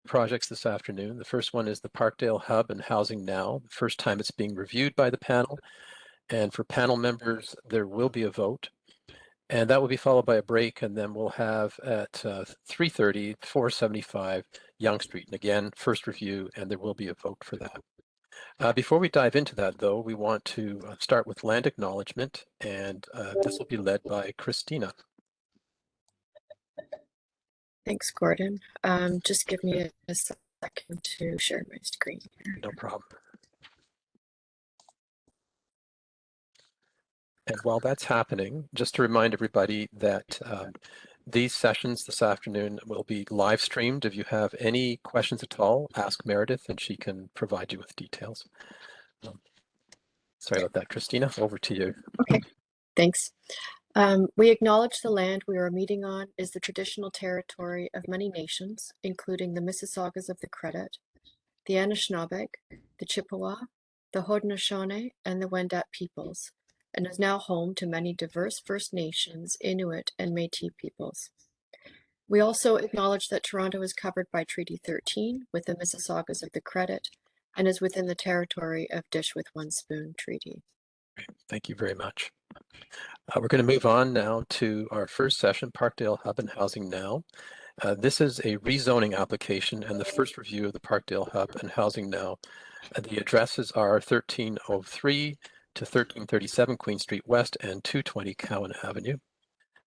projects this afternoon. The first one is the Parkdale Hub and Housing Now. The first time it's being reviewed by the panel. And for panel members, there will be a vote. And that will be followed by a break, and then we'll have at 3:30, 475 Yonge Street. And again, first review, and there will be a vote for that. Before we dive into that, though, we want to start with land acknowledgement, and this will be led by Christina. Thanks, Gordon. Just give me a second to share my screen here. No problem. And while that's happening, just to remind everybody that these sessions this afternoon will be live streamed. If you have any questions at all, ask Meredith and she can provide you with details. Sorry about that, Christina, over to you. Okay, thanks. We acknowledge the land we are meeting on is the traditional territory of many nations, including the Mississaugas of the Credit, the Anishinaabe, the Chippewa, the Haudenosaunee, and the Wendat peoples, and is now home to many diverse First Nations, Inuit, and Métis peoples. We also acknowledge that Toronto is covered by Treaty 13 with the Mississaugas of the Credit and is within the territory of Dish with One Spoon Treaty. Great. Thank you very much. We're going to move on now to our first session, Parkdale Hub and Housing Now. This is a rezoning application and the first review of the Parkdale Hub and Housing Now. The addresses are 1303 to 1337 Queen Street West and 220 Cowan Avenue.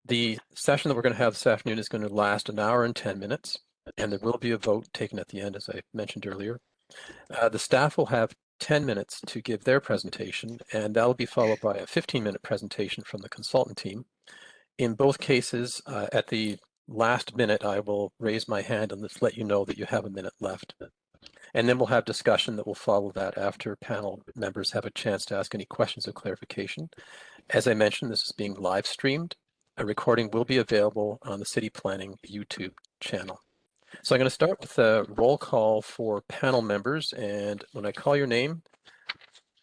The session that we're going to have this afternoon is going to last an hour and 10 minutes, and there will be a vote taken at the end, as I mentioned earlier. The staff will have 10 minutes to give their presentation, and that'll be followed by a 15-minute presentation from the consultant team. In both cases, at the last minute, I will raise my hand and let you know that you have a minute left. And then we'll have discussion that will follow that after panel members have a chance to ask any questions of clarification. As I mentioned, this is being live streamed. A recording will be available on the City Planning YouTube channel. So I'm going to start with a roll call for panel members, and when I call your name,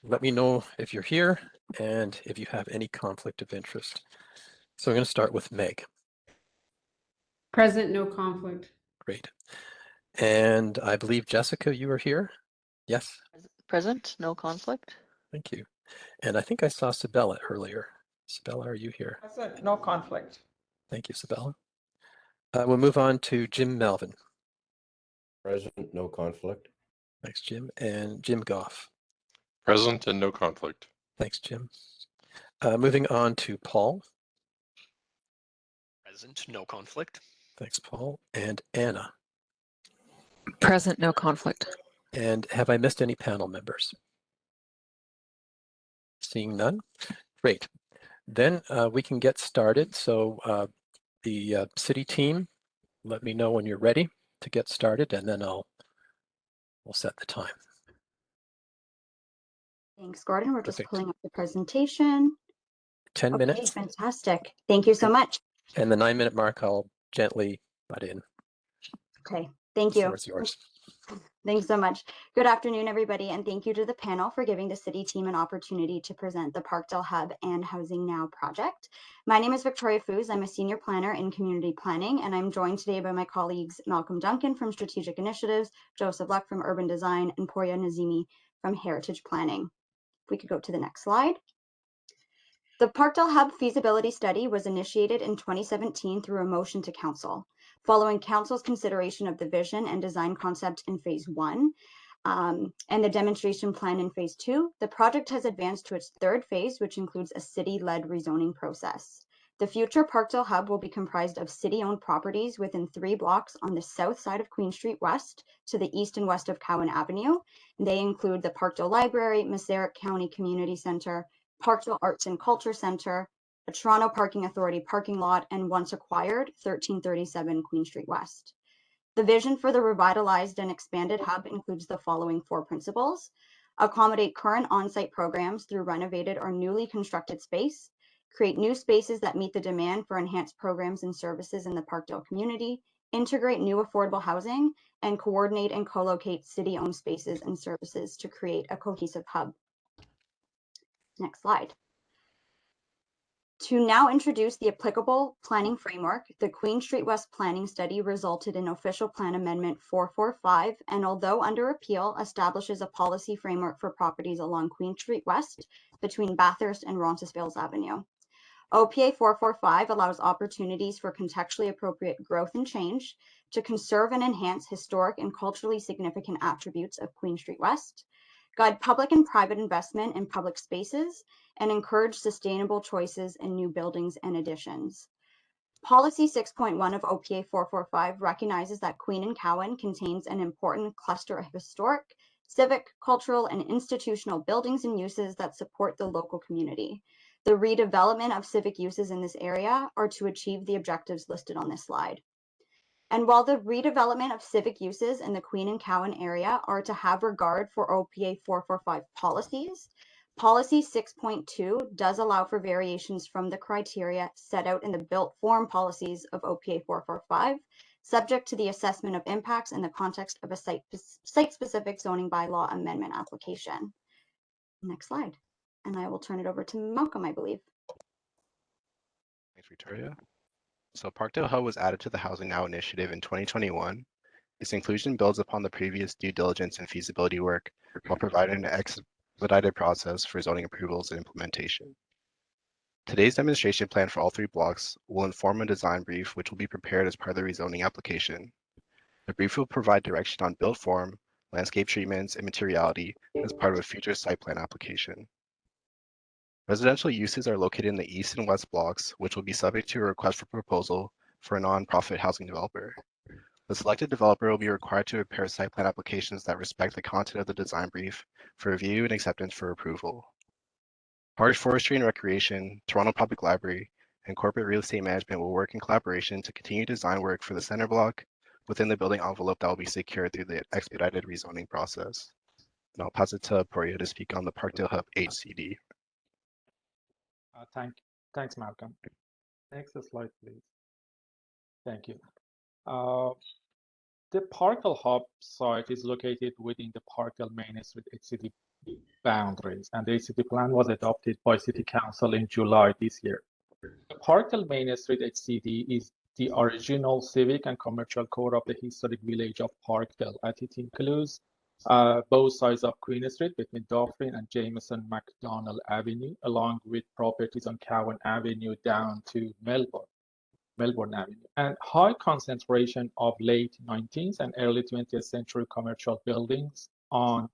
let me know if you're here and if you have any conflict of interest. So I'm going to start with Meg. Present, no conflict. Great. And I believe, Jessica, you are here? Yes? Present, no conflict. Thank you. And I think I saw Sabella earlier. Sabella, are you here? Present, no conflict. Thank you, Sabella. We'll move on to Jim Melvin. Present, no conflict. Thanks, Jim. And Jim Goff. Present and no conflict. Thanks, Jim. Moving on to Paul. Present, no conflict. Thanks, Paul. And Anna. Present, no conflict. And have I missed any panel members? Seeing none? Great. Then we can get started. So the city team, let me know when you're ready to get started, and then we'll set the time. Thanks, Gordon. We're just Perfect. pulling up the presentation. 10 minutes. Fantastic. Thank you so much. And the 9-minute mark, I'll gently butt in. Okay, thank you. The floor is yours. Thanks so much. Good afternoon, everybody, and thank you to the panel for giving the city team an opportunity to present the Parkdale Hub and Housing Now project. My name is Victoria Foos. I'm a senior planner in community planning, and I'm joined today by my colleagues Malcolm Duncan from Strategic Initiatives, Joseph Luck from Urban Design, and Poya Nazimi from Heritage Planning. If we could go to the next slide. The Parkdale Hub feasibility study was initiated in 2017 through a motion to council. Following council's consideration of the vision and design concept in phase 1 and the demonstration plan in phase 2, the project has advanced to its third phase, which includes a city-led rezoning process. The future Parkdale Hub will be comprised of city-owned properties within 3 blocks on the south side of Queen Street West to the east and west of Cowan Avenue. They include the Parkdale Library, Massaric County Community Center, Parkdale Arts and Culture Center, a Toronto Parking Authority parking lot, and once acquired 1337 Queen Street West. The vision for the revitalized and expanded hub includes the following 4 principles: accommodate current on-site programs through renovated or newly constructed space, create new spaces that meet the demand for enhanced programs and services in the Parkdale community, integrate new affordable housing, and coordinate and co-locate city-owned spaces and services to create a cohesive hub. Next slide. To now introduce the applicable planning framework, the Queen Street West Planning Study resulted in Official Plan Amendment 445, and although under appeal, establishes a policy framework for properties along Queen Street West between Bathurst and Roncesvalles Avenue. OPA 445 allows opportunities for contextually appropriate growth and change to conserve and enhance historic and culturally significant attributes of Queen Street West, guide public and private investment in public spaces, and encourage sustainable choices in new buildings and additions. Policy 6.1 of OPA 445 recognizes that Queen and Cowan contains an important cluster of historic, civic, cultural, and institutional buildings and uses that support the local community. The redevelopment of civic uses in this area are to achieve the objectives listed on this slide. And while the redevelopment of civic uses in the Queen and Cowan area are to have regard for OPA 445 policies, Policy 6.2 does allow for variations from the criteria set out in the built form policies of OPA 445, subject to the assessment of impacts in the context of a site-specific zoning bylaw amendment application. Next slide. And I will turn it over to Malcolm, I believe. Thanks, Victoria. So Parkdale Hub was added to the Housing Now initiative in 2021. Its inclusion builds upon the previous due diligence and feasibility work while providing an expedited process for zoning approvals and implementation. Today's demonstration plan for all 3 blocks will inform a design brief which will be prepared as part of the rezoning application. The brief will provide direction on build form, landscape treatments, and materiality as part of a future site plan application. Residential uses are located in the east and west blocks, which will be subject to a request for proposal for a non-profit housing developer. The selected developer will be required to prepare site plan applications that respect the content of the design brief for review and acceptance for approval. Parks, Forestry and Recreation, Toronto Public Library, and Corporate Real Estate Management will work in collaboration to continue design work for the center block within the building envelope that will be secured through the expedited rezoning process. And I'll pass it to Poria to speak on the Parkdale Hub HCD. Thanks, Malcolm. Next slide, please. Thank you. The Parkdale Hub site is located within the Parkdale Main Street HCD boundaries, and the HCD plan was adopted by City Council in July this year. The Parkdale Main Street HCD is the original civic and commercial core of the historic village of Parkdale, and it includes both sides of Queen Street between Dufferin and Jameson McDonald Avenue, along with properties on Cowan Avenue down to Melbourne Avenue, and high concentration of late 19th and early 20th century commercial buildings on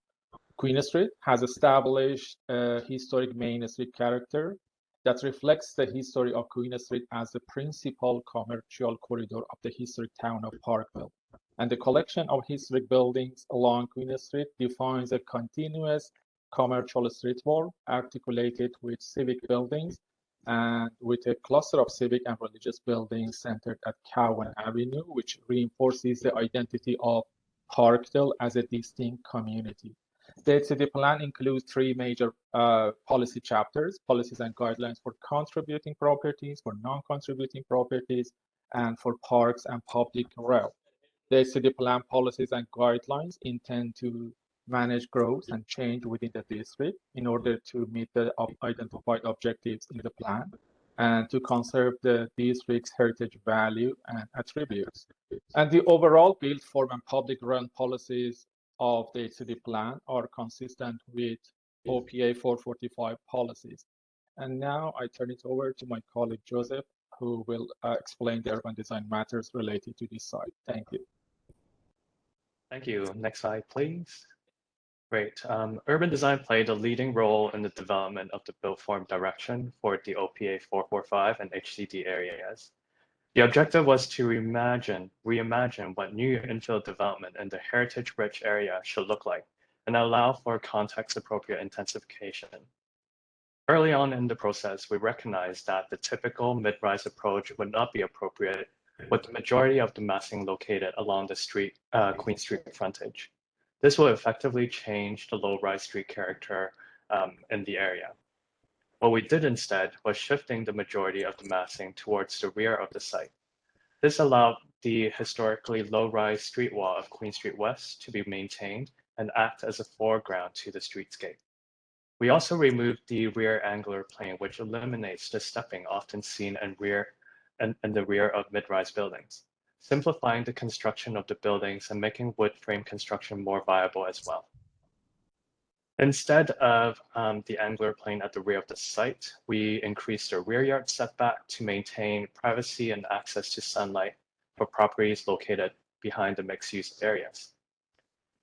Queen Street has established a historic Main Street character that reflects the history of Queen Street as the principal commercial corridor of the historic town of Parkdale. And the collection of historic buildings along Queen Street defines a continuous commercial street wall articulated with civic buildings and with a cluster of civic and religious buildings centered at Cowan Avenue, which reinforces the identity of Parkdale as a distinct community. The HCD plan includes 3 major policy chapters: policies and guidelines for contributing properties, for non-contributing properties, and for parks and public realm. The HCD plan policies and guidelines intend to manage growth and change within the district in order to meet the identified objectives in the plan and to conserve the district's heritage value and attributes. And the overall build form and public realm policies of the HCD plan are consistent with OPA 445 policies. And now I turn it over to my colleague Joseph, who will explain the urban design matters related to this site. Thank you. Thank you. Next slide, please. Great. Urban design played a leading role in the development of the built form direction for the OPA 445 and HCD areas. The objective was to reimagine what new infill development in the heritage-rich area should look like and allow for context-appropriate intensification. Early on in the process, we recognized that the typical mid-rise approach would not be appropriate with the majority of the massing located along the Queen Street frontage. This will effectively change the low-rise street character in the area. What we did instead was shifting the majority of the massing towards the rear of the site. This allowed the historically low-rise street wall of Queen Street West to be maintained and act as a foreground to the streetscape. We also removed the rear angular plane, which eliminates the stepping often seen in the rear of mid-rise buildings, simplifying the construction of the buildings and making wood frame construction more viable as well. Instead of the angular plane at the rear of the site, we increased the rear yard setback to maintain privacy and access to sunlight for properties located behind the mixed-use areas.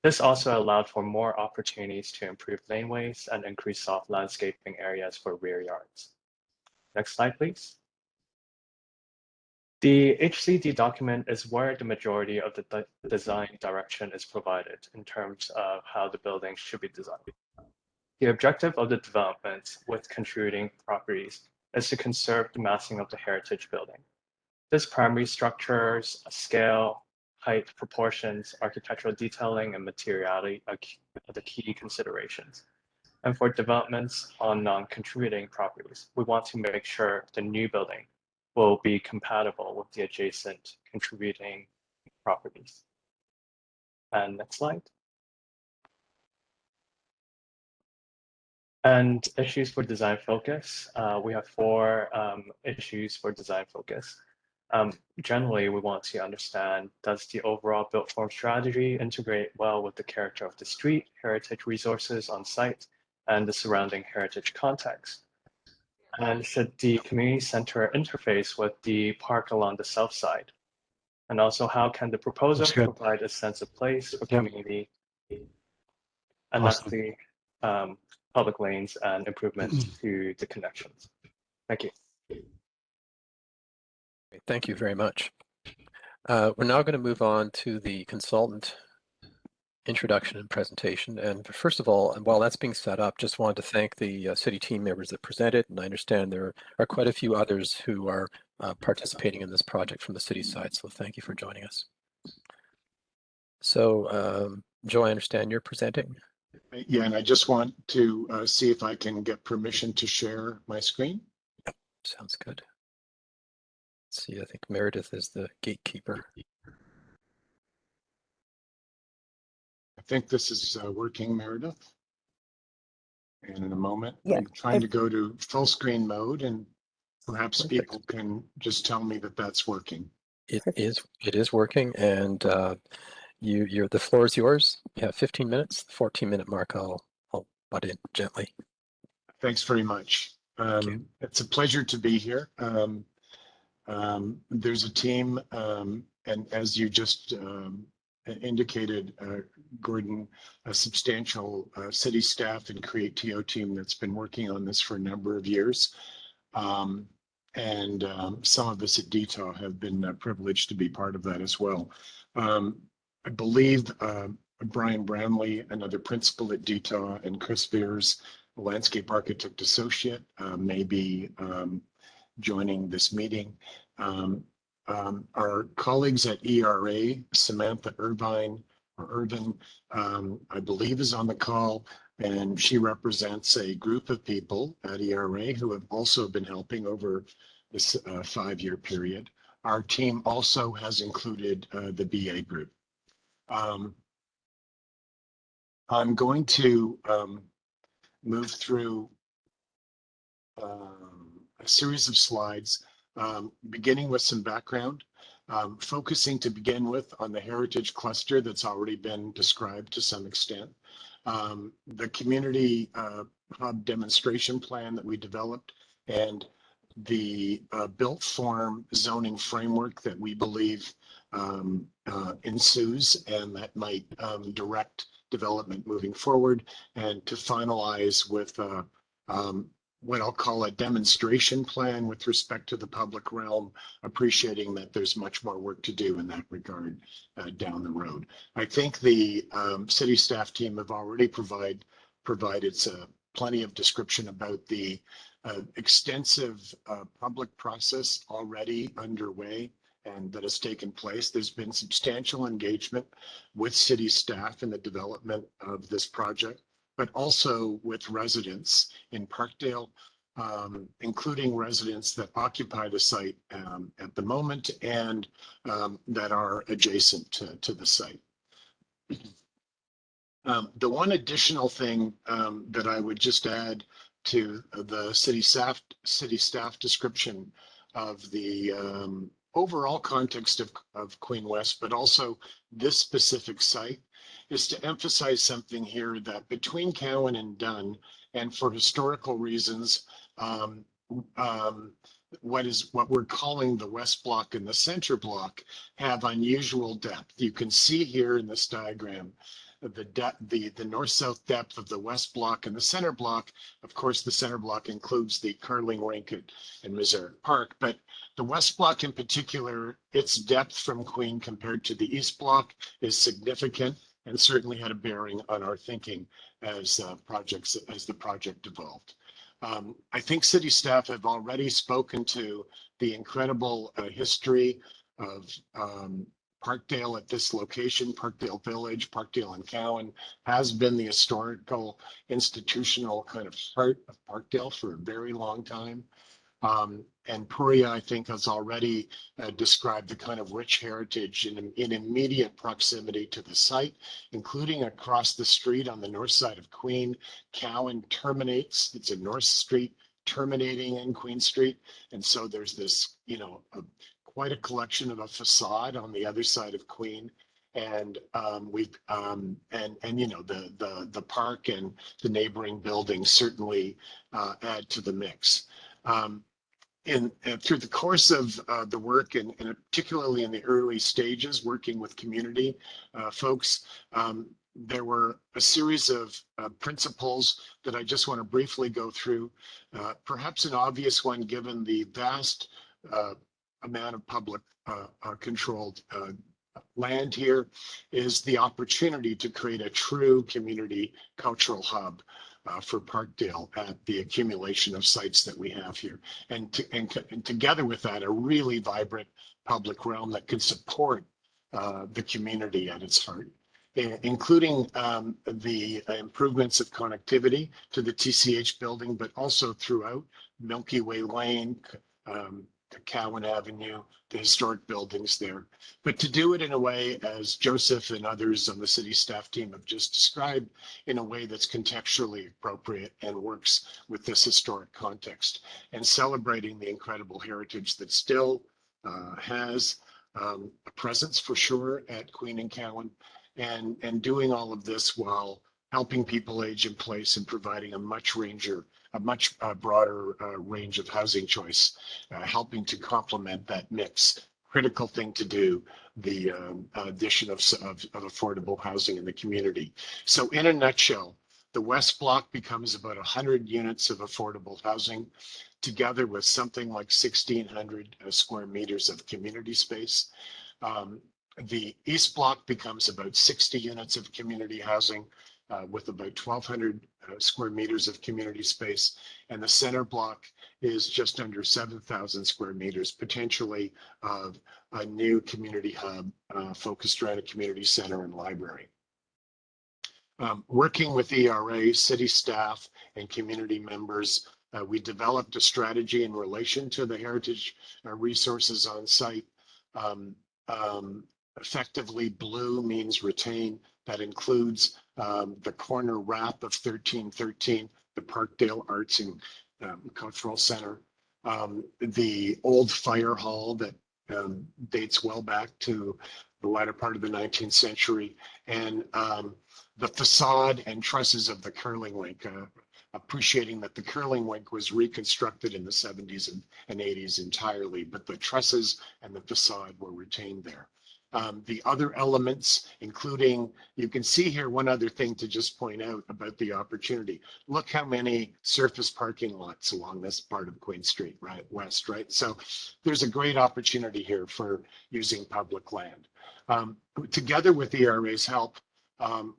This also allowed for more opportunities to improve laneways and increase soft landscaping areas for rear yards. Next slide, please. The HCD document is where the majority of the design direction is provided in terms of how the building should be designed. The objective of the development with contributing properties is to conserve the massing of the heritage building. This primary structures, scale, height, proportions, architectural detailing, and materiality are the key considerations. And for developments on non-contributing properties, we want to make sure the new building will be compatible with the adjacent contributing properties. And next slide. And issues for design focus. We have 4 issues for design focus. Generally, we want to understand, does the overall built form strategy integrate well with the character of the street, heritage resources on site, and the surrounding heritage context? And should the community center interface with the park along the south side? And also, how can the proposal provide a sense of place for community? And lastly, public lanes and improvements to the connections. Thank you. Thank you very much. We're now going to move on to the consultant introduction and presentation. And first of all, and while that's being set up, just wanted to thank the city team members that presented. And I understand there are quite a few others who are participating in this project from the city side. So thank you for joining us. So Joe, I understand you're presenting. Yeah, and I just want to see if I can get permission to share my screen. Yep, sounds good. Let's see, I think Meredith is the gatekeeper. I think this is working, Meredith. And in a moment, Yeah, I'm trying to go to full screen mode, and perhaps Perfect. people can just tell me that that's working. It is working, and the floor is yours. You have 15 minutes. The 14-minute mark, I'll butt in gently. Thanks very much. It's a pleasure to be here. There's a team, and as you just indicated, Gordon, a substantial city staff and Create TO team that's been working on this for a number of years. Some of us at DTO have been privileged to be part of that as well. I believe Brian Bramley, another principal at DTO, and Chris Veers, a landscape architect associate, may be joining this meeting. Our colleagues at ERA, Samantha Irvine, I believe is on the call, and she represents a group of people at ERA who have also been helping over this 5-year period. Our team also has included the BA group. I'm going to move through a series of slides, beginning with some background, focusing to begin with on the heritage cluster that's already been described to some extent. The community hub demonstration plan that we developed, and the built form zoning framework that we believe ensues and that might direct development moving forward, and to finalize with what I'll call a demonstration plan with respect to the public realm, appreciating that there's much more work to do in that regard down the road. I think the city staff team have already provided plenty of description about the extensive public process already underway and that has taken place. There's been substantial engagement with city staff in the development of this project, but also with residents in Parkdale, including residents that occupy the site at the moment and that are adjacent to the site. The one additional thing that I would just add to the city staff description of the overall context of Queen West, but also this specific site, is to emphasize something here that between Cowan and Dunn, and for historical reasons, what we're calling the West Block and the Center Block have unusual depth. You can see here in this diagram the north-south depth of the West Block and the Center Block. Of course, the Center Block includes the curling rink and Miseric Park, but the West Block in particular, its depth from Queen compared to the East Block is significant and certainly had a bearing on our thinking as the project evolved. I think city staff have already spoken to the incredible history of Parkdale at this location. Parkdale Village, Parkdale and Cowan has been the historical institutional kind of heart of Parkdale for a very long time. And Puria, I think, has already described the kind of rich heritage in immediate proximity to the site, including across the street on the north side of Queen. Cowan terminates, it's a north street terminating in Queen Street. And so there's this, quite a collection of a facade on the other side of Queen. And the park and the neighboring buildings certainly add to the mix. Through the course of the work, and particularly in the early stages, working with community folks, there were a series of principles that I just want to briefly go through. Perhaps an obvious one, given the vast amount of public controlled land here, is the opportunity to create a true community cultural hub for Parkdale at the accumulation of sites that we have here. And together with that, a really vibrant public realm that can support the community at its heart, including the improvements of connectivity to the TCH building, but also throughout Milky Way Lane, the Cowan Avenue, the historic buildings there. But to do it in a way, as Joseph and others on the city staff team have just described, in a way that's contextually appropriate and works with this historic context, and celebrating the incredible heritage that still has a presence for sure at Queen and Cowan, and doing all of this while helping people age in place and providing a much broader range of housing choice, helping to complement that mix. Critical thing to do, the addition of affordable housing in the community. So in a nutshell, the West Block becomes about 100 units of affordable housing, together with something like 1,600 square meters of community space. The East Block becomes about 60 units of community housing, with about 1,200 square meters of community space. And the Center Block is just under 7,000 square meters, potentially of a new community hub focused around a community center and library. Working with ERA, city staff, and community members, we developed a strategy in relation to the heritage resources on site. Effectively, blue means retain. That includes the corner wrap of 1313, the Parkdale Arts and Cultural Center, the old fire hall that dates well back to the latter part of the 19th century, and the facade and trusses of the curling rink, appreciating that the curling rink was reconstructed in the 70s and 80s entirely, but the trusses and the facade were retained there. The other elements, including, you can see here one other thing to just point out about the opportunity. Look how many surface parking lots along this part of Queen Street, right, west, right? So there's a great opportunity here for using public land. Together with ERA's help,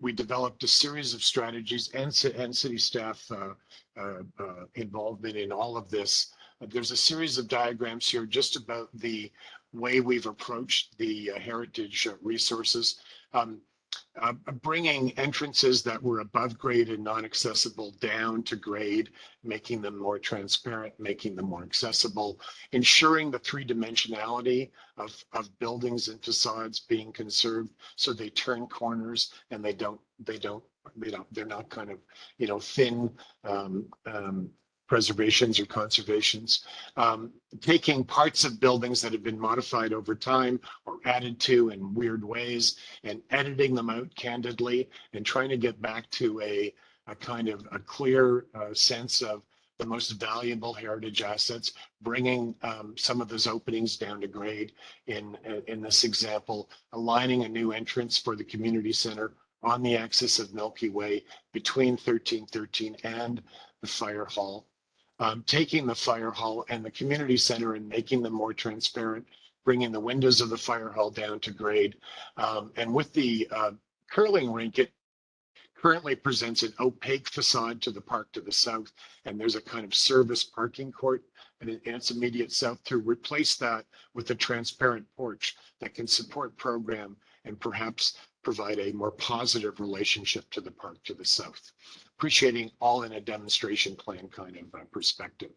we developed a series of strategies and city staff involvement in all of this. There's a series of diagrams here just about the way we've approached the heritage resources. bringing entrances that were above grade and non-accessible down to grade, making them more transparent, making them more accessible, ensuring the three-dimensionality of buildings and facades being conserved so they turn corners and they're not kind of, you know, thin preservations or conservations, taking parts of buildings that have been modified over time or added to in weird ways and editing them out candidly and trying to get back to a kind of a clear sense of the most valuable heritage assets, bringing some of those openings down to grade in this example, aligning a new entrance for the community center on the axis of Milky Way between 1313 and the fire hall. Taking the fire hall and the community center and making them more transparent, bringing the windows of the fire hall down to grade. And with the curling rink, it currently presents an opaque facade to the park to the south, and there's a kind of service parking court and its immediate south. To replace that with a transparent porch that can support program and perhaps provide a more positive relationship to the park to the south. Appreciating all in a demonstration plan kind of perspective.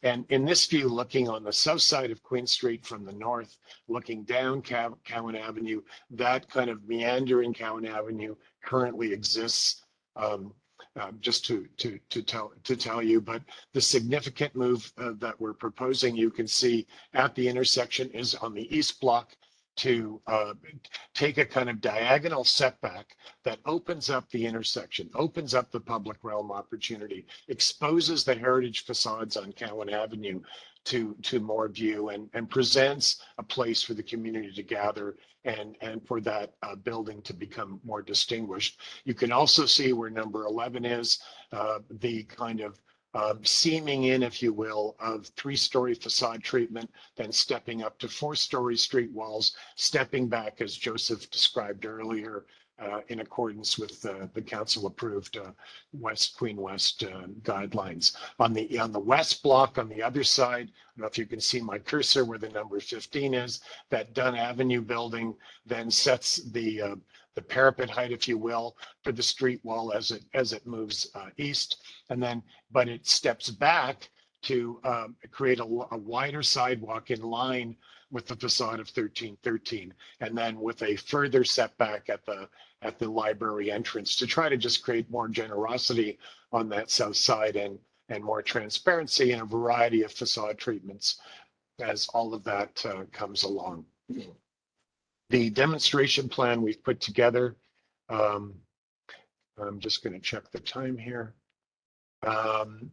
And in this view, looking on the south side of Queen Street from the north, looking down Cowan Avenue, that kind of meandering Cowan Avenue currently exists. Just to tell you, but the significant move that we're proposing, you can see at the intersection, is on the east block to take a kind of diagonal setback that opens up the intersection, opens up the public realm opportunity, exposes the heritage facades on Cowan Avenue to more view, and presents a place for the community to gather and for that building to become more distinguished. You can also see where number 11 is, the kind of seaming in, if you will, of 3-story facade treatment, then stepping up to 4-story street walls, stepping back, as Joseph described earlier, in accordance with the council approved Queen West guidelines. On the west block, on the other side, I don't know if you can see my cursor where the number 15 is, that Dunn Avenue building then sets the parapet height, if you will, for the street wall as it moves east, and then but it steps back to create a wider sidewalk in line with the facade of 1313, and then with a further setback at the library entrance to try to just create more generosity on that south side and more transparency and a variety of facade treatments as all of that comes along. The demonstration plan we've put together, I'm just going to check the time here. I'm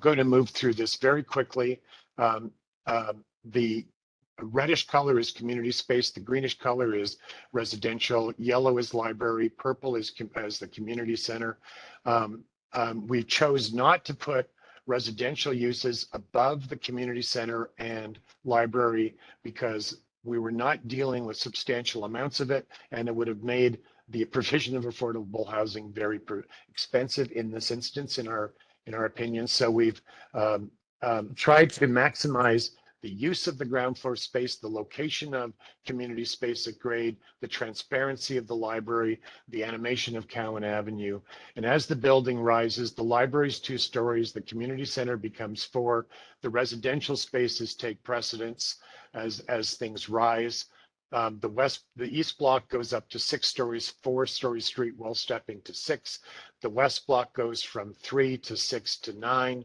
going to move through this very quickly. The reddish color is community space. The greenish color is residential. Yellow is library. Purple is as the community center. We chose not to put residential uses above the community center and library because we were not dealing with substantial amounts of it, and it would have made the provision of affordable housing very expensive in this instance, in our opinion. So we've tried to maximize the use of the ground floor space, the location of community space at grade, the transparency of the library, the animation of Cowan Avenue. And as the building rises, the library's 2 stories, the community center becomes 4, the residential spaces take precedence as things rise. The east block goes up to 6 stories, 4-story street wall stepping to 6. The west block goes from 3 to 6 to 9.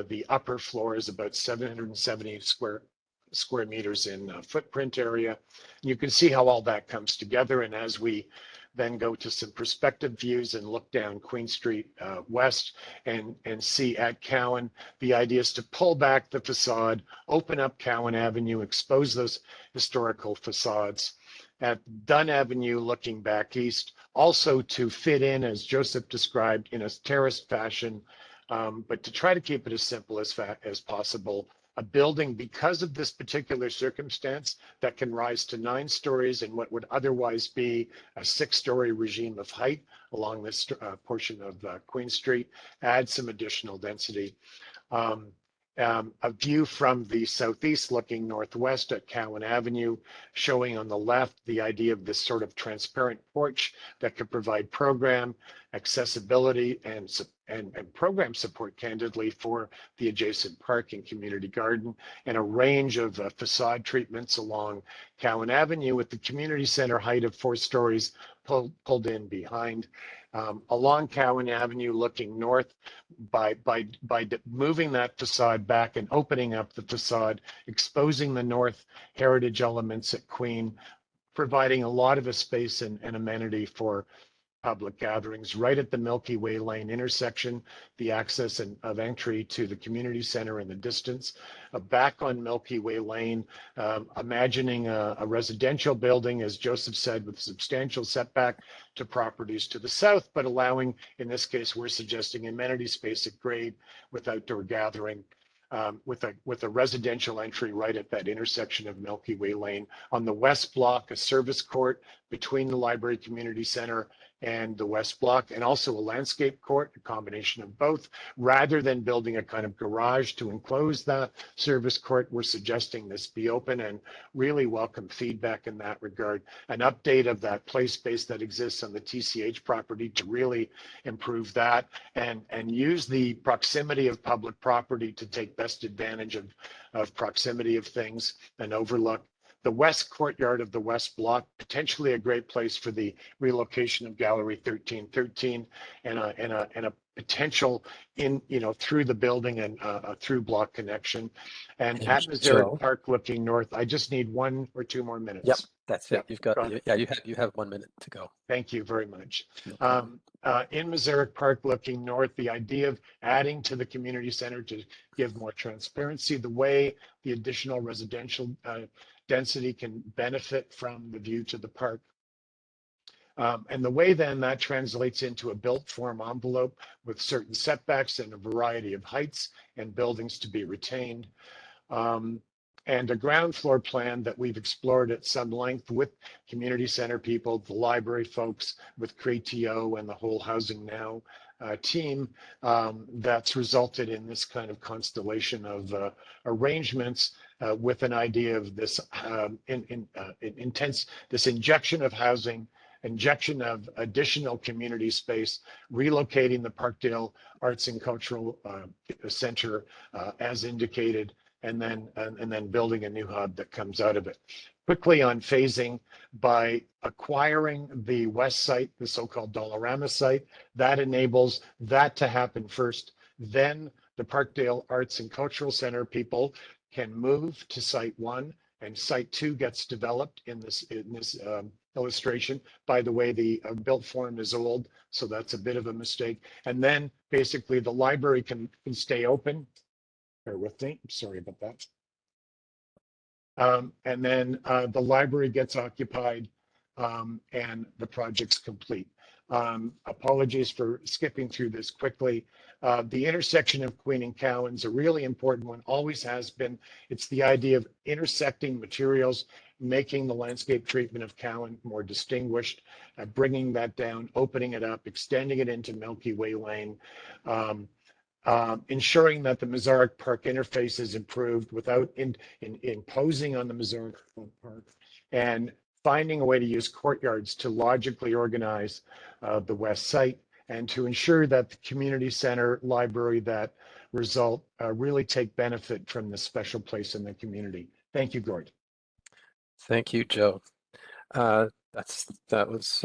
The upper floor is about 770 square meters in footprint area. And you can see how all that comes together. And as we then go to some perspective views and look down Queen Street west and see at Cowan, the idea is to pull back the facade, open up Cowan Avenue, expose those historical facades. At Dunn Avenue, looking back east, also to fit in, as Joseph described, in a terraced fashion, but to try to keep it as simple as possible. A building, because of this particular circumstance, that can rise to 9 stories in what would otherwise be a 6-story regime of height along this portion of Queen Street, add some additional density. a view from the southeast looking northwest at Cowan Avenue, showing on the left the idea of this sort of transparent porch that could provide program accessibility and program support, candidly, for the adjacent park and community garden, and a range of facade treatments along Cowan Avenue with the community center height of 4 stories pulled in behind. Along Cowan Avenue, looking north, by moving that facade back and opening up the facade, exposing the north heritage elements at Queen, providing a lot of a space and amenity for public gatherings right at the Milky Way Lane intersection, the access of entry to the community center in the distance. Back on Milky Way Lane, imagining a residential building, as Joseph said, with substantial setback to properties to the south, but allowing, in this case, we're suggesting amenity space at grade with outdoor gathering. With a residential entry right at that intersection of Milky Way Lane. On the west block, a service court between the library community center and the west block, and also a landscape court, a combination of both. Rather than building a kind of garage to enclose that service court, we're suggesting this be open, and really welcome feedback in that regard. An update of that play space that exists on the TCH property to really improve that, and use the proximity of public property to take best advantage of proximity of things and overlook. The west courtyard of the west block, potentially a great place for the relocation of Gallery 1313 and a potential in, through the building and a through block connection. And at Missouri Park looking north, I just need 1 or 2 more minutes. Yep, that's it. You've got, you have 1 minute to go. Thank you very much. In Missouri Park looking north, the idea of adding to the community center to give more transparency, the way the additional residential density can benefit from the view to the park. And the way then that translates into a built form envelope with certain setbacks and a variety of heights and buildings to be retained. And a ground floor plan that we've explored at some length with community center people, the library folks, with CREATO and the whole Housing Now team, that's resulted in this kind of constellation of arrangements with an idea of this this injection of housing, injection of additional community space, relocating the Parkdale Arts and Cultural Center as indicated, and then building a new hub that comes out of it. Quickly on phasing, by acquiring the west site, the so-called Dollarama site, that enables that to happen first. Then the Parkdale Arts and Cultural Center people can move to site 1, and site 2 gets developed in this illustration. By the way, the built form is old, so that's a bit of a mistake. And then basically the library can stay open. Bear with me, I'm sorry about that. And then the library gets occupied and the project's complete. Apologies for skipping through this quickly. The intersection of Queen and Cowan's a really important one, always has been. It's the idea of intersecting materials, making the landscape treatment of Cowan more distinguished, bringing that down, opening it up, extending it into Milky Way Lane. Ensuring that the Missouri Park interface is improved without imposing on the Missouri Park, and finding a way to use courtyards to logically organize the west site, and to ensure that the community center library that result really take benefit from this special place in the community. Thank you, Gord. Thank you, Joe. That was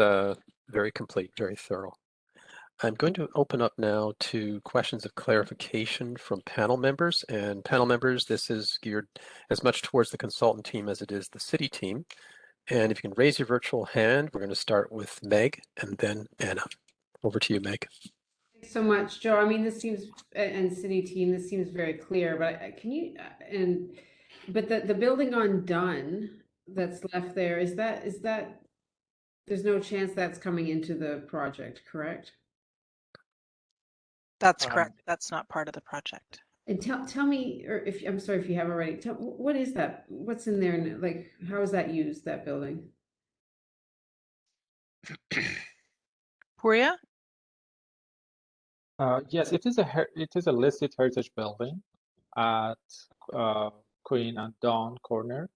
very complete, very thorough. I'm going to open up now to questions of clarification from panel members. And panel members, this is geared as much towards the consultant team as it is the city team. And if you can raise your virtual hand, we're going to start with Meg and then Anna. Over to you, Meg. Thanks so much, Joe. I mean, this seems, and city team, this seems very clear, but can you, but the building on Dunn that's left there, is that, there's no chance that's coming into the project, correct? That's correct. That's not part of the project. And tell me, or if I'm sorry if you have already. What is that? What's in there? And like, how is that used? That building? Puria? Yes, it is a listed heritage building. at Queen and Dawn corner,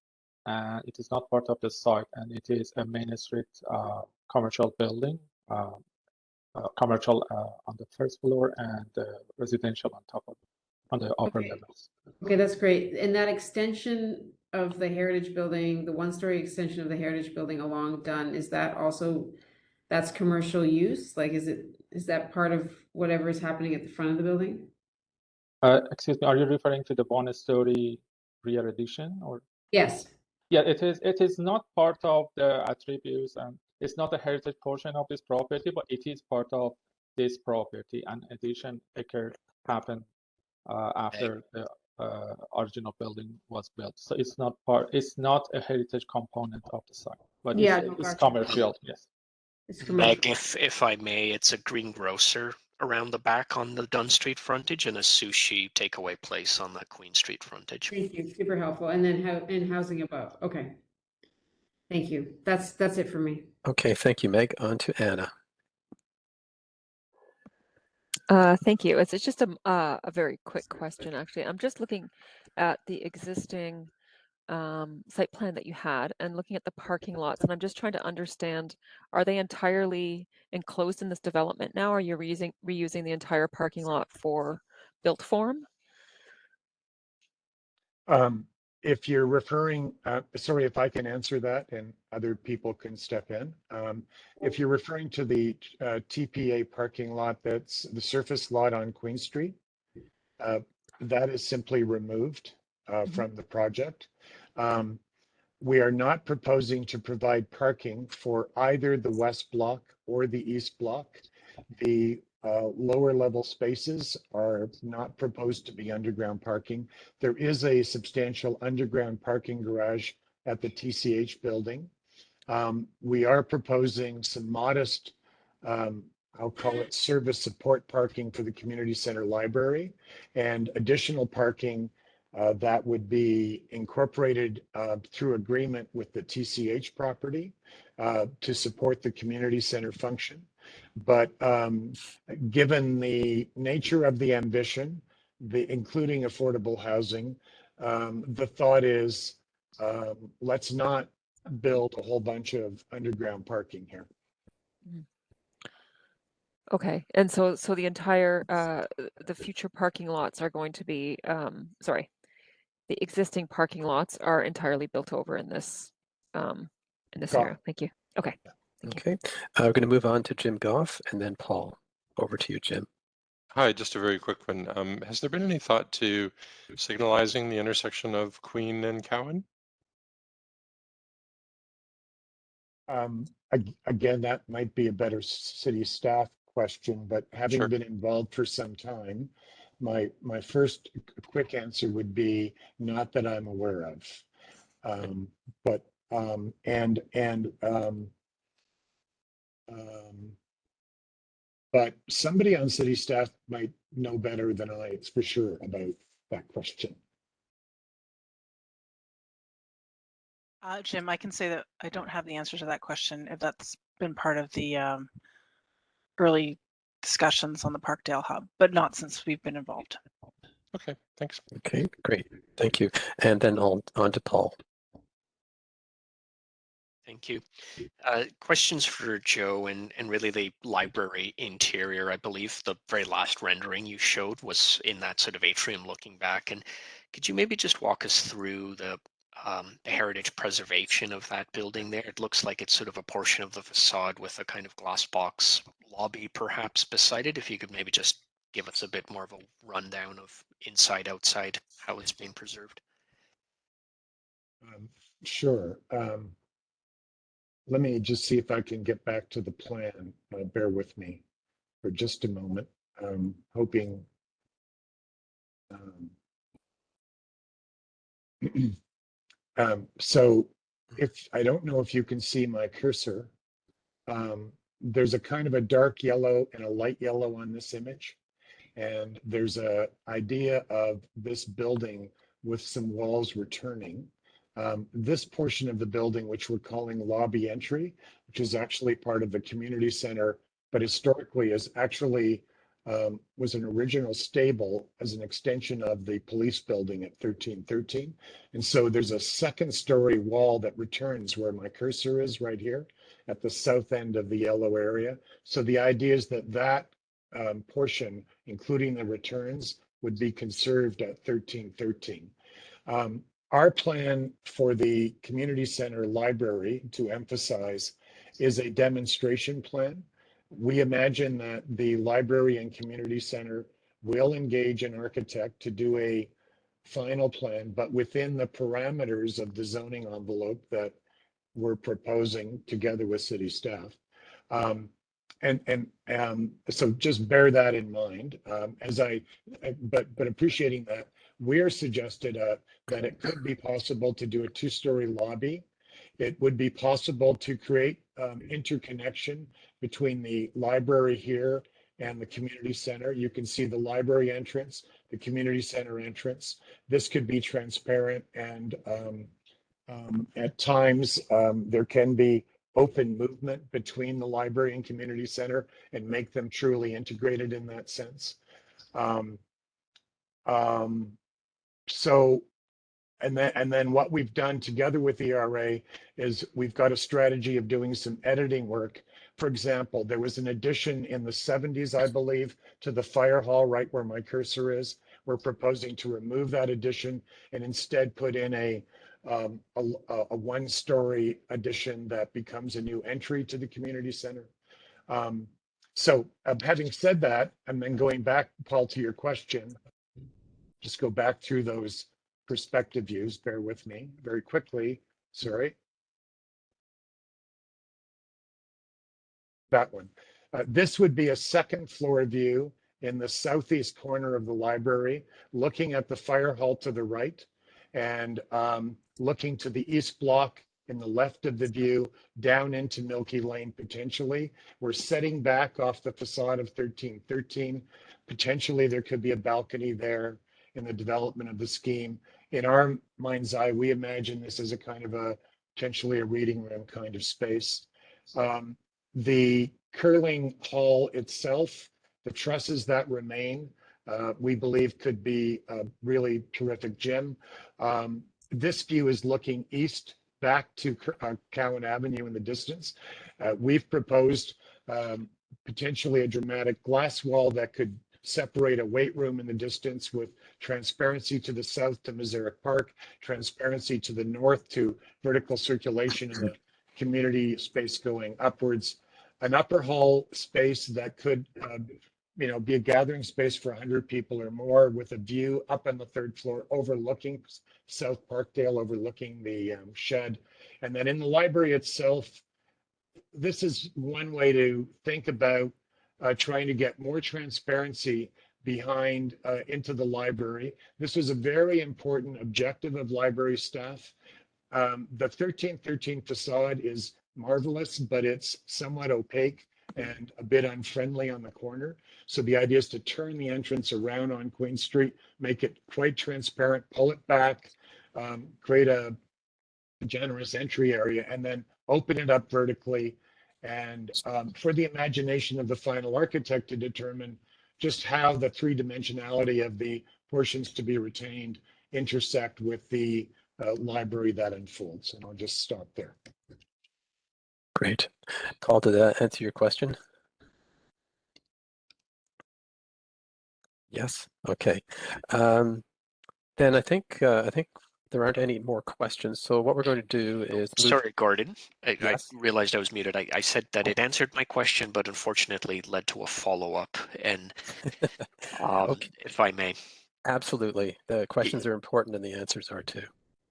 and it is not part of the site, and it is a Main Street commercial building, commercial on the first floor and residential on top of on the upper Okay. levels. Okay, that's great. And that extension of the Heritage Building, the one-story extension of the Heritage Building along Dunn, is that also, that's commercial use? Like, is that part of whatever is happening at the front of the building? Excuse me, are you referring to the one-story rear addition, or? Yes. Yeah, it is. It is not part of the attributes, and it's not a heritage portion of this property, but it is part of this property. An addition happened after the original building was built, so it's not part. It's not a heritage component of the site, but Yeah, it's, no, it's gotcha. commercial. Yes. It's commercial. Meg, if I may, it's a greengrocer around the back on the Dunn Street frontage and a sushi takeaway place on the Queen Street frontage. Thank you, super helpful. And then housing above. Okay. Thank you. That's it for me. Okay, thank you, Meg. On to Anna. Thank you. It's just a very quick question, actually. I'm just looking at the existing site plan that you had and looking at the parking lots, and I'm just trying to understand, are they entirely enclosed in this development now? Or are you reusing the entire parking lot for built form? If you're referring, sorry if I can answer that and other people can step in. If you're referring to the TPA parking lot, that's the surface lot on Queen Street, that is simply removed from the project. We are not proposing to provide parking for either the west block or the east block. The lower level spaces are not proposed to be underground parking. There is a substantial underground parking garage at the TCH building. We are proposing some modest, I'll call it service support parking for the community center library, and additional parking that would be incorporated through agreement with the TCH property to support the community center function. But given the nature of the ambition, including affordable housing, the thought is let's not build a whole bunch of underground parking here. Okay, and so the entire the future parking lots are going to be sorry, the existing parking lots are entirely built over in this area. Thank you. Okay. Okay, we're going to move on to Jim Goff and then Paul. Over to you, Jim. Hi, just a very quick one. Has there been any thought to signalizing the intersection of Queen and Cowan? Again, that might be a better city staff question, but having Sure. been involved for some time, my first quick answer would be not that I'm aware of. But somebody on city staff might know better than I, it's for sure, about that question. Jim, I can say that I don't have the answer to that question, if that's been part of the early discussions on the Parkdale Hub, but not since we've been involved. Okay, thanks. Okay, great. Thank you. And then on to Paul. Thank you. Questions for Joe and really the library interior. I believe the very last rendering you showed was in that sort of atrium looking back. And could you maybe just walk us through the heritage preservation of that building there? It looks like it's sort of a portion of the facade with a kind of glass box lobby perhaps beside it. If you could maybe just give us a bit more of a rundown of inside, outside, how it's being preserved. Sure. Let me just see if I can get back to the plan. Bear with me for just a moment. Hoping. So if I don't know if you can see my cursor, there's a kind of a dark yellow and a light yellow on this image. And there's a idea of this building with some walls returning. This portion of the building, which we're calling lobby entry, which is actually part of the community center, but historically is actually was an original stable as an extension of the police building at 1313. And so there's a second story wall that returns where my cursor is right here at the south end of the yellow area. So the idea is that that portion, including the returns, would be conserved at 1313. Our plan for the community center library, to emphasize, is a demonstration plan. We imagine that the library and community center will engage an architect to do a final plan, but within the parameters of the zoning envelope that we're proposing together with city staff. So just bear that in mind. But appreciating that, we're suggested that it could be possible to do a two-story lobby. It would be possible to create interconnection between the library here and the community center. You can see the library entrance, the community center entrance. This could be transparent, and at times there can be open movement between the library and community center and make them truly integrated in that sense. And then what we've done together with the ERA is we've got a strategy of doing some editing work. For example, there was an addition in the 70s, I believe, to the fire hall right where my cursor is. We're proposing to remove that addition and instead put in a one-story addition that becomes a new entry to the community center. So having said that, and then going back, Paul, to your question, just go back through those perspective views, bear with me very quickly, sorry. That one. This would be a second floor view in the southeast corner of the library, looking at the fire hall to the right, and looking to the east block in the left of the view, down into Milky Lane potentially. We're setting back off the facade of 1313. Potentially there could be a balcony there in the development of the scheme. In our mind's eye, we imagine this as a kind of a potentially a reading room kind of space. The curling hall itself, the trusses that remain, we believe could be a really terrific gym. This view is looking east back to Cowan Avenue in the distance. We've proposed potentially a dramatic glass wall that could separate a weight room in the distance with transparency to the south to Miseric Park, transparency to the north to vertical circulation in the community space going upwards, an upper hall space that could be a gathering space for 100 people or more with a view up on the third floor overlooking South Parkdale, overlooking the shed. And then in the library itself, this is one way to think about trying to get more transparency behind into the library. This was a very important objective of library staff. The 1313 facade is marvelous, but it's somewhat opaque and a bit unfriendly on the corner. So the idea is to turn the entrance around on Queen Street, make it quite transparent, pull it back, create a generous entry area, and then open it up vertically, and for the imagination of the final architect to determine just how the three-dimensionality of the portions to be retained intersect with the library that unfolds. And I'll just stop there. Great. Paul, did that answer your question? Yes. Okay. Then I think there aren't any more questions. So what we're going to do is Sorry, Gordon. Yes. I realized I was muted. I said that it answered my question, but unfortunately led to a follow-up. And Okay. if I may. Absolutely. The questions are important and the answers are too.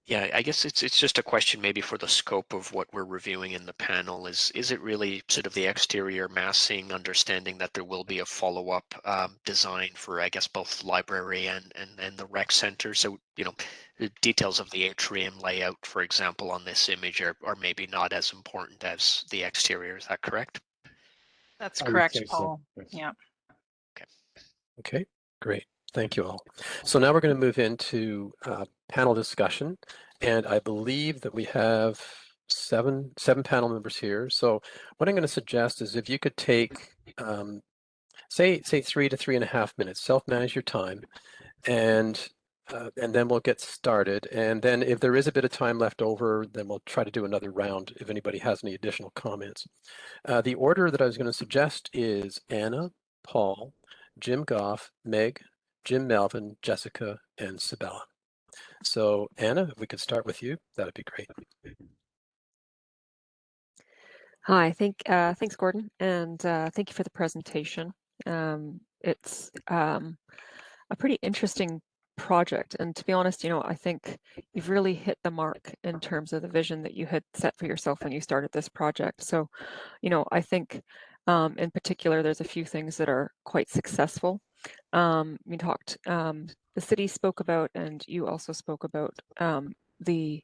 Yeah, I guess it's just a question maybe for the scope of what we're reviewing in the panel. Is it really sort of the exterior massing, understanding that there will be a follow-up design for, I guess, both library and the rec center? So, the details of the atrium layout, for example, on this image are maybe not as important as the exterior. Is that correct? That's I would correct, say so, Paul. yes. Yeah. Okay, great. Thank you all. So now we're going to move into panel discussion, and I believe that we have seven panel members here. So what I'm going to suggest is if you could take say 3 to 3.5 minutes. Self-manage your time, and then we'll get started. And then if there is a bit of time left over, then we'll try to do another round if anybody has any additional comments. The order that I was going to suggest is Anna, Paul, Jim Goff, Meg, Jim Melvin, Jessica, and Sabella. So Anna, if we could start with you, that'd be great. Hi, thanks, Gordon, and thank you for the presentation. It's a pretty interesting project, and to be honest, I think you've really hit the mark in terms of the vision that you had set for yourself when you started this project. So, I think in particular, there's a few things that are quite successful. We talked, the city spoke about, and you also spoke about the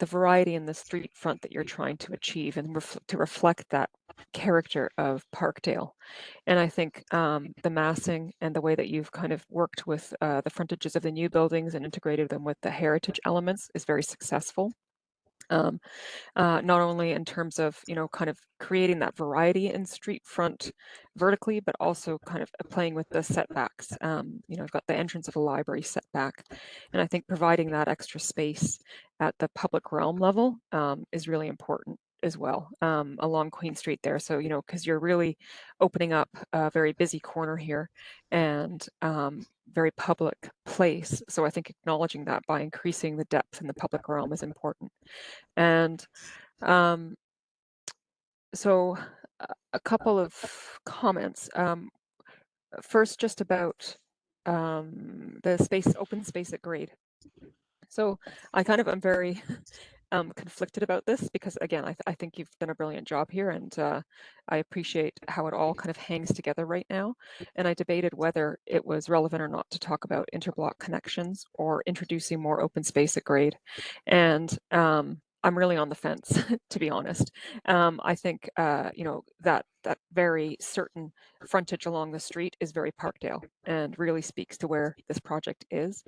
variety in the street front that you're trying to achieve and to reflect that character of Parkdale. And I think the massing and the way that you've kind of worked with the frontages of the new buildings and integrated them with the heritage elements is very successful. Not only in terms of, kind of creating that variety in street front vertically, but also kind of playing with the setbacks. I've got the entrance of a library setback, and I think providing that extra space at the public realm level is really important as well, along Queen Street there. So, because you're really opening up a very busy corner here and very public place. So I think acknowledging that by increasing the depth in the public realm is important. And so a couple of comments. First, just about the open space at grade. So I kind of am very conflicted about this because, again, I think you've done a brilliant job here, and I appreciate how it all kind of hangs together right now. And I debated whether it was relevant or not to talk about interblock connections or introducing more open space at grade. And I'm really on the fence, to be honest. I think that very certain frontage along the street is very Parkdale and really speaks to where this project is.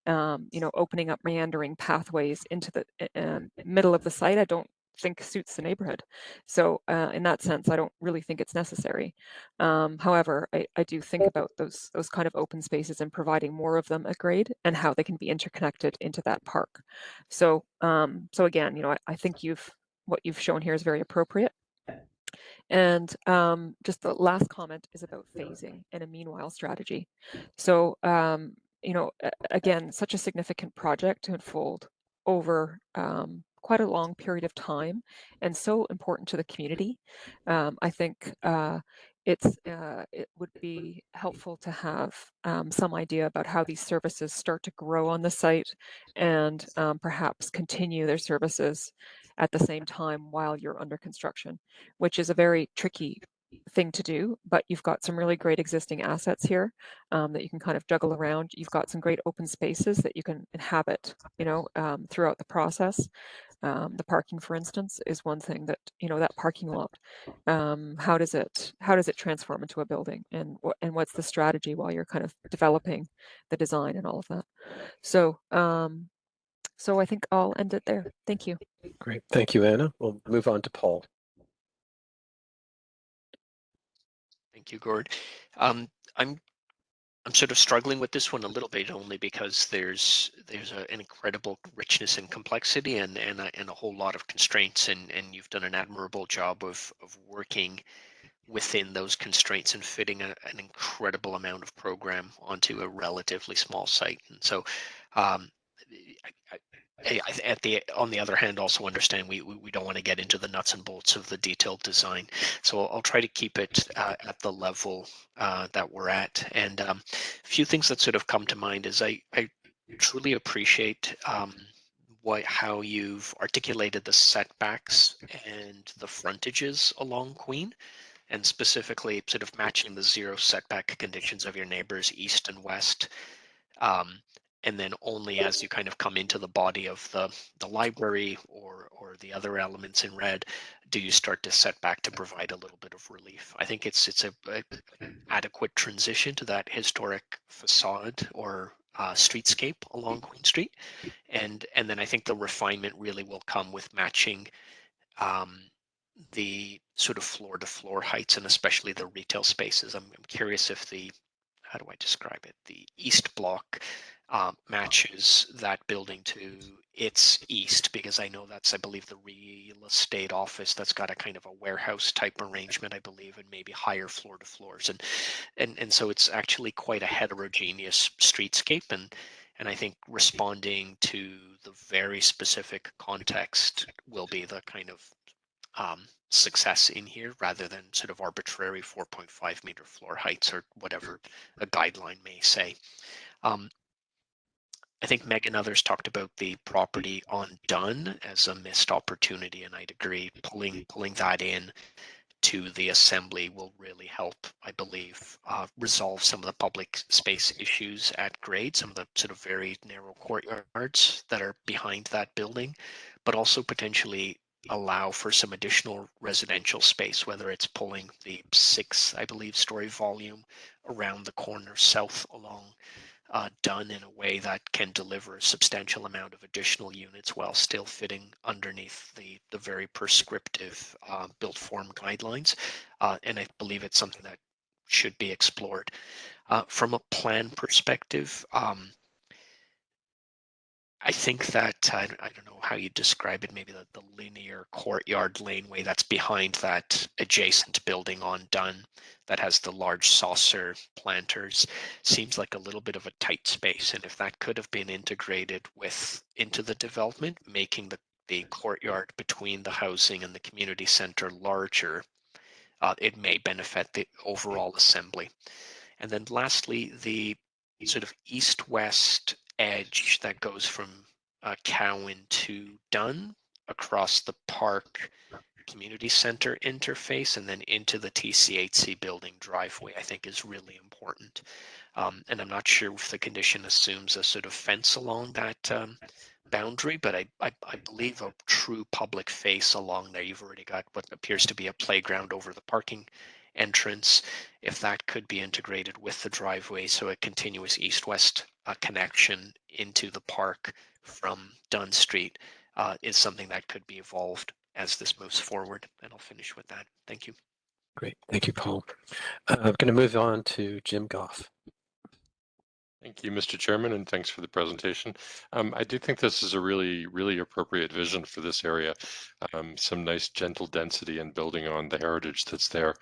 Opening up meandering pathways into the middle of the site, I don't think suits the neighborhood. So in that sense, I don't really think it's necessary. However, I do think about those kind of open spaces and providing more of them at grade and how they can be interconnected into that park. So again, I think what you've shown here is very appropriate. And just the last comment is about phasing and a meanwhile strategy. So, again, such a significant project to unfold over quite a long period of time and so important to the community. I think it would be helpful to have some idea about how these services start to grow on the site and perhaps continue their services at the same time while you're under construction, which is a very tricky thing to do, but you've got some really great existing assets here that you can kind of juggle around. You've got some great open spaces that you can inhabit, throughout the process. The parking, for instance, is one thing that, that parking lot, how does it transform into a building, and what's the strategy while you're kind of developing the design and all of that. So I think I'll end it there. Thank you. Great. Thank you, Anna. We'll move on to Paul. Thank you, Gord. I'm sort of struggling with this one a little bit, only because there's an incredible richness and complexity and a whole lot of constraints, and you've done an admirable job of working within those constraints and fitting an incredible amount of program onto a relatively small site. And so on the other hand, also understand we don't want to get into the nuts and bolts of the detailed design. So I'll try to keep it at the level that we're at. And a few things that sort of come to mind is I truly appreciate how you've articulated the setbacks and the frontages along Queen, and specifically sort of matching the zero setback conditions of your neighbors east and west. And then only as you kind of come into the body of the library or the other elements in red, do you start to set back to provide a little bit of relief. I think it's a adequate transition to that historic facade or streetscape along Queen Street. And then I think the refinement really will come with matching the sort of floor to floor heights and especially the retail spaces. I'm curious if how do I describe it? The east block matches that building to its east, because I know that's, I believe, the real estate office that's got a kind of a warehouse type arrangement, I believe, and maybe higher floor to floors. And so it's actually quite a heterogeneous streetscape. And I think responding to the very specific context will be the kind of success in here, rather than sort of arbitrary 4.5 meter floor heights or whatever a guideline may say. I think Meg and others talked about the property on Dunn as a missed opportunity, and I'd agree. Pulling that in to the assembly will really help, I believe, resolve some of the public space issues at grade, some of the sort of very narrow courtyards that are behind that building, but also potentially allow for some additional residential space, whether it's pulling the 6, I believe, story volume around the corner south along Dunn in a way that can deliver a substantial amount of additional units while still fitting underneath the very prescriptive built form guidelines. And I believe it's something that should be explored. From a plan perspective, I think that, I don't know how you describe it, maybe the linear courtyard laneway that's behind that adjacent building on Dunn that has the large saucer planters seems like a little bit of a tight space. And if that could have been integrated into the development, making the courtyard between the housing and the community center larger, it may benefit the overall assembly. And then lastly, the sort of east-west edge that goes from Cowan to Dunn across the park community center interface and then into the TCHC building driveway, I think is really important. And I'm not sure if the condition assumes a sort of fence along that boundary, but I believe a true public face along there. You've already got what appears to be a playground over the parking entrance. If that could be integrated with the driveway, so a continuous east-west connection into the park from Dunn Street is something that could be evolved as this moves forward. And I'll finish with that. Thank you. Great. Thank you, Paul. I'm going to move on to Jim Goff. Thank you, Mr. Chairman, and thanks for the presentation. I do think this is a really, really appropriate vision for this area. Some nice gentle density and building on the heritage that's there.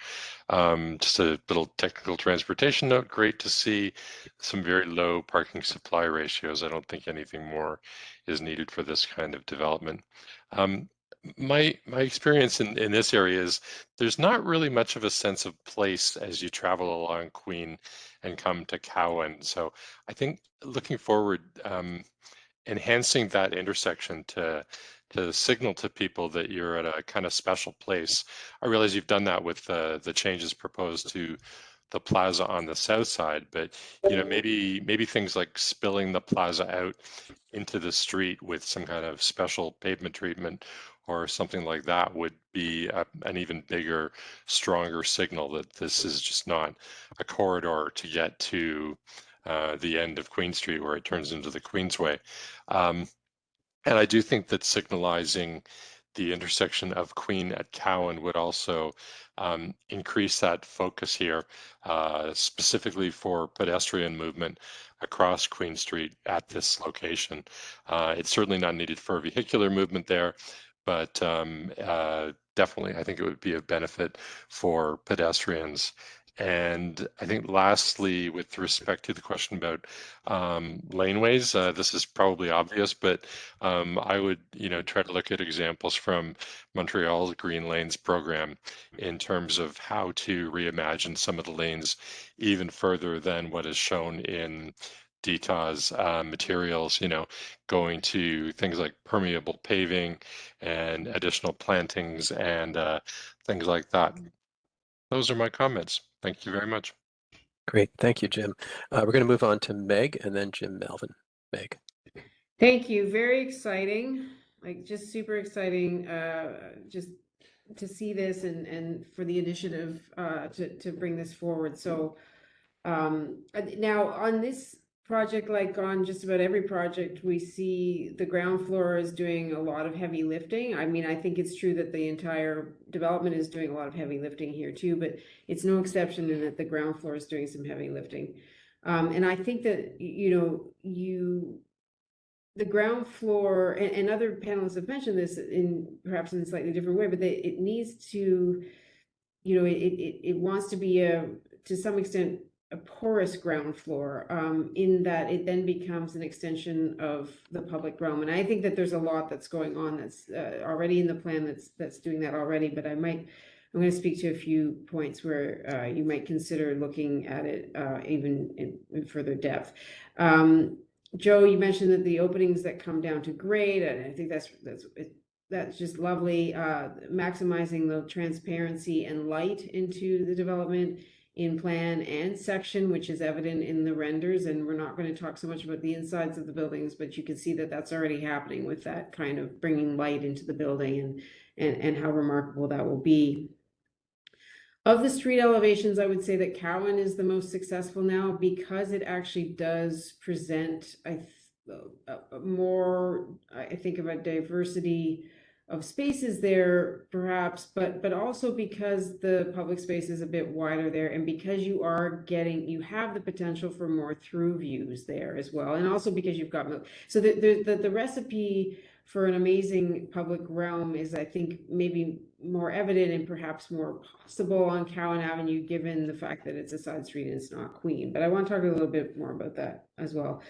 Just a little technical transportation note, great to see some very low parking supply ratios. I don't think anything more is needed for this kind of development. My experience in this area is there's not really much of a sense of place as you travel along Queen and come to Cowan. So I think looking forward, enhancing that intersection to signal to people that you're at a kind of special place. I realize you've done that with the changes proposed to the plaza on the south side, but maybe things like spilling the plaza out into the street with some kind of special pavement treatment or something like that would be an even bigger, stronger signal that this is just not a corridor to get to the end of Queen Street where it turns into the Queensway. And I do think that signalizing the intersection of Queen at Cowan would also increase that focus here, specifically for pedestrian movement across Queen Street at this location. It's certainly not needed for vehicular movement there, but definitely I think it would be a benefit for pedestrians. And I think lastly, with respect to the question about laneways, this is probably obvious, but I would, try to look at examples from Montreal's Green Lanes program in terms of how to reimagine some of the lanes even further than what is shown in DTA's materials, going to things like permeable paving and additional plantings and things like that. Those are my comments. Thank you very much. Great. Thank you, Jim. We're going to move on to Meg and then Jim Melvin. Meg. Thank you. Very exciting. Like just super exciting. Just to see this and for the initiative to bring this forward. So now on this project, like on just about every project, we see the ground floor is doing a lot of heavy lifting. I mean, I think it's true that the entire development is doing a lot of heavy lifting here too, but it's no exception in that the ground floor is doing some heavy lifting. And I think that, the ground floor, and other panelists have mentioned this perhaps in a slightly different way, but it needs to, it wants to be to some extent, a porous ground floor, in that it then becomes an extension of the public realm. And I think that there's a lot that's going on that's already in the plan that's doing that already, but I'm going to speak to a few points where you might consider looking at it even in further depth. Joe, you mentioned that the openings that come down to grade, and I think that's just lovely. Maximizing the transparency and light into the development in plan and section, which is evident in the renders. And we're not going to talk so much about the insides of the buildings, but you can see that that's already happening with that kind of bringing light into the building and how remarkable that will be. Of the street elevations, I would say that Cowan is the most successful now because it actually does present more, I think, of a diversity of spaces there, perhaps, but also because the public space is a bit wider there, and because you have the potential for more through views there as well, and also because you've got so the recipe for an amazing public realm is, I think, maybe more evident and perhaps more possible on Cowan Avenue, given the fact that it's a side street and it's not Queen. But I want to talk a little bit more about that as well.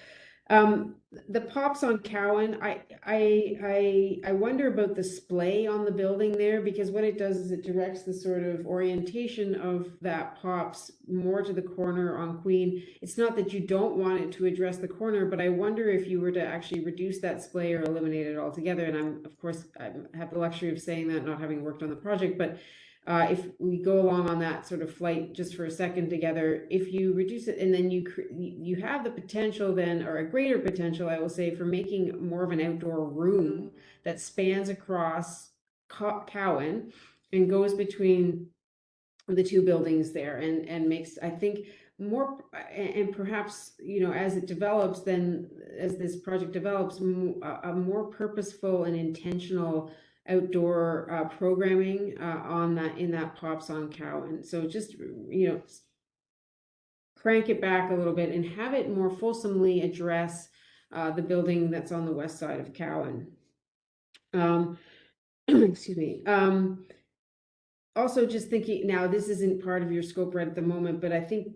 The pops on Cowan, I wonder about the splay on the building there, because what it does is it directs the sort of orientation of that pops more to the corner on Queen. It's not that you don't want it to address the corner, but I wonder if you were to actually reduce that splay or eliminate it altogether. And of course, I have the luxury of saying that, not having worked on the project, but if we go along on that sort of flight just for a second together, if you reduce it, and then you have the potential then, or a greater potential, I will say, for making more of an outdoor room that spans across Cowan and goes between the two buildings there, and makes, I think, more, and perhaps, as it develops, then as this project develops, a more purposeful and intentional outdoor programming in that pops on Cowan. So just crank it back a little bit and have it more fulsomely address the building that's on the west side of Cowan. Excuse me. Also, just thinking, now this isn't part of your scope right at the moment, but I think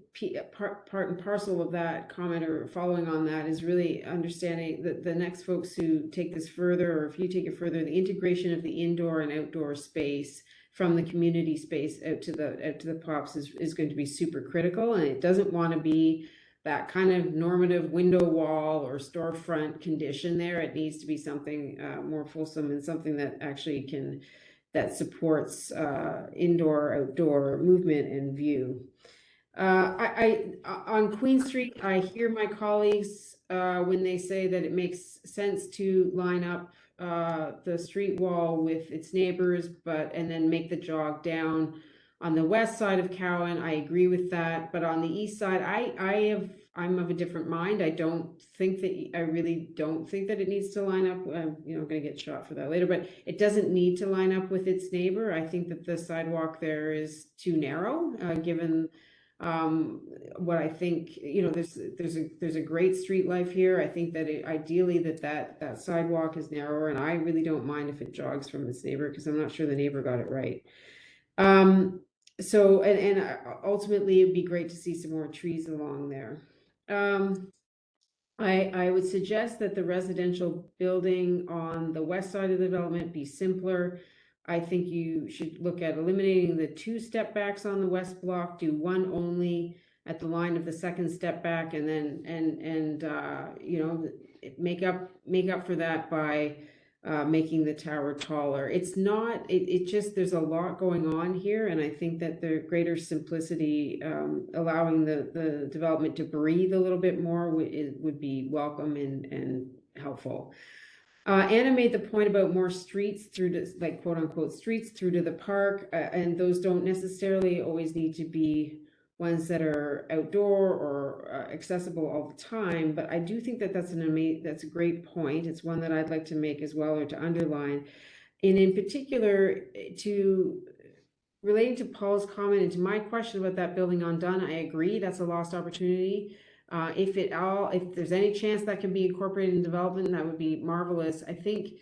part and parcel of that comment, or following on that, is really understanding that the next folks who take this further, or if you take it further, the integration of the indoor and outdoor space from the community space out to the pops is going to be super critical. And it doesn't want to be that kind of normative window wall or storefront condition there. It needs to be something more fulsome, and something that actually that supports indoor, outdoor movement and view. On Queen Street, I hear my colleagues when they say that it makes sense to line up the street wall with its neighbors, and then make the jog down on the west side of Cowan. I agree with that, but on the east side, I'm of a different mind. I really don't think that it needs to line up. I'm going to get shot for that later, but it doesn't need to line up with its neighbor. I think that the sidewalk there is too narrow, given what I think, there's a great street life here. I think that ideally that sidewalk is narrower, and I really don't mind if it jogs from its neighbor, because I'm not sure the neighbor got it right. So, and ultimately it'd be great to see some more trees along there. I would suggest that the residential building on the west side of the development be simpler. I think you should look at eliminating the 2 step backs on the west block, do one only at the line of the second step back, and then make up for that by making the tower taller. It's not, it just, there's a lot going on here, and I think that the greater simplicity, allowing the development to breathe a little bit more would be welcome and helpful. Anna made the point about more streets through to, like, quote unquote, streets through to the park, and those don't necessarily always need to be ones that are outdoor or accessible all the time. But I do think that that's that's a great point. It's one that I'd like to make as well, or to underline. And in particular, to relating to Paul's comment and to my question about that building on Dunn, I agree that's a lost opportunity. If there's any chance that can be incorporated in development, that would be marvelous. I think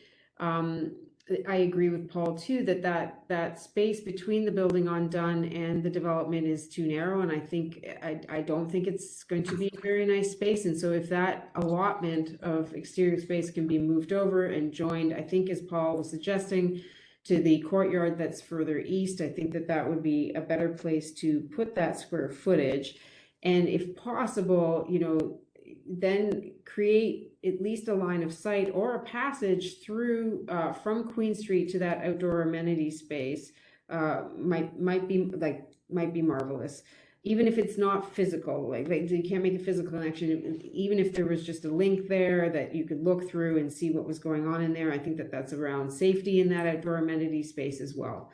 I agree with Paul too, that space between the building on Dunn and the development is too narrow, and I don't think it's going to be a very nice space. And so if that allotment of exterior space can be moved over and joined, I think as Paul was suggesting, to the courtyard that's further east, I think that would be a better place to put that square footage. And if possible, then create at least a line of sight or a passage through from Queen Street to that outdoor amenity space. Might be marvelous, even if it's not physical. Like you can't make a physical connection. Even if there was just a link there that you could look through and see what was going on in there, I think that's around safety in that outdoor amenity space as well,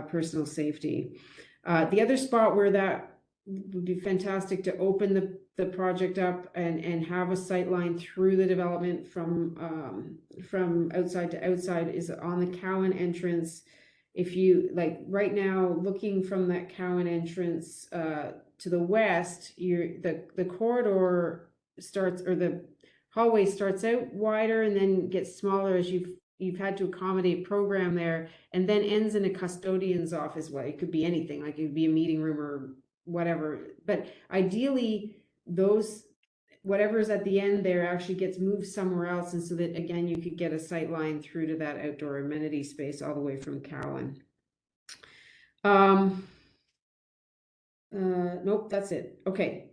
personal safety. The other spot where that would be fantastic to open the project up and have a sight line through the development from outside to outside is on the Cowan entrance. If you right now, looking from that Cowan entrance to the west, the corridor starts, or the hallway starts out wider and then gets smaller as you've had to accommodate program there, and then ends in a custodian's office. Well, it could be anything, like it could be a meeting room or whatever, but ideally whatever's at the end there actually gets moved somewhere else, and so that again you could get a sight line through to that outdoor amenity space all the way from Cowan. Nope, that's it. Okay.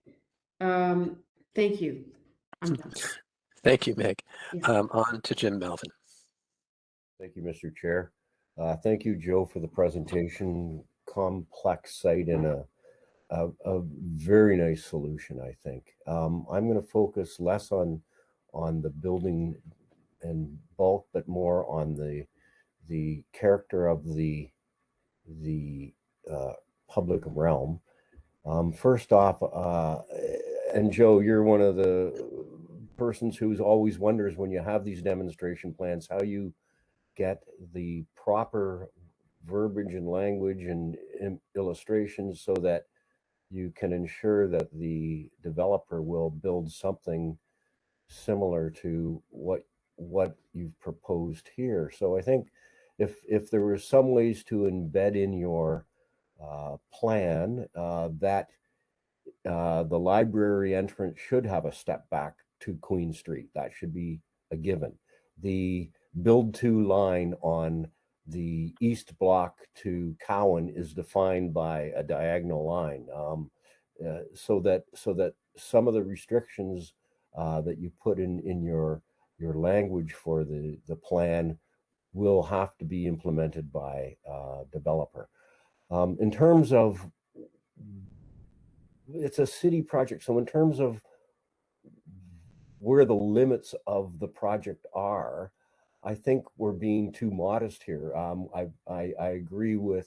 Thank you. I'm done. Thank you, Meg. Yeah. On to Jim Melvin. Thank you, Mr. Chair. Thank you, Joe, for the presentation. Complex site and a very nice solution, I think. I'm going to focus less on the building and bulk, but more on the character of the public realm. First off, and Joe, you're one of the persons who's always wonders when you have these demonstration plans how you get the proper verbiage and language and illustrations so that you can ensure that the developer will build something similar to what you've proposed here. So I think if there were some ways to embed in your plan that the library entrance should have a step back to Queen Street, that should be a given. The build to line on the east block to Cowan is defined by a diagonal line, so that some of the restrictions that you put in your language for the plan will have to be implemented by developer. In terms of, it's a city project, so in terms of where the limits of the project are, I think we're being too modest here. I agree with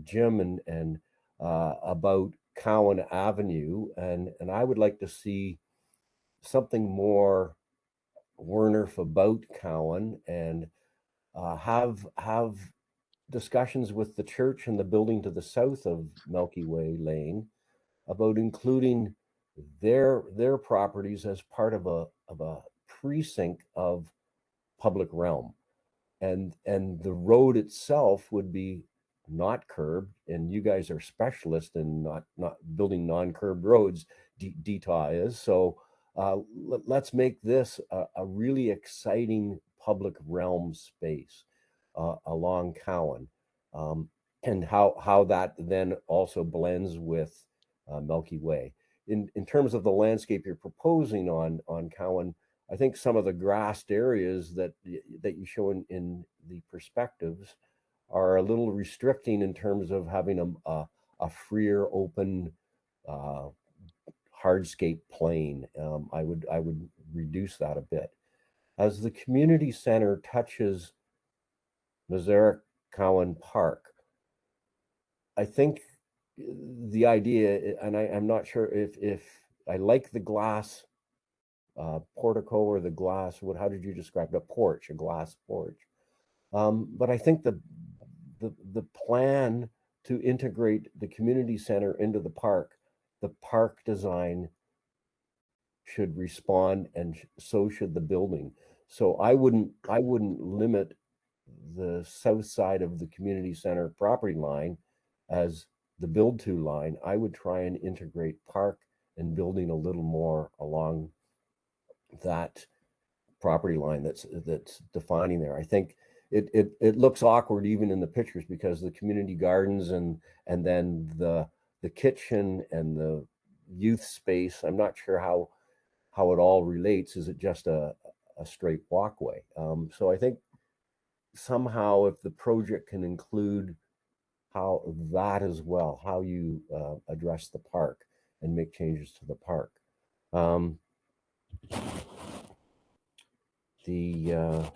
Jim and about Cowan Avenue, and I would like to see something more Wernerf about Cowan, and have discussions with the church and the building to the south of Milky Way Lane about including their properties as part of a precinct of public realm, and the road itself would be not curbed, and you guys are specialists in not building non-curbed roads. DTA is so. Let's make this a really exciting public realm space along Cowan, and how that then also blends with Milky Way. In terms of the landscape you're proposing on Cowan, I think some of the grassed areas that you show in the perspectives are a little restricting in terms of having a freer, open, hardscape plane. I would reduce that a bit. As the community center touches Nazarick Cowan Park, I think the idea, and I'm not sure if I like the glass portico or the glass, how did you describe it? A glass porch. But I think the plan to integrate the community center into the park design should respond, and so should the building. So I wouldn't limit the south side of the community center property line as the build to line. I would try and integrate park and building a little more along that property line that's defining there. I think it looks awkward even in the pictures because the community gardens and then the kitchen and the youth space. I'm not sure how it all relates. Is it just a straight walkway? So I think somehow if the project can include how that as well, how you address the park and make changes to the park. The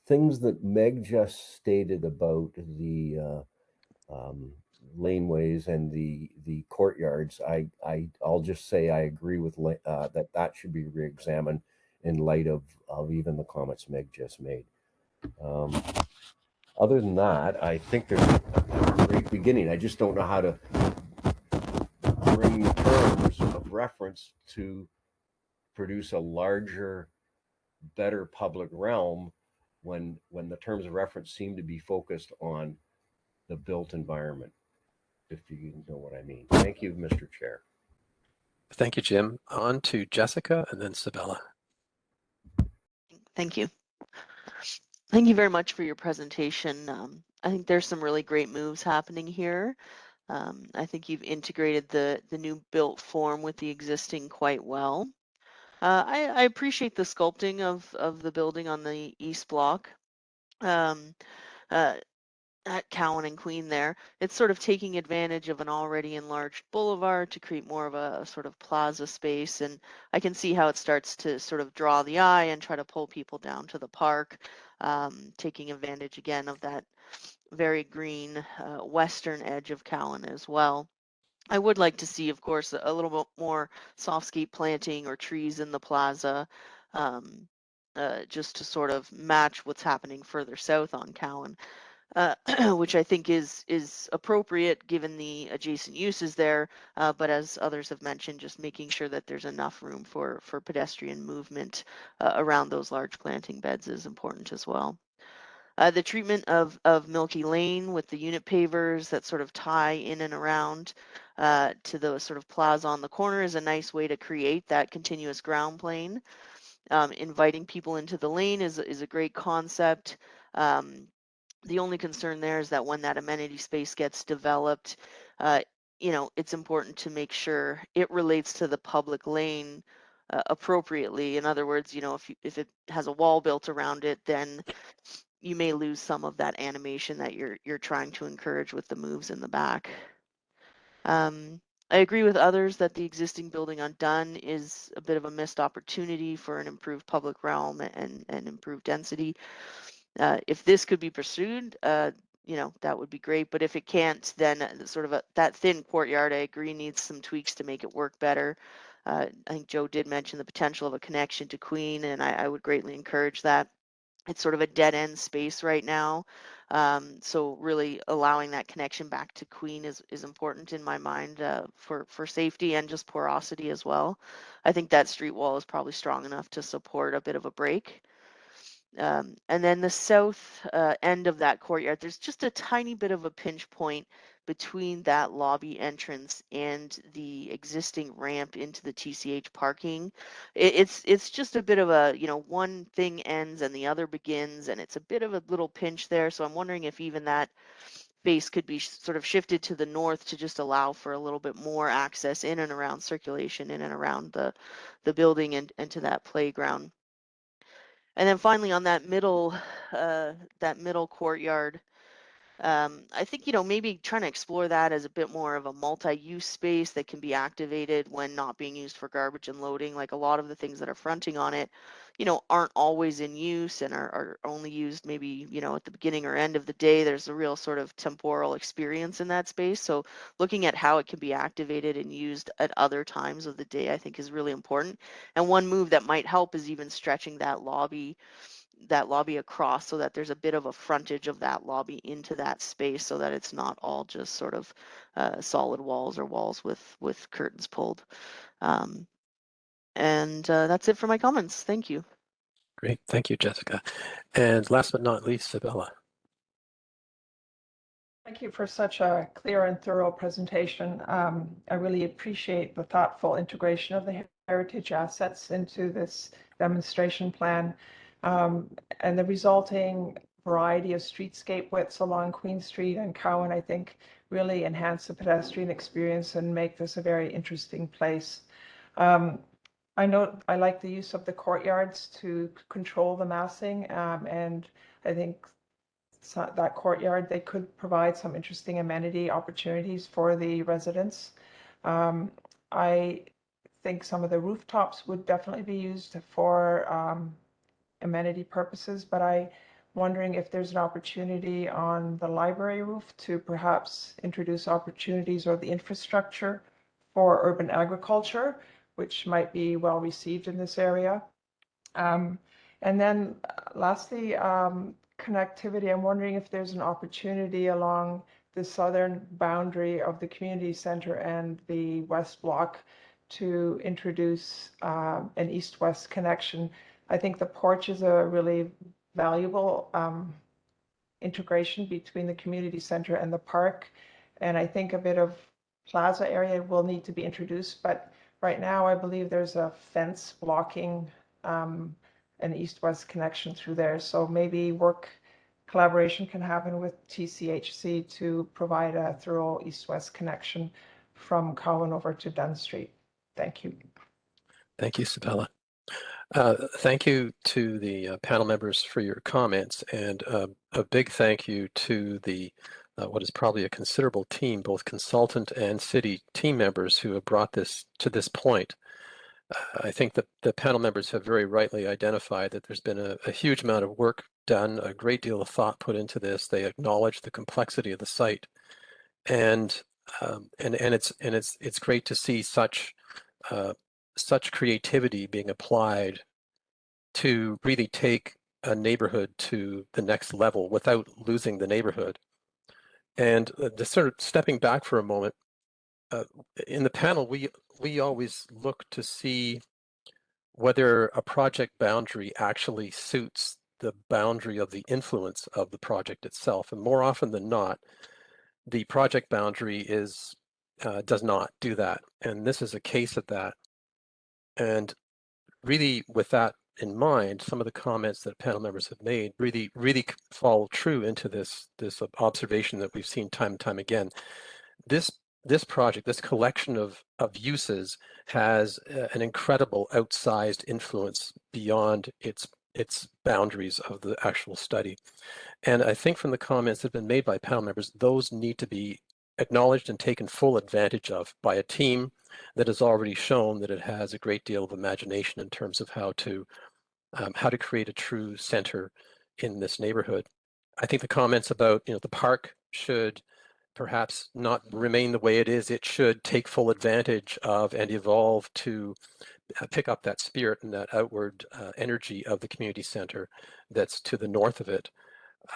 things that Meg just stated about the laneways and the courtyards, I'll just say I agree with that should be re-examined in light of even the comments Meg just made. Other than that, I think there's a great beginning. I just don't know how to bring the terms of reference to produce a larger, better public realm when the terms of reference seem to be focused on the built environment, if you know what I mean. Thank you, Mr. Chair. Thank you, Jim. On to Jessica and then Sabella. Thank you. Thank you very much for your presentation. I think there's some really great moves happening here. I think you've integrated the new built form with the existing quite well. I appreciate the sculpting of the building on the east block. At Cowan and Queen there, it's sort of taking advantage of an already enlarged boulevard to create more of a sort of plaza space. And I can see how it starts to sort of draw the eye and try to pull people down to the park, taking advantage again of that very green western edge of Cowan as well. I would like to see, of course, a little bit more softscape planting or trees in the plaza, just to sort of match what's happening further south on Cowan. Which I think is appropriate given the adjacent uses there, but as others have mentioned, just making sure that there's enough room for pedestrian movement around those large planting beds is important as well. The treatment of Milky Lane with the unit pavers that sort of tie in and around to the sort of plaza on the corner is a nice way to create that continuous ground plane. Inviting people into the lane is a great concept. The only concern there is that when that amenity space gets developed, it's important to make sure it relates to the public lane appropriately. In other words, if it has a wall built around it, then you may lose some of that animation that you're trying to encourage with the moves in the back. I agree with others that the existing building on Dunn is a bit of a missed opportunity for an improved public realm and improved density. If this could be pursued, that would be great. But if it can't, then sort of that thin courtyard, I agree, needs some tweaks to make it work better. I think Joe did mention the potential of a connection to Queen, and I would greatly encourage that. It's sort of a dead end space right now. So really allowing that connection back to Queen is important in my mind for safety and just porosity as well. I think that street wall is probably strong enough to support a bit of a break. And then the south end of that courtyard, there's just a tiny bit of a pinch point between that lobby entrance and the existing ramp into the TCH parking. It's just a bit of a, one thing ends and the other begins, and it's a bit of a little pinch there. So I'm wondering if even that base could be sort of shifted to the north to just allow for a little bit more access in and around circulation in and around the building and to that playground. And then finally on that middle courtyard, I think, maybe trying to explore that as a bit more of a multi-use space that can be activated when not being used for garbage and loading. Like a lot of the things that are fronting on it, aren't always in use and are only used maybe, at the beginning or end of the day. There's a real sort of temporal experience in that space. So looking at how it can be activated and used at other times of the day, I think is really important. And one move that might help is even stretching that lobby across so that there's a bit of a frontage of that lobby into that space so that it's not all just sort of solid walls or walls with curtains pulled. And that's it for my comments. Thank you. Great, thank you, Jessica. And last but not least, Sabella. Thank you for such a clear and thorough presentation. I really appreciate the thoughtful integration of the heritage assets into this demonstration plan, and the resulting variety of streetscape widths along Queen Street and Cowan, I think, really enhance the pedestrian experience and make this a very interesting place. I like the use of the courtyards to control the massing, and I think that courtyard, they could provide some interesting amenity opportunities for the residents. I think some of the rooftops would definitely be used for amenity purposes, but I'm wondering if there's an opportunity on the library roof to perhaps introduce opportunities or the infrastructure for urban agriculture, which might be well received in this area. And then lastly, connectivity. I'm wondering if there's an opportunity along the southern boundary of the community center and the west block to introduce an east-west connection. I think the porch is a really valuable integration between the community center and the park. And I think a bit of plaza area will need to be introduced, but right now I believe there's a fence blocking an east-west connection through there. So maybe collaboration can happen with TCHC to provide a thorough east-west connection from Cowan over to Dunn Street. Thank you. Thank you, Sabella. Thank you to the panel members for your comments, and a big thank you to the what is probably a considerable team, both consultant and city team members who have brought this to this point. I think that the panel members have very rightly identified that there's been a huge amount of work done, a great deal of thought put into this. They acknowledge the complexity of the site, and it's great to see such creativity being applied to really take a neighborhood to the next level without losing the neighborhood. And just sort of stepping back for a moment, in the panel, we always look to see whether a project boundary actually suits the boundary of the influence of the project itself. And more often than not, the project boundary does not do that. And this is a case of that. And really, with that in mind, some of the comments that panel members have made really fall true into this observation that we've seen time and time again. This project, this collection of uses, has an incredible outsized influence beyond its boundaries of the actual study. And I think from the comments that have been made by panel members, those need to be acknowledged and taken full advantage of by a team that has already shown that it has a great deal of imagination in terms of how to create a true center in this neighborhood. I think the comments about the park should perhaps not remain the way it is. It should take full advantage of and evolve to pick up that spirit and that outward energy of the community center that's to the north of it.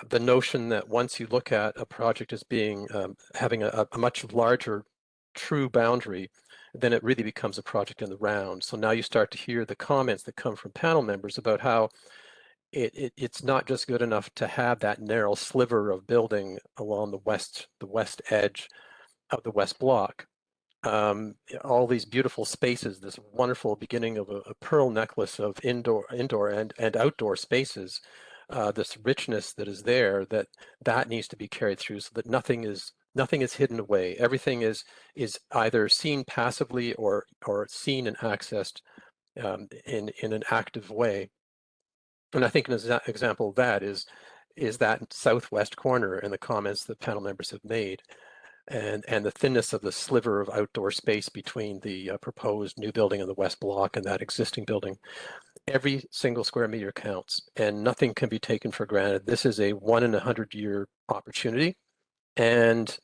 The notion that once you look at a project as being having a much larger true boundary, then it really becomes a project in the round. So now you start to hear the comments that come from panel members about how it's not just good enough to have that narrow sliver of building along the west edge of the west block. All these beautiful spaces, this wonderful beginning of a pearl necklace of indoor and outdoor spaces, this richness that is there, that needs to be carried through so that nothing is hidden away. Everything is either seen passively or seen and accessed in an active way. And I think an example of that is is that southwest corner in the comments that panel members have made, and the thinness of the sliver of outdoor space between the proposed new building in the west block and that existing building. Every single square meter counts, and nothing can be taken for granted. This is a 1 in 100-year opportunity, and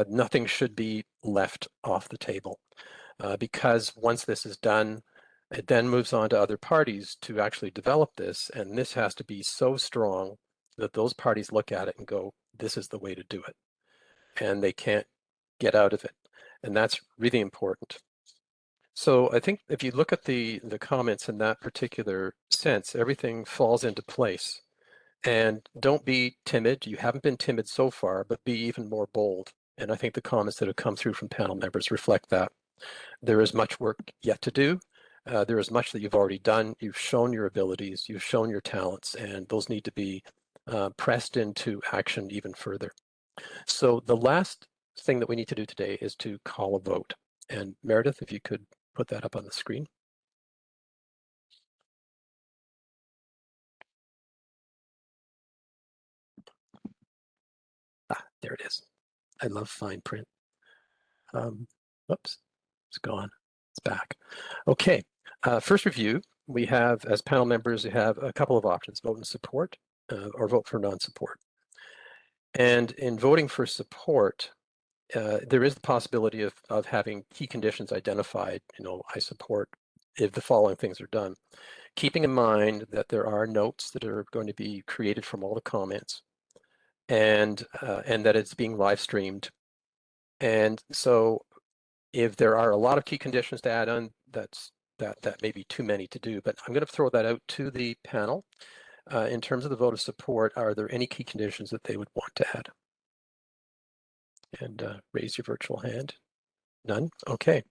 nothing should be left off the table, because once this is done, it then moves on to other parties to actually develop this, and this has to be so strong that those parties look at it and go, this is the way to do it, and they can't get out of it, and that's really important. So I think if you look at the comments in that particular sense, everything falls into place. And don't be timid. You haven't been timid so far, but be even more bold. And I think the comments that have come through from panel members reflect that. There is much work yet to do. There is much that you've already done. You've shown your abilities, you've shown your talents, and those need to be pressed into action even further. So the last thing that we need to do today is to call a vote. And Meredith, if you could put that up on the screen. Ah, there it is. I love fine print. Whoops, it's gone. It's back. Okay, first review. We have, as panel members, we have a couple of options: vote in support or vote for non-support. And in voting for support, there is the possibility of having key conditions identified. I support if the following things are done, keeping in mind that there are notes that are going to be created from all the comments, and that it's being live streamed. And so if there are a lot of key conditions to add on, that may be too many to do, but I'm going to throw that out to the panel. In terms of the vote of support, are there any key conditions that they would want to add? And raise your virtual hand. None? Okay.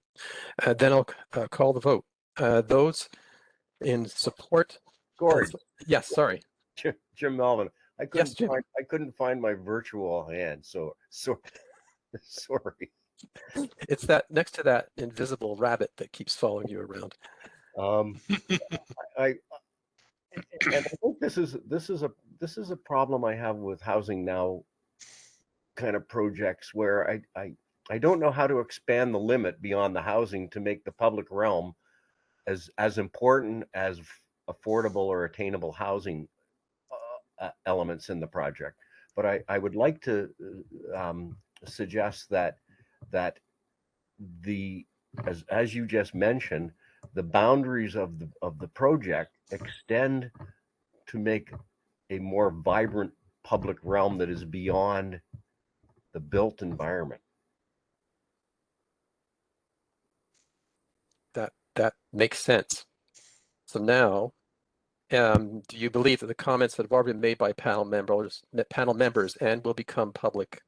Then I'll call the vote. Those in support. Gord. Yes, sorry. Jim Melvin. I Yes, Jim. couldn't find my virtual hand, so sorry. It's that next to that invisible rabbit that keeps following you around. I think this is a problem I have with Housing Now kind of projects, where I don't know how to expand the limit beyond the housing to make the public realm as important as affordable or attainable housing elements in the project. But I would like to suggest that as you just mentioned, the boundaries of the project extend to make a more vibrant public realm that is beyond the built environment. That makes sense. So now, do you believe that the comments that have already been made by panel members and will become public,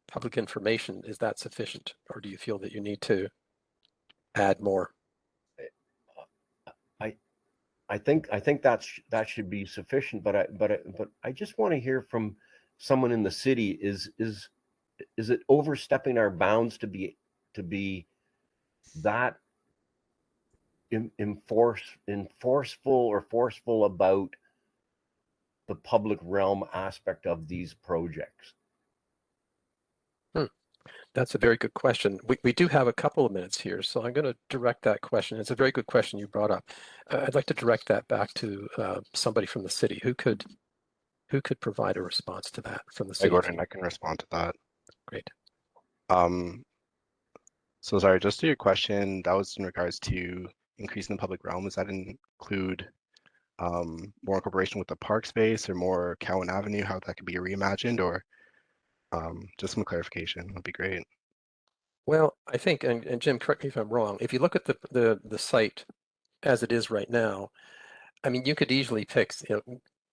public information, is that sufficient, or do you feel that you need to add more? I think that should be sufficient, but I just want to hear from someone in the city. Is it overstepping our bounds to be that forceful about the public realm aspect of these projects? That's a very good question. We do have a couple of minutes here, so I'm going to direct that question. It's a very good question you brought up. I'd like to direct that back to somebody from the city who could provide a response to that from the city. Hey, Gordon, I can respond to that. Great. So sorry, just to your question, that was in regards to increasing the public realm. Does that include more incorporation with the park space or more Cowan Avenue, how that could be reimagined, or just some clarification would be great. Well, I think, and Jim, correct me if I'm wrong, if you look at the site as it is right now, I mean, you could easily pick,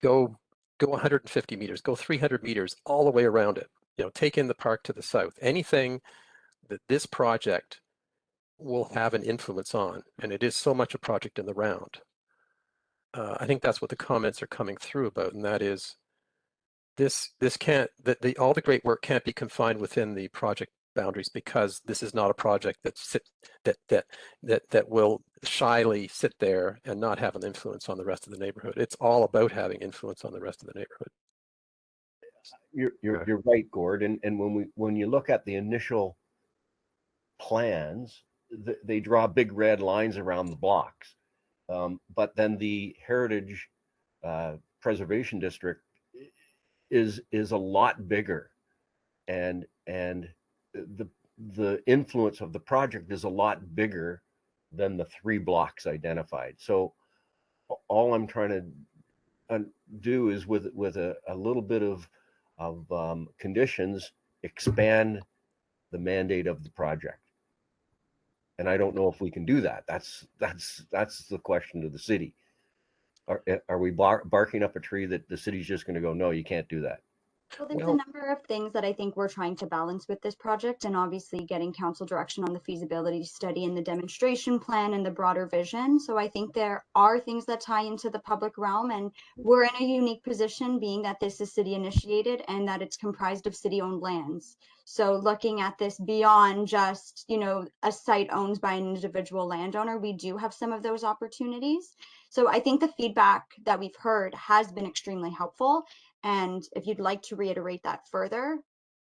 go 150 meters, go 300 meters all the way around it, take in the park to the south. Anything that this project will have an influence on, and it is so much a project in the round. I think that's what the comments are coming through about, and that is this can't, all the great work can't be confined within the project boundaries, because this is not a project that will shyly sit there and not have an influence on the rest of the neighborhood. It's all about having influence on the rest of the neighborhood. You're right, Gord. And when you look at the initial plans, they draw big red lines around the blocks. But then the Heritage Preservation District is a lot bigger, and the influence of the project is a lot bigger than the 3 blocks identified. So all I'm trying to do is with a little bit of conditions, expand the mandate of the project. And I don't know if we can do that. That's the question to the city. Are we barking up a tree that the city's just going to go, no, you can't do that? Well, there's a number of things that I think we're trying to balance with this project, and obviously getting council direction on the feasibility study and the demonstration plan and the broader vision. So I think there are things that tie into the public realm, and we're in a unique position being that this is city initiated and that it's comprised of city owned lands. So looking at this beyond just, you know, a site owned by an individual landowner, we do have some of those opportunities. So I think the feedback that we've heard has been extremely helpful. And if you'd like to reiterate that further,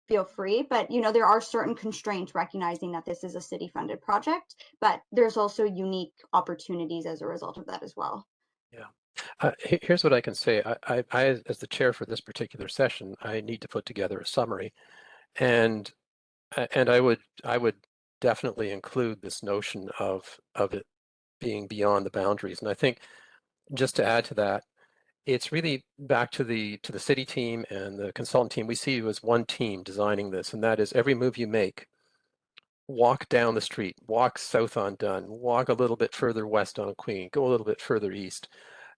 feel free. But, you know, there are certain constraints, recognizing that this is a city funded project, but there's also unique opportunities as a result of that as well. Yeah. Here's what I can say. I, as the chair for this particular session, I need to put together a summary, and I would definitely include this notion of it being beyond the boundaries. And I think, just to add to that, it's really back to the city team and the consultant team. We see you as one team designing this, and that is every move you make, walk down the street, walk south on Dunn, walk a little bit further west on Queen, go a little bit further east,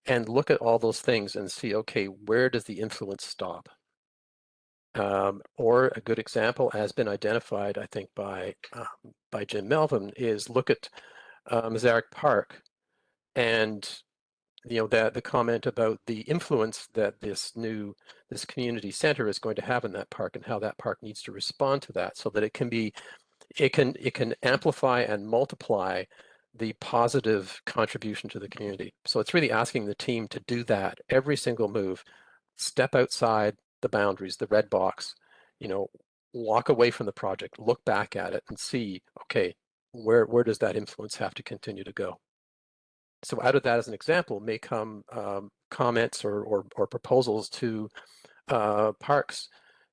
and look at all those things and see, okay, where does the influence stop? Or a good example has been identified, I think, by Jim Melvin, is look at Mazarek Park, and you know, that the comment about the influence that this community center is going to have in that park, and how that park needs to respond to that, so that it can amplify and multiply the positive contribution to the community. So it's really asking the team to do that every single move, step outside the boundaries, the red box, you know, walk away from the project, look back at it and see, okay, where does that influence have to continue to go? So out of that, as an example, may come comments or proposals to parks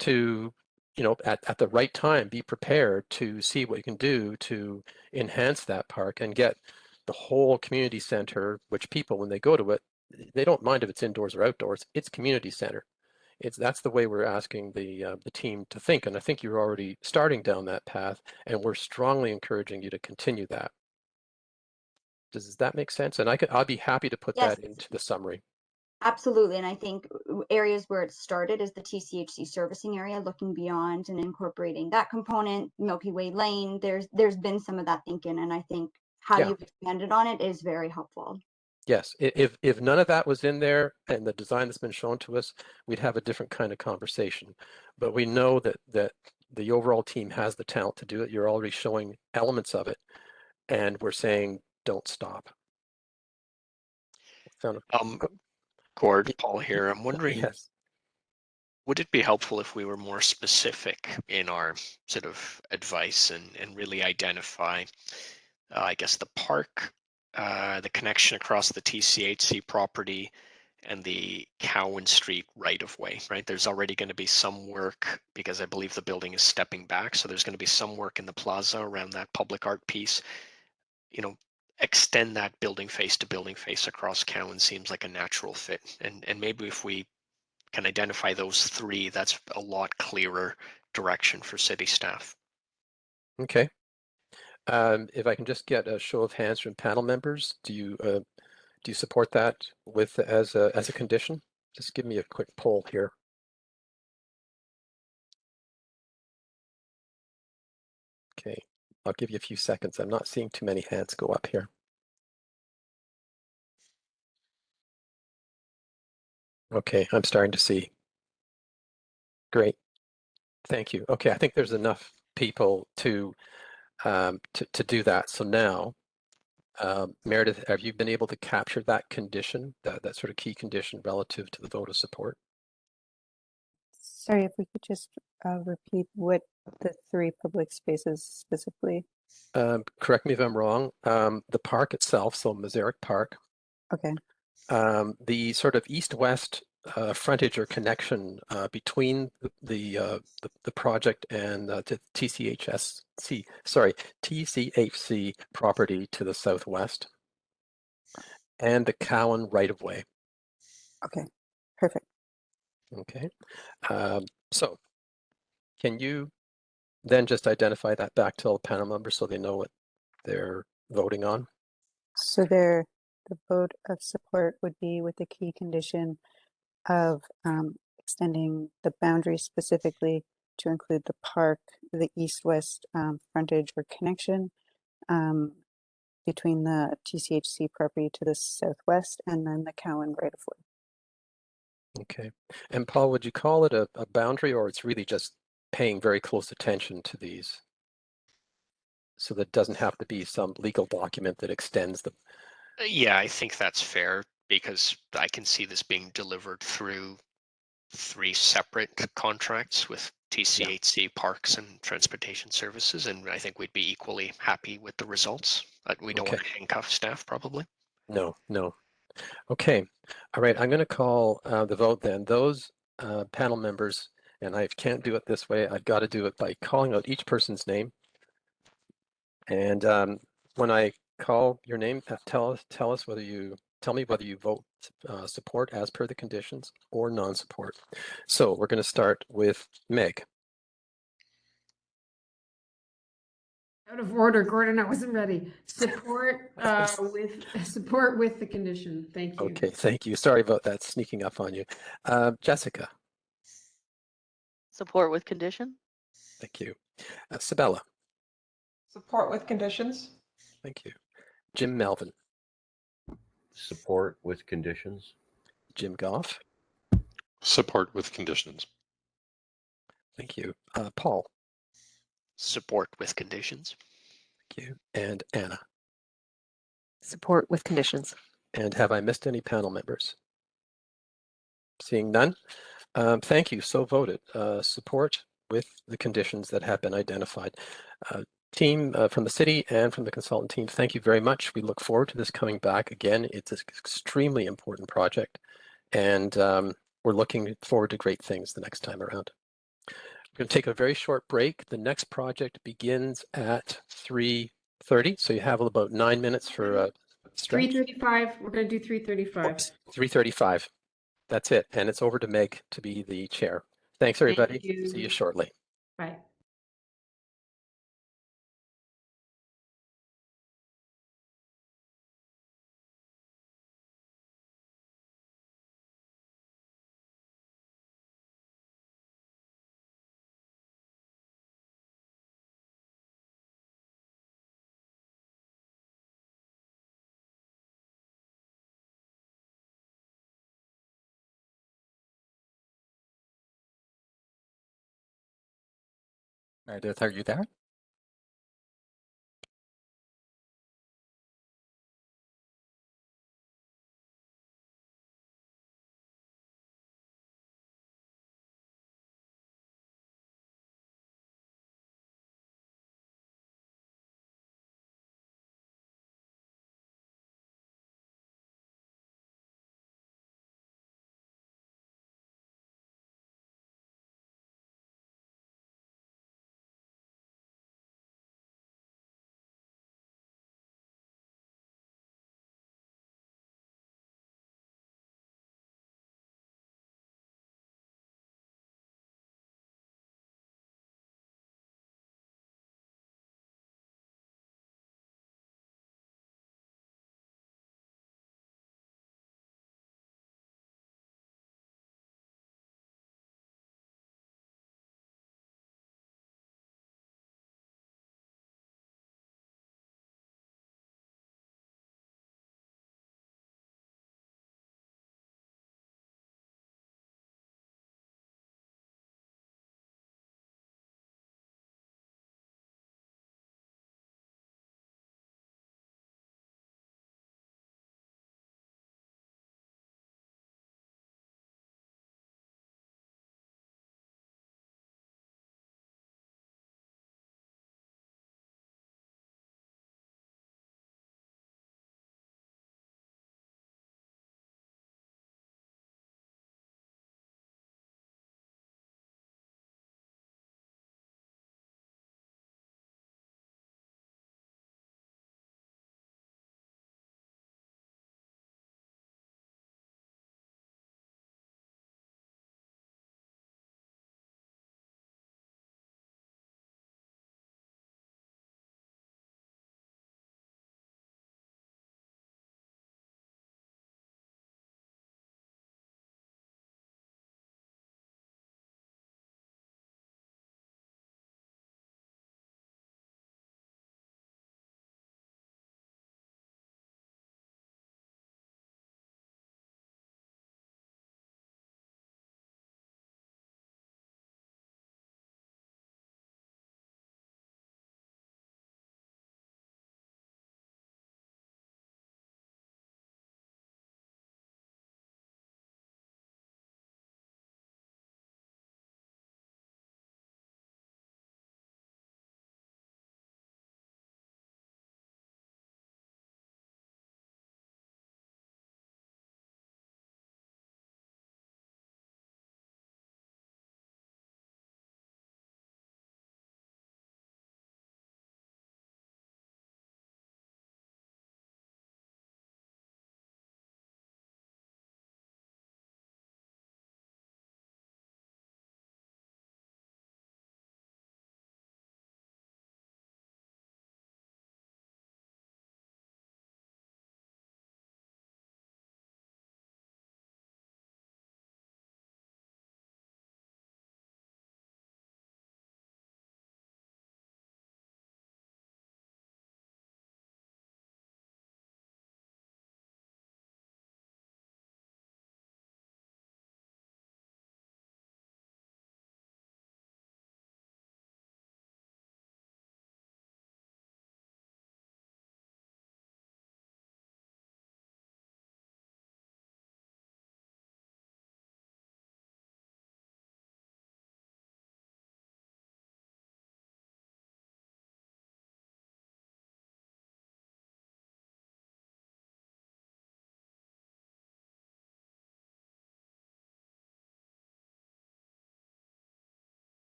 to, you know, at the right time, be prepared to see what you can do to enhance that park and get the whole community center, which people, when they go to it, they don't mind if it's indoors or outdoors. It's community center. That's the way we're asking the team to think, and I think you're already starting down that path, and we're strongly encouraging you to continue that. Does that make sense? And I'd be happy to put Yes. that into the summary. Absolutely. And I think areas where it started is the TCHC servicing area, looking beyond and incorporating that component, Milky Way Lane. There's been some of that thinking, and I think how Yeah. you've expanded on it is very helpful. Yes, if none of that was in there and the design that's been shown to us, we'd have a different kind of conversation. But we know that the overall team has the talent to do it. You're already showing elements of it, and we're saying don't stop. Gord, Paul here. I'm wondering, Yes. would it be helpful if we were more specific in our sort of advice and really identify, I guess, the park, the connection across the TCHC property, and the Cowan Street right-of-way, right? There's already going to be some work, because I believe the building is stepping back, so there's going to be some work in the plaza around that public art piece. You know, extend that building face to building face across Cowan seems like a natural fit. And maybe if we can identify those 3, that's a lot clearer direction for city staff. Okay. If I can just get a show of hands from panel members, do you support that with as a condition? Just give me a quick poll here. Okay, I'll give you a few seconds. I'm not seeing too many hands go up here. Okay, I'm starting to see. Great. Thank you. Okay, I think there's enough people to do that. So now, Meredith, have you been able to capture that condition, that sort of key condition relative to the vote of support? Sorry, if we could just repeat what the 3 public spaces specifically. Correct me if I'm wrong. The park itself, so Mazarek Park. Okay. The sort of east-west frontage or connection between the project and TCHC property to the southwest, and the Cowan right-of-way. Okay, perfect. Okay. So can you then just identify that back to all the panel members so they know what they're voting on? So the vote of support would be with the key condition of extending the boundary specifically to include the park, the east-west frontage or connection between the TCHC property to the southwest, and then the Cowan right-of-way. Okay. And Paul, would you call it a boundary, or it's really just paying very close attention to these so that it doesn't have to be some legal document that extends the... Yeah, I think that's fair because I can see this being delivered through 3 separate contracts with TCHC Parks and Transportation Services, and I think we'd be equally happy with the results. We don't want to handcuff staff, probably. No. Okay. All right. I'm going to call the vote then. Those panel members, and I can't do it this way. I've got to do it by calling out each person's name. And when I call your name, tell me whether you vote support as per the conditions or non-support. So we're going to start with Meg. Out of order, Gordon, I wasn't ready. Support with the condition. Thank you. Okay, thank you. Sorry about that sneaking up on you. Jessica. Support with condition. Thank you. Sabella. Support with conditions. Thank you. Jim Melvin. Support with conditions. Jim Goff. Support with conditions. Thank you. Paul. Support with conditions. Thank you. And Anna. Support with conditions. And have I missed any panel members? Seeing none. Thank you. So voted. Support with the conditions that have been identified. Team from the city and from the consultant team, thank you very much. We look forward to this coming back again. It's an extremely important project, and we're looking forward to great things the next time around. We're going to take a very short break. The next project begins at 3:30, so you have about 9 minutes for stretch. 3:35. We're going to do 3:35. Oops, 3:35. That's it, and it's over to Meg to be the chair. Thanks, everybody. Thank you. See you shortly. Bye. Meredith, are you there?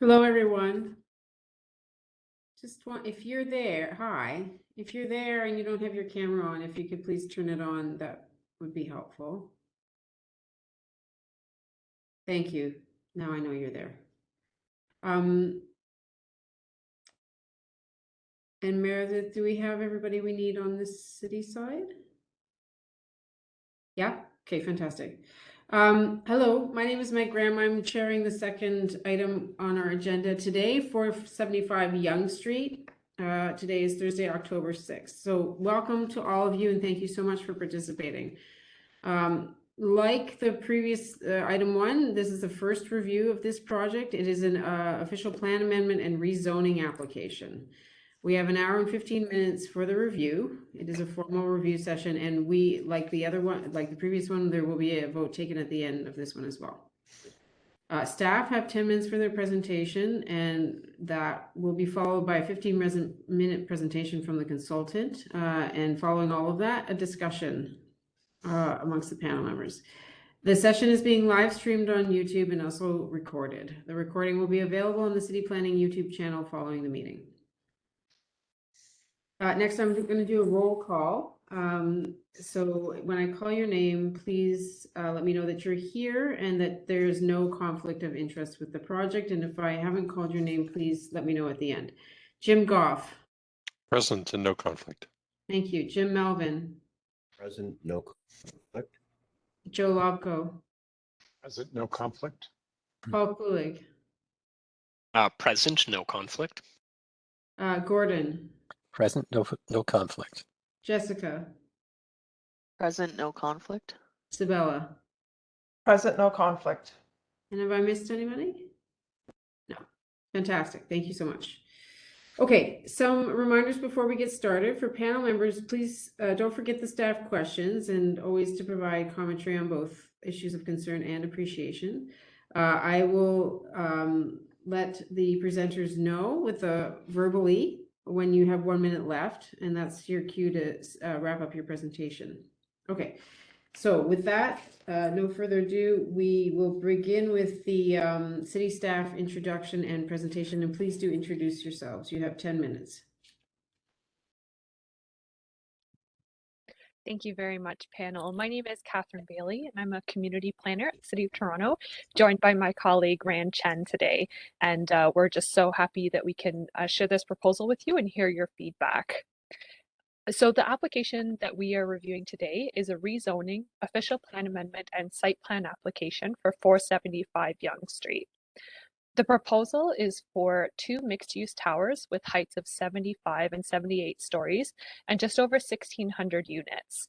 Hello, everyone. Just want, if you're there, hi. If you're there and you don't have your camera on, if you could please turn it on, that would be helpful. Thank you. Now I know you're there. And Meredith, do we have everybody we need on this city side? Yeah? Okay, fantastic. Hello, my name is Meg Graham. I'm chairing the second item on our agenda today, 475 Yonge Street. Today is Thursday, October 6th. So welcome to all of you and thank you so much for participating. Like the previous item 1, this is the first review of this project. It is an official plan amendment and rezoning application. We have an hour and 15 minutes for the review. It is a formal review session, and we, like the other one, like the previous one, there will be a vote taken at the end of this one as well. Staff have 10 minutes for their presentation, and that will be followed by a 15-minute presentation from the consultant. And following all of that, a discussion amongst the panel members. The session is being live streamed on YouTube and also recorded. The recording will be available on the City Planning YouTube channel following the meeting. Next, I'm going to do a roll call. So when I call your name, please let me know that you're here and that there's no conflict of interest with the project. And if I haven't called your name, please let me know at the end. Jim Goff. Present and no conflict. Thank you. Jim Melvin. Present, no conflict. Joe Lobko. Present, no conflict. Paul Kulig. Present, no conflict. Gordon. Present, no conflict. Jessica. Present, no conflict. Sabella. Present, no conflict. And have I missed anybody? No. Fantastic. Thank you so much. Okay, some reminders before we get started. For panel members, please don't forget the staff questions and always to provide commentary on both issues of concern and appreciation. I will let the presenters know with a verbally when you have 1 minute left, and that's your cue to wrap up your presentation. Okay, so with that, no further ado, we will begin with the city staff introduction and presentation, and please do introduce yourselves. You have 10 minutes. Thank you very much, panel. My name is Catherine Bailey, and I'm a community planner at the City of Toronto, joined by my colleague Ran Chen today. And we're just so happy that we can share this proposal with you and hear your feedback. So the application that we are reviewing today is a rezoning, official plan amendment, and site plan application for 475 Yonge Street. The proposal is for 2 mixed-use towers with heights of 75 and 78 stories and just over 1,600 units.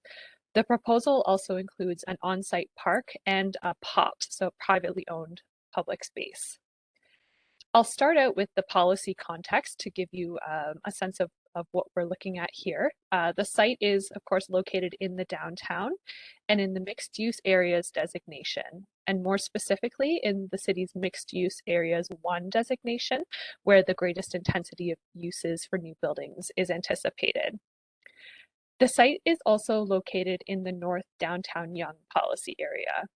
The proposal also includes an on-site park and a POP, so privately owned public space. I'll start out with the policy context to give you a sense of what we're looking at here. The site is, of course, located in the downtown and in the mixed use areas designation, and more specifically in the city's mixed use areas 1 designation, where the greatest intensity of uses for new buildings is anticipated. The site is also located in the North Downtown Yonge policy area,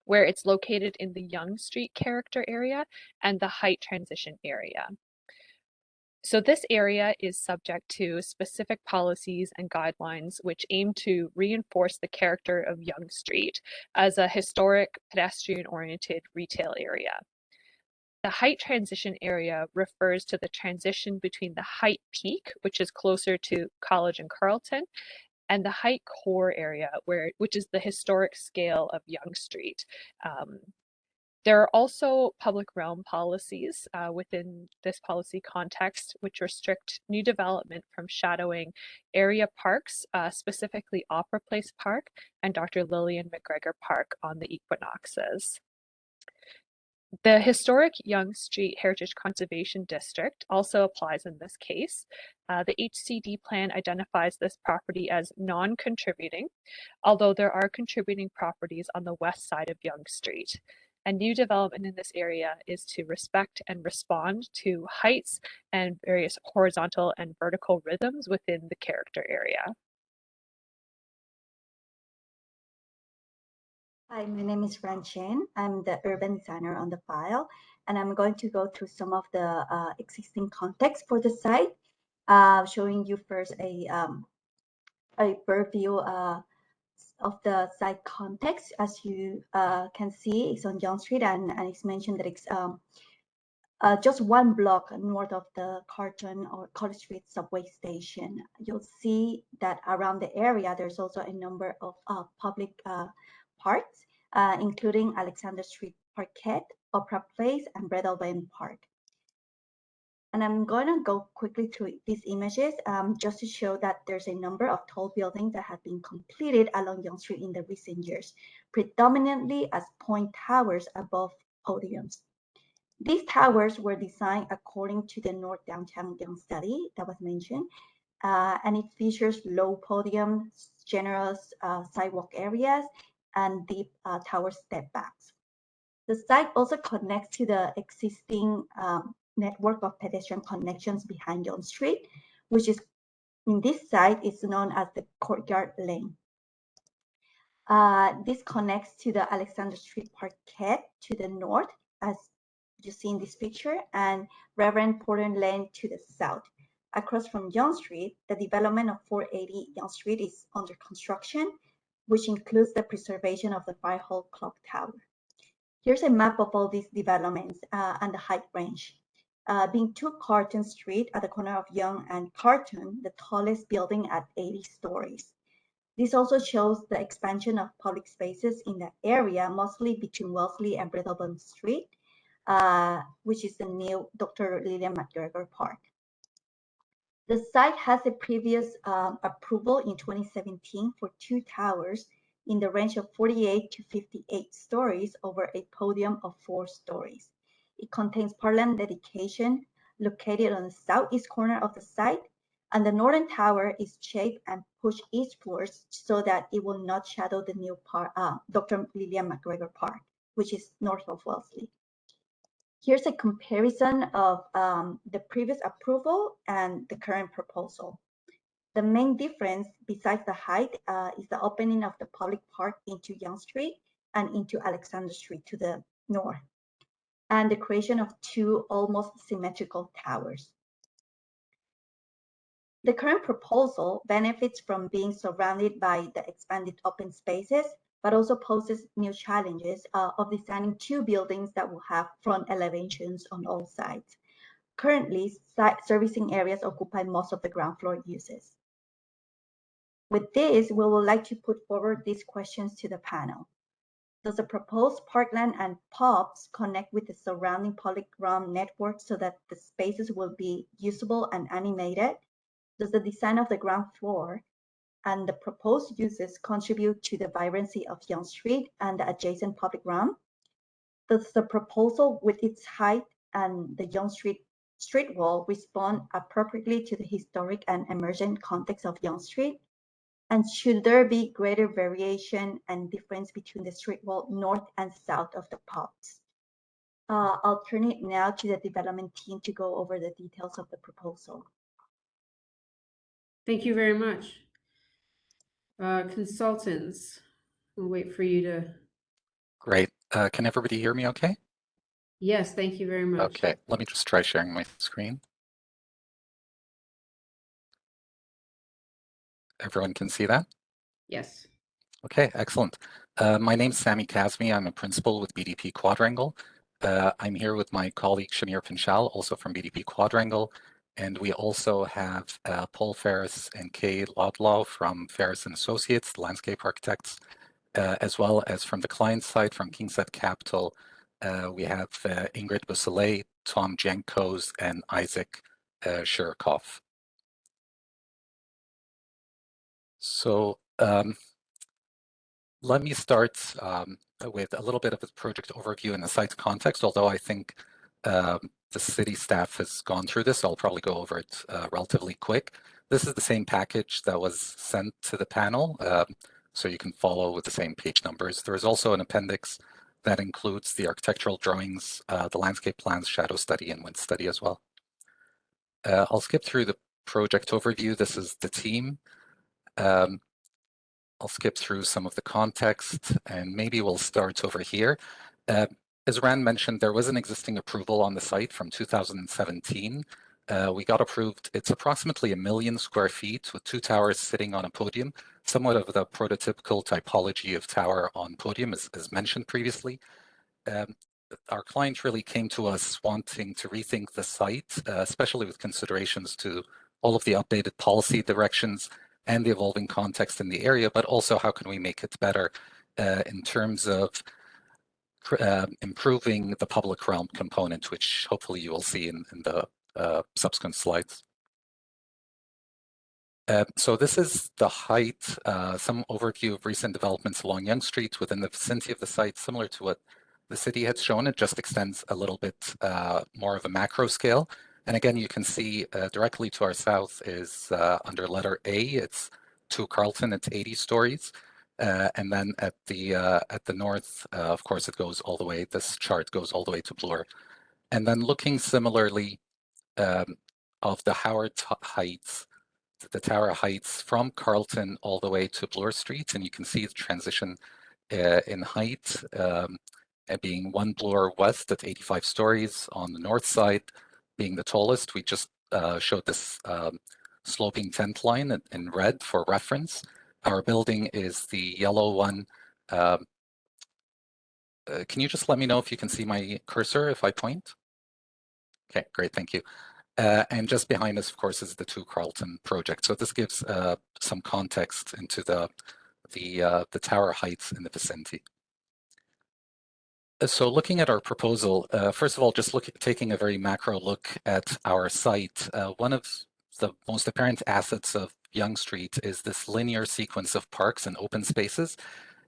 where it's located in the Yonge Street character area and the height transition area. So this area is subject to specific policies and guidelines which aim to reinforce the character of Yonge Street as a historic pedestrian-oriented retail area. The height transition area refers to the transition between the height peak, which is closer to College and Carleton, and the height core area, which is the historic scale of Yonge Street. There are also public realm policies within this policy context, which restrict new development from shadowing area parks, specifically Opera Place Park and Dr. Lillian McGregor Park on the equinoxes. The historic Yonge Street Heritage Conservation District also applies in this case. The HCD plan identifies this property as non-contributing, although there are contributing properties on the west side of Yonge Street. And new development in this area is to respect and respond to heights and various horizontal and vertical rhythms within the character area. Hi, my name is Ran Chen. I'm the urban designer on the file, and I'm going to go through some of the existing context for the site, showing you first a bird view of the site context. As you can see, it's on Yonge Street, and it's mentioned that it's just one block north of the Carlton or College Street subway station. You'll see that around the area, there's also a number of public parks, including Alexander Street Parkette, Opera Place, and Breadalbane Park. And I'm going to go quickly through these images just to show that there's a number of tall buildings that have been completed along Yonge Street in the recent years, predominantly as point towers above podiums. These towers were designed according to the North Downtown Yonge study that was mentioned, and it features low podiums, generous sidewalk areas, and deep tower step backs. The site also connects to the existing network of pedestrian connections behind Yonge Street, which is in this site is known as the Courtyard Lane. This connects to the Alexander Street Parkette to the north, as you see in this picture, and Reverend Porter Lane to the south. Across from Yonge Street, the development of 480 Yonge Street is under construction, which includes the preservation of the Fire Hall Clock Tower. Here's a map of all these developments and the height range. Being 2 Carlton Street at the corner of Yonge and Carlton, the tallest building at 80 stories. This also shows the expansion of public spaces in the area, mostly between Wellesley and Breadalbane Street, which is the new Dr. Lillian McGregor Park. The site has a previous approval in 2017 for 2 towers in the range of 48 to 58 stories over a podium of 4 stories. It contains parkland dedication located on the southeast corner of the site, and the northern tower is shaped and pushed eastwards so that it will not shadow the new Dr. Lillian McGregor Park, which is north of Wellesley. Here's a comparison of the previous approval and the current proposal. The main difference, besides the height, is the opening of the public park into Yonge Street and into Alexander Street to the north, and the creation of 2 almost symmetrical towers. The current proposal benefits from being surrounded by the expanded open spaces, but also poses new challenges of designing 2 buildings that will have front elevations on all sides. Currently, servicing areas occupy most of the ground floor uses. With this, we would like to put forward these questions to the panel. Does the proposed parkland and pubs connect with the surrounding public realm network so that the spaces will be usable and animated? Does the design of the ground floor and the proposed uses contribute to the vibrancy of Yonge Street and the adjacent public realm? Does the proposal with its height and the Yonge Street street wall respond appropriately to the historic and emergent context of Yonge Street? And should there be greater variation and difference between the street wall north and south of the pubs? I'll turn it now to the development team to go over the details of the proposal. Thank you very much. Consultants, we'll wait for you to. Great. Can everybody hear me okay? Yes, thank you very much. Okay, let me just try sharing my screen. Everyone can see that? Yes. Okay, excellent. My name's Sami Kazmi. I'm a principal with BDP Quadrangle. I'm here with my colleague Shamir Pinchal, also from BDP Quadrangle. And we also have Paul Ferris and Kay Lodlaw from Ferris & Associates, landscape architects, as well as from the client side, from Kingset Capital, we have Ingrid Busselet, Tom Jankos, and Isaac Shirkoff. So let me start with a little bit of a project overview in the site's context, although I think the city staff has gone through this. I'll probably go over it relatively quick. This is the same package that was sent to the panel, so you can follow with the same page numbers. There is also an appendix that includes the architectural drawings, the landscape plans, shadow study, and wind study as well. I'll skip through the project overview. This is the team. I'll skip through some of the context, and maybe we'll start over here. As Rand mentioned, there was an existing approval on the site from 2017. We got approved. It's approximately 1 million square feet with 2 towers sitting on a podium, somewhat of the prototypical typology of tower on podium, as mentioned previously. Our client really came to us wanting to rethink the site, especially with considerations to all of the updated policy directions and the evolving context in the area, but also how can we make it better in terms of improving the public realm component, which hopefully you will see in the subsequent slides. So this is the height, some overview of recent developments along Yonge Street within the vicinity of the site, similar to what the city had shown. It just extends a little bit more of a macro scale. And again, you can see directly to our south is under letter A, it's 2 Carlton, it's 80 stories. And then at the north, of course, it goes all the way, this chart goes all the way to Bloor. And then looking similarly of the Howard Heights, the tower heights from Carlton all the way to Bloor Street, and you can see the transition in height being 1 Bloor West at 85 stories on the north side being the tallest. We just showed this sloping tent line in red for reference. Our building is the yellow one. Can you just let me know if you can see my cursor if I point? Okay, great, thank you. And just behind us, of course, is the 2 Carlton project. So this gives some context into the tower heights in the vicinity. So looking at our proposal, first of all, just taking a very macro look at our site, one of the most apparent assets of Yonge Street is this linear sequence of parks and open spaces.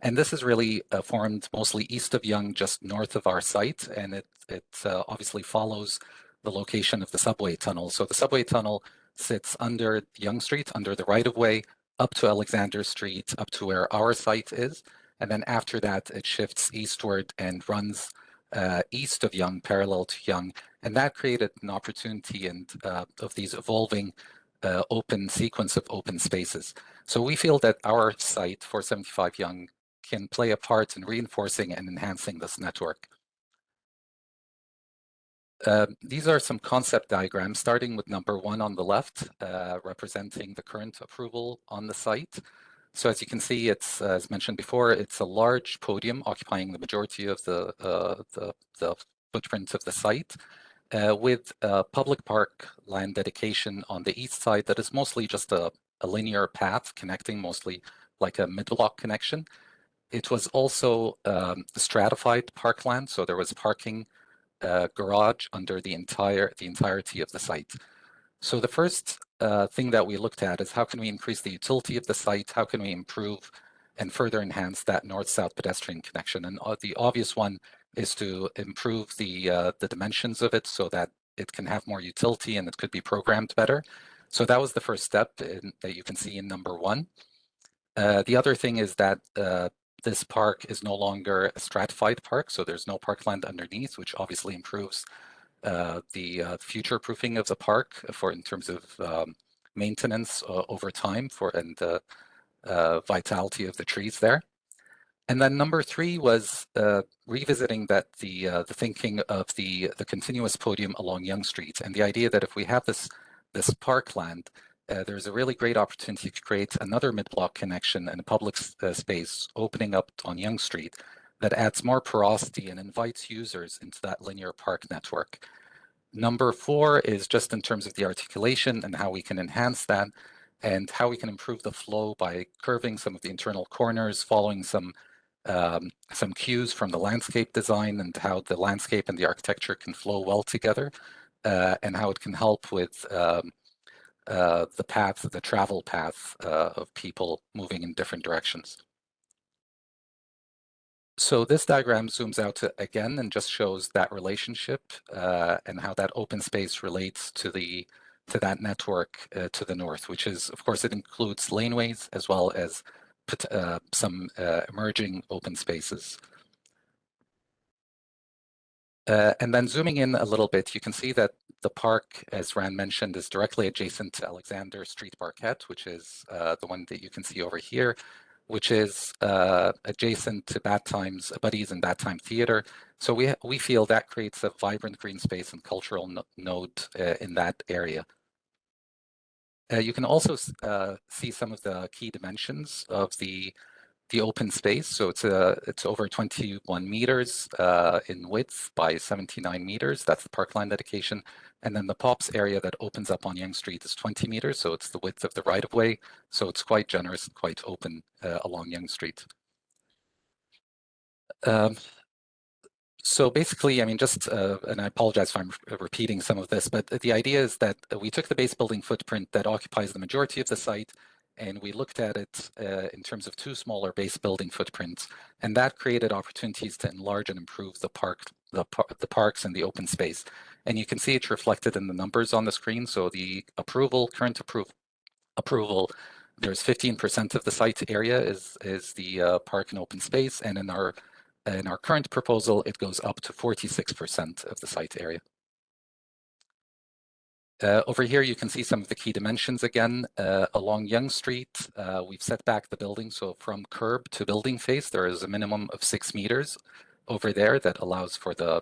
And this is really formed mostly east of Yonge, just north of our site. And it obviously follows the location of the subway tunnel. So the subway tunnel sits under Yonge Street, under the right-of-way, up to Alexander Street, up to where our site is. And then after that, it shifts eastward and runs east of Yonge, parallel to Yonge. And that created an opportunity of these evolving open sequence of open spaces. So we feel that our site, 475 Yonge, can play a part in reinforcing and enhancing this network. These are some concept diagrams, starting with number 1 on the left, representing the current approval on the site. So as you can see, it's, as mentioned before, it's a large podium occupying the majority of the footprint of the site, with a public park land dedication on the east side that is mostly just a linear path connecting, mostly like a mid-block connection. It was also stratified parkland, so there was parking garage under the entirety of the site. So the first thing that we looked at is how can we increase the utility of the site? How can we improve and further enhance that north-south pedestrian connection? And the obvious one is to improve the dimensions of it so that it can have more utility and it could be programmed better. So that was the first step that you can see in number 1. The other thing is that this park is no longer a stratified park, so there's no parkland underneath, which obviously improves the future proofing of the park in terms of maintenance over time and vitality of the trees there. And then number 3 was revisiting the thinking of the continuous podium along Yonge Street, and the idea that if we have this parkland, there's a really great opportunity to create another mid-block connection and a public space opening up on Yonge Street that adds more porosity and invites users into that linear park network. Number 4 is just in terms of the articulation and how we can enhance that and how we can improve the flow by curving some of the internal corners, following some cues from the landscape design and how the landscape and the architecture can flow well together, and how it can help with the travel path of people moving in different directions. So this diagram zooms out again and just shows that relationship and how that open space relates to that network to the north, which is, of course, it includes laneways as well as some emerging open spaces. And then zooming in a little bit, you can see that the park, as Rand mentioned, is directly adjacent to Alexander Street Parkette, which is the one that you can see over here, which is adjacent to Buddies and Bad Time Theatre. So we feel that creates a vibrant green space and cultural node in that area. You can also see some of the key dimensions of the open space. So it's over 21 meters in width by 79 meters. That's the parkland dedication. And then the POPs area that opens up on Yonge Street is 20 meters. So it's the width of the right of way. So it's quite generous and quite open along Yonge Street. So basically, I mean, just, and I apologize if I'm repeating some of this, but the idea is that we took the base building footprint that occupies the majority of the site, and we looked at it in terms of two smaller base building footprints, and that created opportunities to enlarge and improve the parks and the open space. And you can see it's reflected in the numbers on the screen. So the current approval, there's 15% of the site area is the park and open space, and in our current proposal, it goes up to 46% of the site area. Over here, you can see some of the key dimensions again. Along Yonge Street, we've set back the building. So from curb to building face, there is a minimum of 6 meters over there that allows for the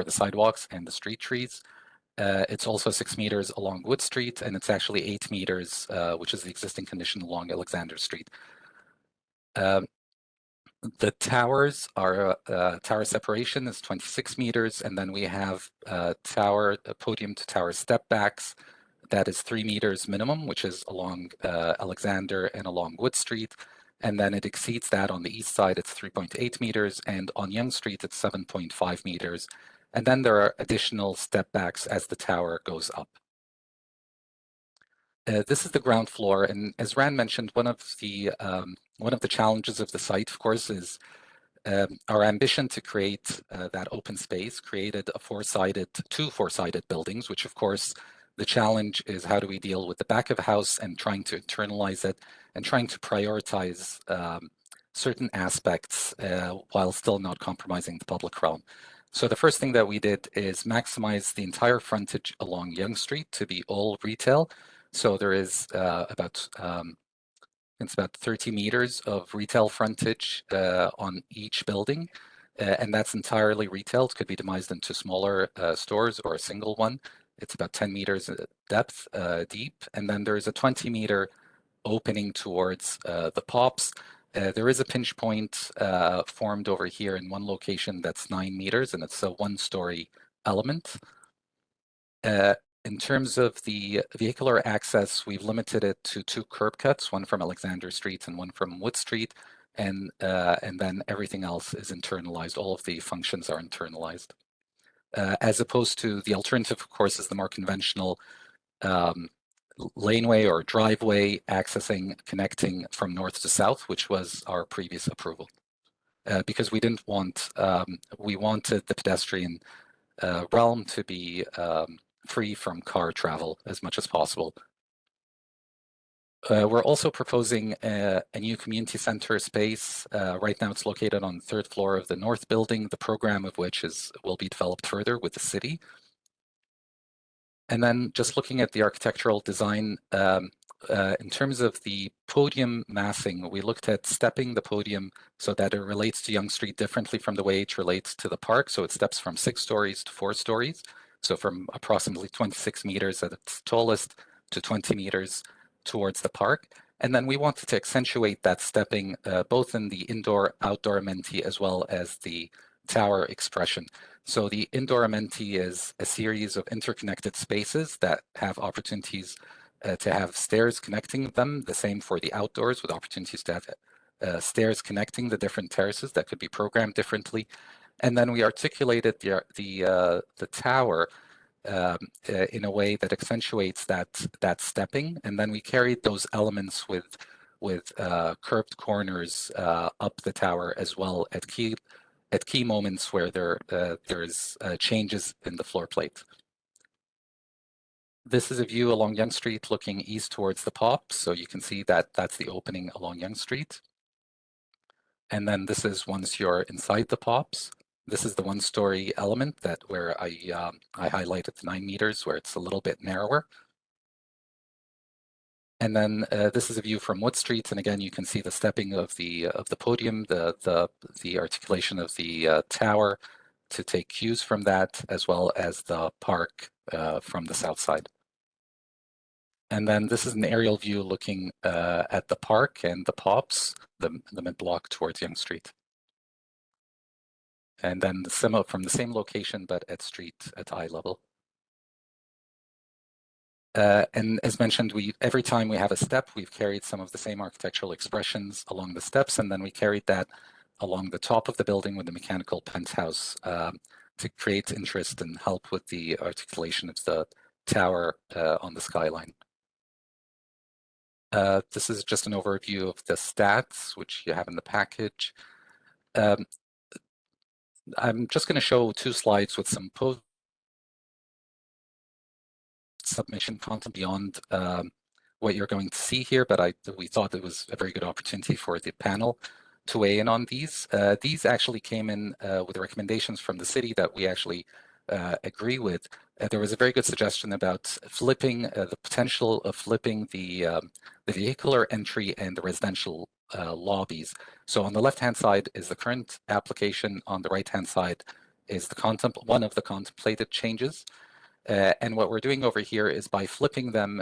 sidewalks and the street trees. It's also 6 meters along Wood Street, and it's actually 8 meters, which is the existing condition along Alexander Street. The towers are tower separation is 26 meters, and then we have podium to tower step backs. That is 3 meters minimum, which is along Alexander and along Wood Street. And then it exceeds that on the east side, it's 3.8 meters, and on Yonge Street, it's 7.5 meters. And then there are additional step backs as the tower goes up. This is the ground floor, and as Rand mentioned, one of the challenges of the site, of course, is our ambition to create that open space created two four-sided buildings, which of course the challenge is how do we deal with the back of the house and trying to internalize it and trying to prioritize certain aspects while still not compromising the public realm. So the first thing that we did is maximize the entire frontage along Yonge Street to be all retail. So there is about 30 meters of retail frontage on each building, and that's entirely retail. It could be demised into smaller stores or a single one. It's about 10 meters depth deep, and then there's a 20-meter opening towards the POPs. There is a pinch point formed over here in one location that's 9 meters, and it's a one-story element. In terms of the vehicular access, we've limited it to 2 curb cuts, one from Alexander Street and one from Wood Street, and then everything else is internalized. All of the functions are internalized. As opposed to the alternative, of course, is the more conventional laneway or driveway connecting from north to south, which was our previous approval. Because we didn't want, we wanted the pedestrian realm to be free from car travel as much as possible. We're also proposing a new community center space. Right now it's located on the 3rd floor of the north building, the program of which will be developed further with the city. And then just looking at the architectural design, in terms of the podium massing, we looked at stepping the podium so that it relates to Yonge Street differently from the way it relates to the park. So it steps from 6 stories to 4 stories. So from approximately 26 meters at its tallest to 20 meters towards the park. And then we wanted to accentuate that stepping both in the indoor-outdoor amenity as well as the tower expression. So the indoor amenity is a series of interconnected spaces that have opportunities to have stairs connecting them, the same for the outdoors with opportunities to have stairs connecting the different terraces that could be programmed differently. And then we articulated the tower in a way that accentuates that stepping. And then we carried those elements with curved corners up the tower as well at key moments where there's changes in the floor plate. This is a view along Yonge Street looking east towards the POP. So you can see that that's the opening along Yonge Street. And then this is once you're inside the POPs. This is the one-story element where I highlighted the 9 meters where it's a little bit narrower. And then this is a view from Wood Street, and again you can see the stepping of the podium, the articulation of the tower to take cues from that, as well as the park from the south side. And then this is an aerial view looking at the park and the POPs, the mid-block towards Yonge Street. And then from the same location, but at eye level. And as mentioned, every time we have a step, we've carried some of the same architectural expressions along the steps, and then we carried that along the top of the building with the mechanical penthouse to create interest and help with the articulation of the tower on the skyline. This is just an overview of the stats, which you have in the package. I'm just going to show 2 slides with some post-submission content beyond what you're going to see here, but we thought it was a very good opportunity for the panel to weigh in on these. These actually came in with recommendations from the city that we actually agree with. There was a very good suggestion about flipping the potential of flipping the vehicular entry and the residential lobbies. So on the left-hand side is the current application. On the right-hand side is one of the contemplated changes. And what we're doing over here is by flipping them,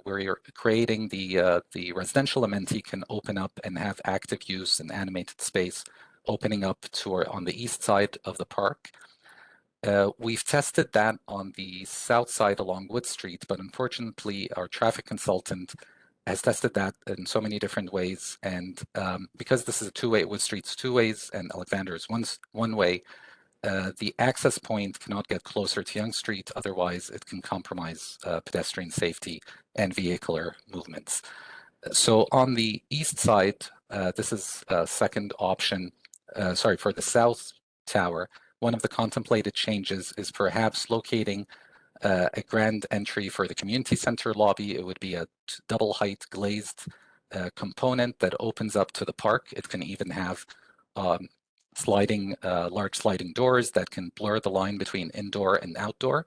we're creating the residential amenity can open up and have active use and animated space opening up on the east side of the park. We've tested that on the south side along Wood Street, but unfortunately our traffic consultant has tested that in so many different ways. And because this is a two-way, Wood Street's 2 ways and Alexander is one way, the access point cannot get closer to Yonge Street, otherwise it can compromise pedestrian safety and vehicular movements. So on the east side, this is a second option, for the south tower. One of the contemplated changes is perhaps locating a grand entry for the community center lobby. It would be a double height glazed component that opens up to the park. It can even have large sliding doors that can blur the line between indoor and outdoor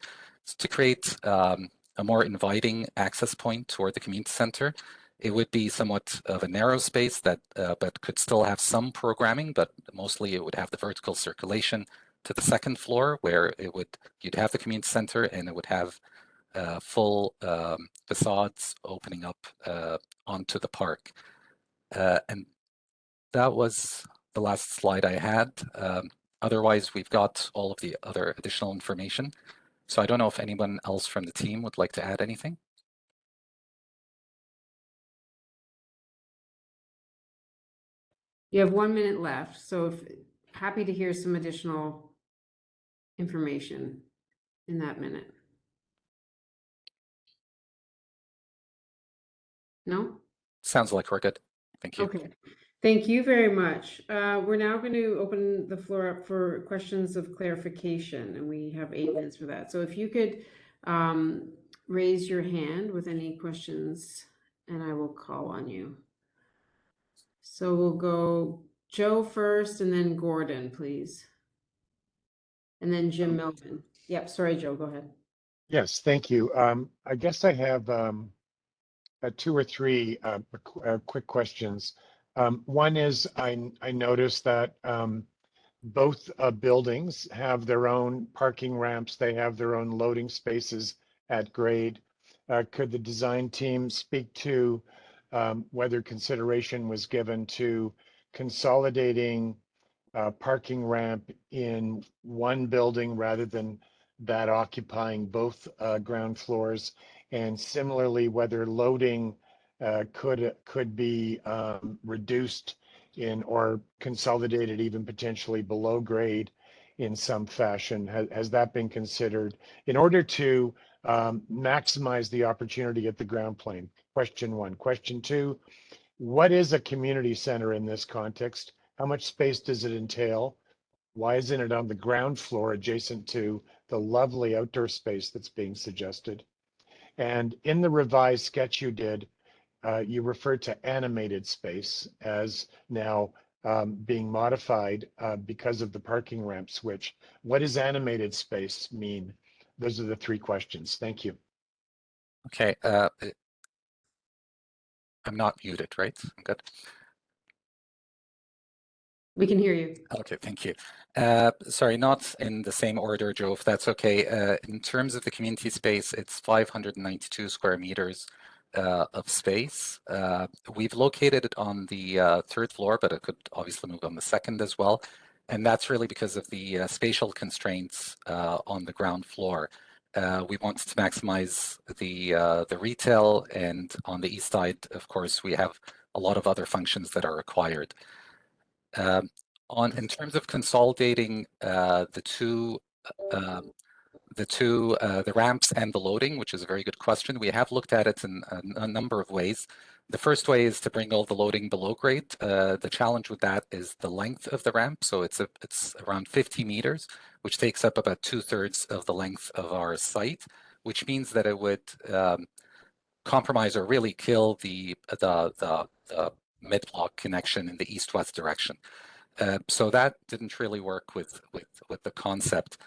to create a more inviting access point toward the community center. It would be somewhat of a narrow space that but could still have some programming, but mostly it would have the vertical circulation to the second floor where you'd have the community center and it would have full facades opening up onto the park. And that was the last slide I had. Otherwise, we've got all of the other additional information. So I don't know if anyone else from the team would like to add anything. You have 1 minute left, so happy to hear some additional information in that minute. No? Sounds like we're good. Thank you. Okay. Thank you very much. We're now going to open the floor up for questions of clarification, and we have 8 minutes for that. So if you could raise your hand with any questions, and I will call on you. So we'll go Joe first, and then Gordon, please. And then Jim Melvin. Yep, sorry, Joe, go ahead. Yes, thank you. I guess I have 2 or 3 quick questions. One is I noticed that both buildings have their own parking ramps. They have their own loading spaces at grade. Could the design team speak to whether consideration was given to consolidating parking ramp in one building rather than that occupying both ground floors, and similarly whether loading could be reduced or consolidated even potentially below grade in some fashion? Has that been considered in order to maximize the opportunity at the ground plane? Question 1. Question 2, what is a community center in this context? How much space does it entail? Why isn't it on the ground floor adjacent to the lovely outdoor space that's being suggested? And in the revised sketch you did, you referred to animated space as now being modified because of the parking ramp switch. What does animated space mean? Those are the 3 questions. Thank you. Okay. I'm not muted, right? I'm good. We can hear you. Okay, thank you. Sorry, not in the same order, Joe, if that's okay. In terms of the community space, it's 592 square meters of space. We've located it on the third floor, but it could obviously move on the second as well. And that's really because of the spatial constraints on the ground floor. We wanted to maximize the retail, and on the east side, of course, we have a lot of other functions that are required. In terms of consolidating the ramps and the loading, which is a very good question, we have looked at it in a number of ways. The first way is to bring all the loading below grade. The challenge with that is the length of the ramp. So it's around 50 meters, which takes up about 2/3 of the length of our site, which means that it would compromise or really kill the mid-block connection in the east-west direction. So that didn't really work with the concept.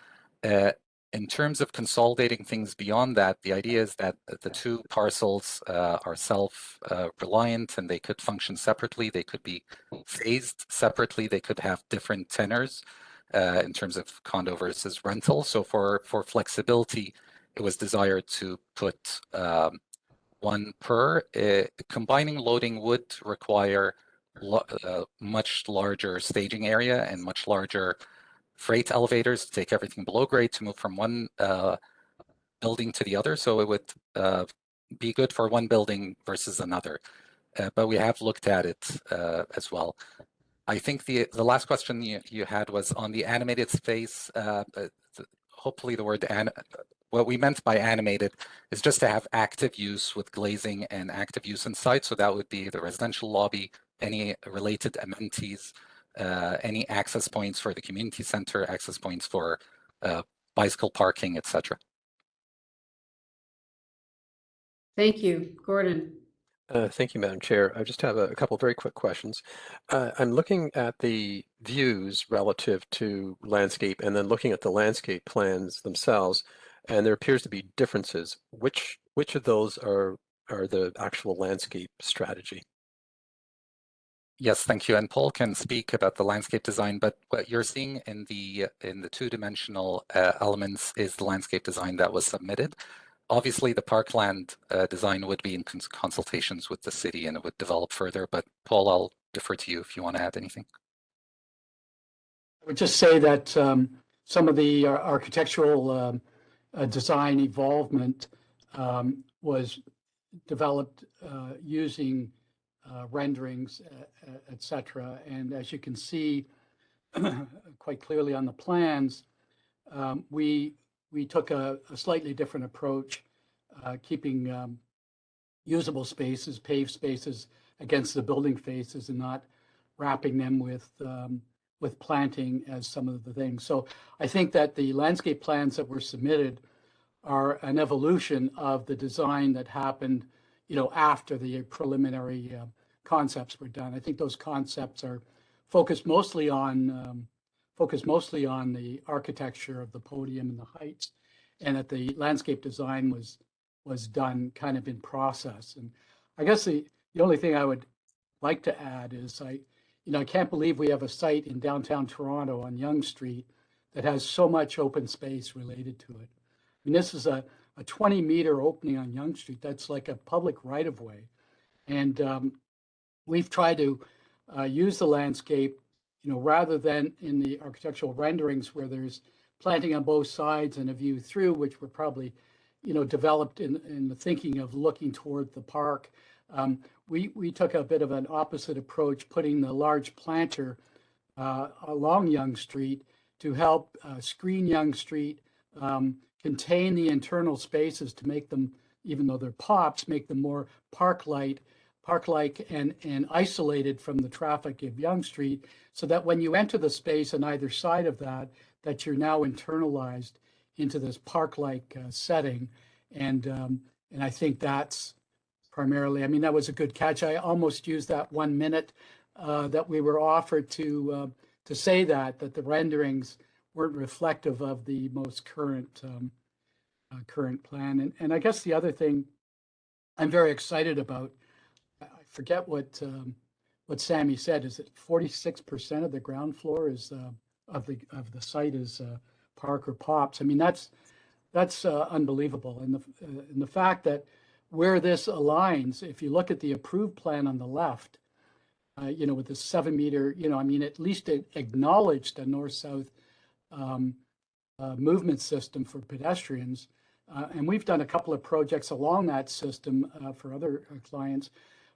In terms of consolidating things beyond that, the idea is that the two parcels are self-reliant and they could function separately. They could be phased separately. They could have different tenors in terms of condo versus rental. So for flexibility, it was desired to put one per. Combining loading would require much larger staging area and much larger freight elevators to take everything below grade to move from one building to the other. So it would be good for one building versus another. But we have looked at it as well. I think the last question you had was on the animated space. Hopefully the word what we meant by animated is just to have active use with glazing and active use inside. So that would be the residential lobby, any related amenities, any access points for the community center, access points for bicycle parking, etc. Thank you, Gordon. Thank you, Madam Chair. I just have a couple of very quick questions. I'm looking at the views relative to landscape and then looking at the landscape plans themselves, and there appears to be differences. Which of those are the actual landscape strategy? Yes, thank you. And Paul can speak about the landscape design, but what you're seeing in the two-dimensional elements is the landscape design that was submitted. Obviously, the parkland design would be in consultations with the city and it would develop further, but Paul, I'll defer to you if you want to add anything. I would just say that some of the architectural design evolvement was developed using renderings, etc. And as you can see quite clearly on the plans, we took a slightly different approach, keeping usable spaces, paved spaces against the building faces and not wrapping them with planting as some of the things. So I think that the landscape plans that were submitted are an evolution of the design that happened, after the preliminary concepts were done. I think those concepts are focused mostly on the architecture of the podium and the heights, and that the landscape design was done kind of in process. And I guess the only thing I would like to add is I can't believe we have a site in downtown Toronto on Yonge Street that has so much open space related to it. I mean, this is a 20-meter opening on Yonge Street. That's like a public right-of-way. And we've tried to use the landscape, rather than in the architectural renderings where there's planting on both sides and a view through, which were probably, developed in the thinking of looking toward the park. We took a bit of an opposite approach, putting the large planter along Yonge Street to help screen Yonge Street, contain the internal spaces to make them, even though they're pops, make them more park-like and isolated from the traffic of Yonge Street, so that when you enter the space on either side of that you're now internalized into this park-like setting. And I think that's primarily, that was a good catch. I almost used that 1 minute that we were offered to say that the renderings weren't reflective of the most current plan. And I guess the other thing I'm very excited about, I forget what Sammy said. Is it 46% of the ground floor is of the site is park or pops? I mean, that's unbelievable. And the fact that where this aligns, if you look at the approved plan on the left, with the 7 meter, I mean, at least it acknowledged a north-south movement system for pedestrians. And we've done a couple of projects along that system for other clients.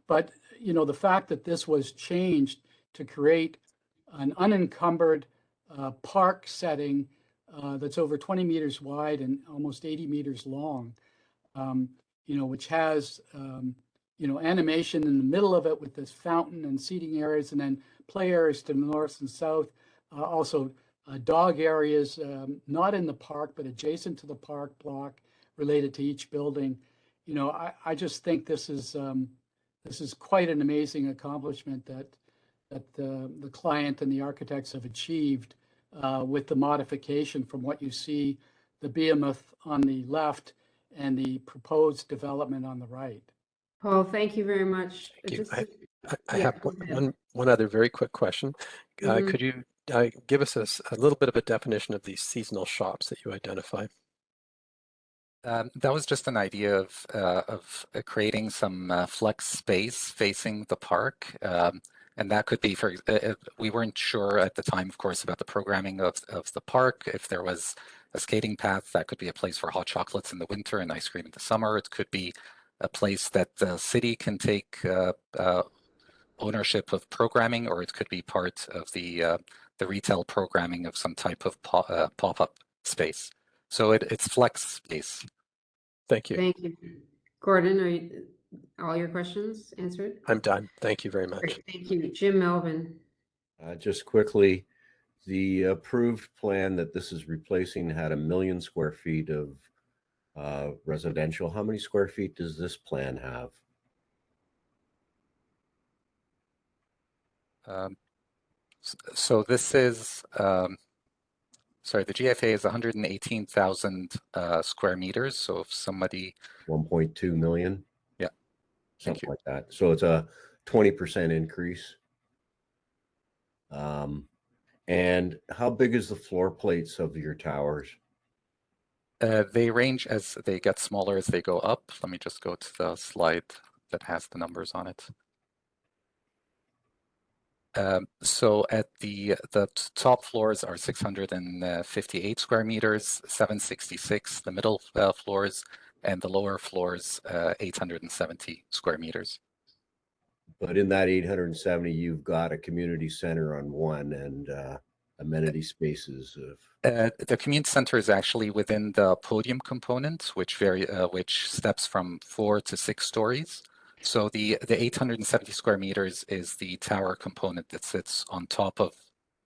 But, the fact that this was changed to create an unencumbered park setting that's over 20 meters wide and almost 80 meters long, which has, animation in the middle of it with this fountain and seating areas, and then play areas to the north and south. Also, dog areas, not in the park, but adjacent to the park block, related to each building. I just think this is quite an amazing accomplishment that the client and the architects have achieved with the modification from what you see, the behemoth on the left and the proposed development on the right. Paul, thank you very much. Thank you. Just to- I yeah, have go ahead. one other very quick question. Mhm. Could you give us a little bit of a definition of these seasonal shops that you identify? That was just an idea of creating some flex space facing the park. And that could be we weren't sure at the time, of course, about the programming of the park. If there was a skating path, that could be a place for hot chocolates in the winter and ice cream in the summer. It could be a place that the city can take ownership of programming, or it could be part of the retail programming of some type of pop-up space. So it's flex space. Thank you. Thank you. Gordon, are all your questions answered? I'm done. Thank you very much. Great, thank you. Jim Melvin. Just quickly, the approved plan that this is replacing had 1 million square feet of residential. How many square feet does this plan have? So this is, sorry, the GFA is 118,000 square meters. So if somebody... 1.2 million? Yeah. Something like that. So it's a 20% increase. And how big is the floor plates of your towers? They range as they get smaller as they go up. Let me just go to the slide that has the numbers on it. So at the top floors are 658 square meters, 766 the middle floors, and the lower floors 870 square meters. But in that 870, you've got a community center on one and amenity spaces of... The community center is actually within the podium component, which steps from 4 to 6 stories. So the 870 square meters is the tower component that sits on top of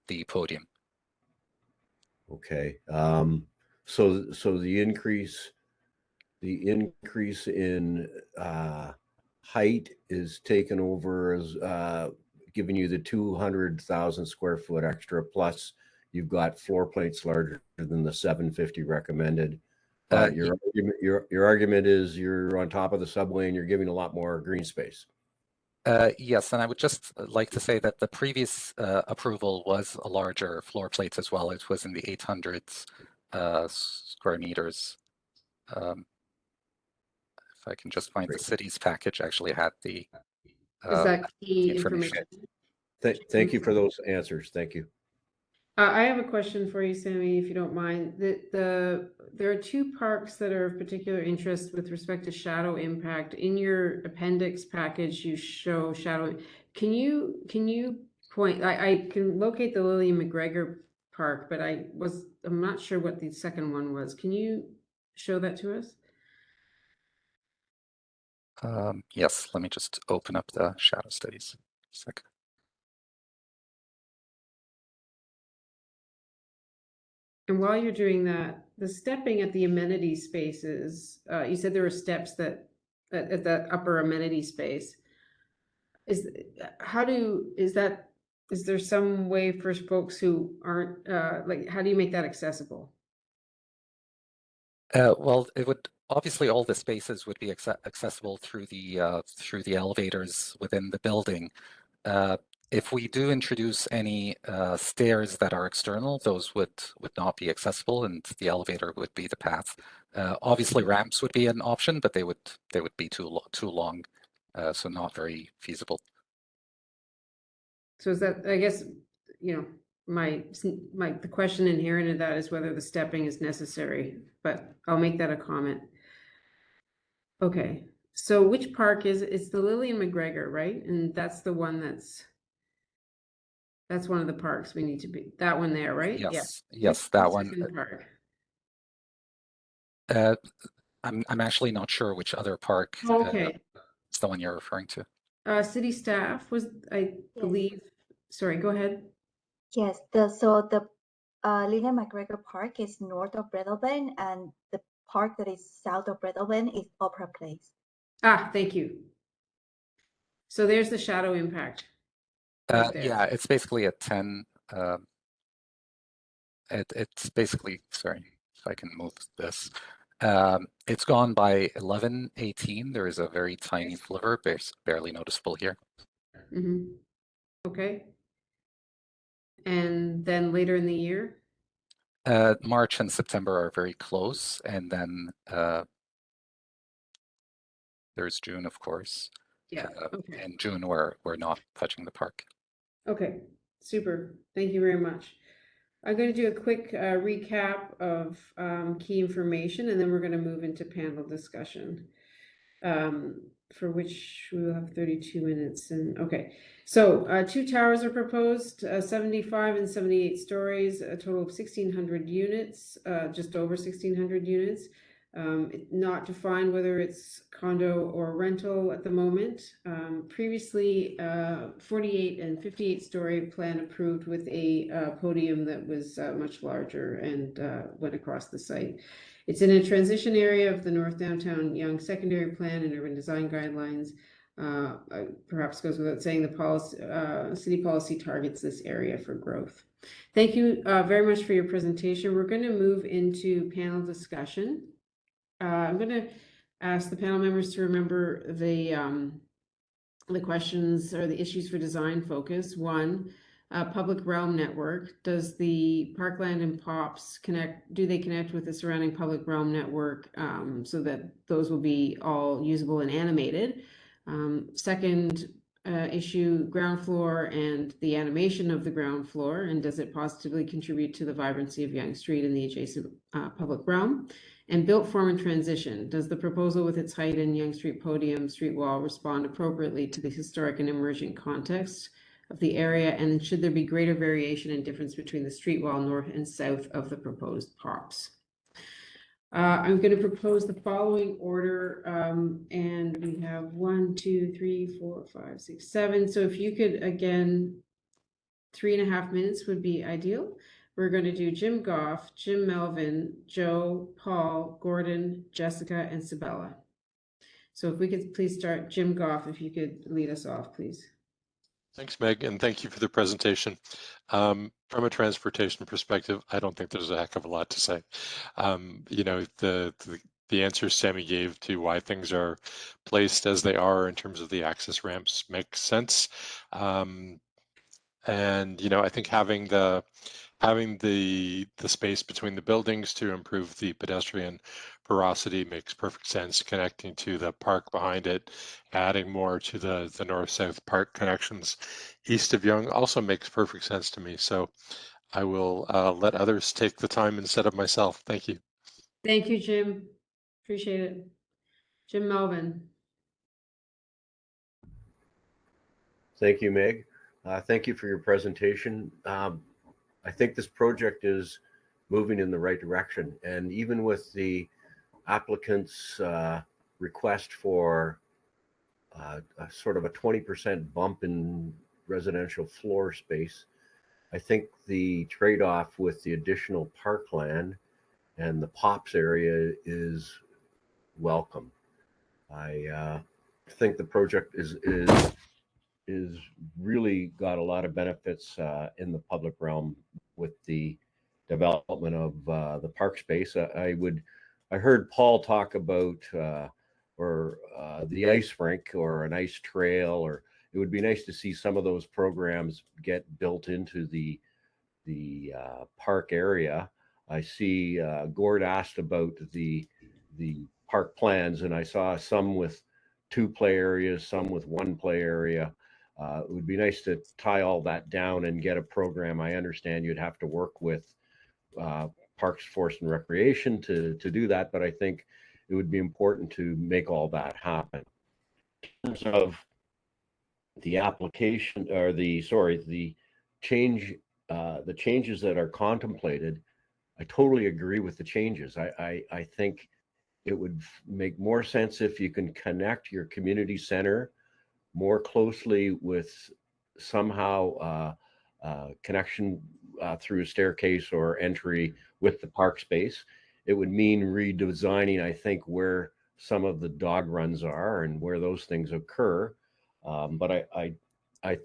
the podium. Okay. So the increase in height is taken over as giving you the 200,000 square foot extra, plus you've got floor plates larger than the 750 recommended. But your argument is you're on top of the subway and you're giving a lot more green space. Yes, and I would just like to say that the previous approval was a larger floor plates as well. It was in the 800s square meters. If I can just find the city's package, actually had the Is that key information? Thank you for those answers. Thank you. I have a question for you, Sammy, if you don't mind. There are 2 parks that are of particular interest with respect to shadow impact. In your appendix package, you show shadow. Can you point? I can locate the Lillian McGregor Park, but I'm not sure what the second one was. Can you show that to us? Yes, let me just open up the shadow studies. A second. And while you're doing that, the stepping at the amenity spaces, you said there were steps that at the upper amenity space. Is there some way for folks who aren't how do you make that accessible? Well, it would obviously, all the spaces would be accessible through the elevators within the building. If we do introduce any stairs that are external, those would not be accessible, and the elevator would be the path. Obviously, ramps would be an option, but they would be too long, so not very feasible. So is that, I guess, you know, the question inherent in that is whether the stepping is necessary, but I'll make that a comment. Okay, so which park it's the Lillian McGregor, right? And that's the one that's one of the parks we need to be, that one there, right? Yes, Yeah. yes, that one. Park? I'm actually not sure which other park Okay. is the one you're referring to. City staff was, I believe, sorry, go ahead. Yes, the Lillian McGregor Park is north of Breadalbane, and the park that is south of Breadalbane is Opera Place. Ah, thank you. So there's the shadow impact. Right there. Yeah, it's basically a 10. It's basically, sorry, if I can move this. It's gone by 11:18. There is a very tiny sliver, barely noticeable here. Mm-hmm. Okay. And then later in the year? March and September are very close, and then there's June, of course. Yeah. Okay. In June, we're not touching the park. Okay. Super. Thank you very much. I'm going to do a quick recap of key information, and then we're going to move into panel discussion, for which we will have 32 minutes. And okay, so 2 towers are proposed, 75 and 78 stories, a total of 1,600 units, just over 1,600 units. Not defined whether it's condo or rental at the moment. Previously, 48 and 58 story plan approved with a podium that was much larger and went across the site. It's in a transition area of the North Downtown Yonge Secondary Plan and Urban Design Guidelines. Perhaps goes without saying, the policy, city policy targets this area for growth. Thank you very much for your presentation. We're going to move into panel discussion. I'm going to ask the panel members to remember the questions or the issues for design focus. One, public realm network. Does the parkland and POPs do they connect with the surrounding public realm network so that those will be all usable and animated? Second issue, ground floor and the animation of the ground floor, and does it positively contribute to the vibrancy of Yonge Street and the adjacent public realm? And built form and transition. Does the proposal with its height and Yonge Street podium, street wall respond appropriately to the historic and emergent context of the area? And should there be greater variation and difference between the street wall north and south of the proposed POPs? I'm going to propose the following order, and we have 1, 2, 3, 4, 5, 6, 7. So if you could, again, 3.5 minutes would be ideal. We're going to do Jim Goff, Jim Melvin, Joe, Paul, Gordon, Jessica, and Sabella. So if we could please start, Jim Goff, if you could lead us off, please. Thanks, Meg, and thank you for the presentation. From a transportation perspective, I don't think there's a heck of a lot to say. You know, the answers Sammy gave to why things are placed as they are in terms of the access ramps makes sense. And you know, I think having the space between the buildings to improve the pedestrian porosity makes perfect sense. Connecting to the park behind it, adding more to the north-south park connections east of Yonge also makes perfect sense to me. So I will let others take the time instead of myself. Thank you. Thank you, Jim. Appreciate it. Jim Melvin. Thank you, Meg. Thank you for your presentation. I think this project is moving in the right direction. And even with the applicant's request for a sort of a 20% bump in residential floor space, I think the trade-off with the additional parkland and the POPs area is welcome. I think the project is really got a lot of benefits in the public realm with the development of the park space. I would I heard Paul talk about the ice rink or an ice trail, or it would be nice to see some of those programs get built into the park area. I see Gord asked about the park plans, and I saw some with 2 play areas, some with 1 play area. It would be nice to tie all that down and get a program. I understand you'd have to work with Parks, Forest, and Recreation to do that, but I think it would be important to make all that happen. In terms of the application, or the changes that are contemplated, I totally agree with the changes. I think it would make more sense if you can connect your community center more closely with somehow connection through a staircase or entry with the park space. It would mean redesigning, I think, where some of the dog runs are and where those things occur. But I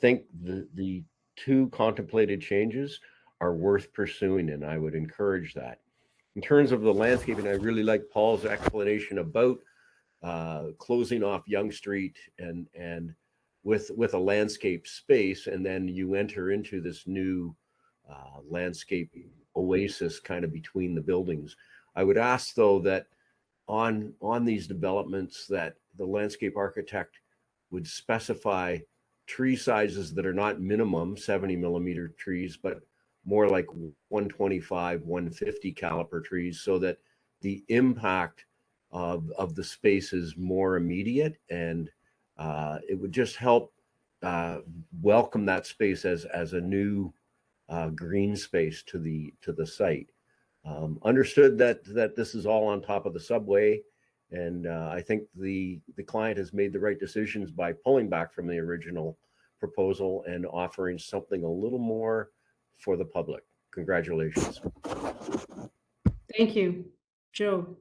think the 2 contemplated changes are worth pursuing, and I would encourage that. In terms of the landscaping, I really like Paul's explanation about closing off Yonge Street and with a landscape space, and then you enter into this new landscape oasis kind of between the buildings. I would ask, though, that on these developments, that the landscape architect would specify tree sizes that are not minimum 70 millimeter trees, but more like 125, 150 caliper trees, so that the impact of the space is more immediate, and it would just help welcome that space as a new green space to the site. Understood that this is all on top of the subway, and I think the client has made the right decisions by pulling back from the original proposal and offering something a little more for the public. Congratulations. Thank you. Joe.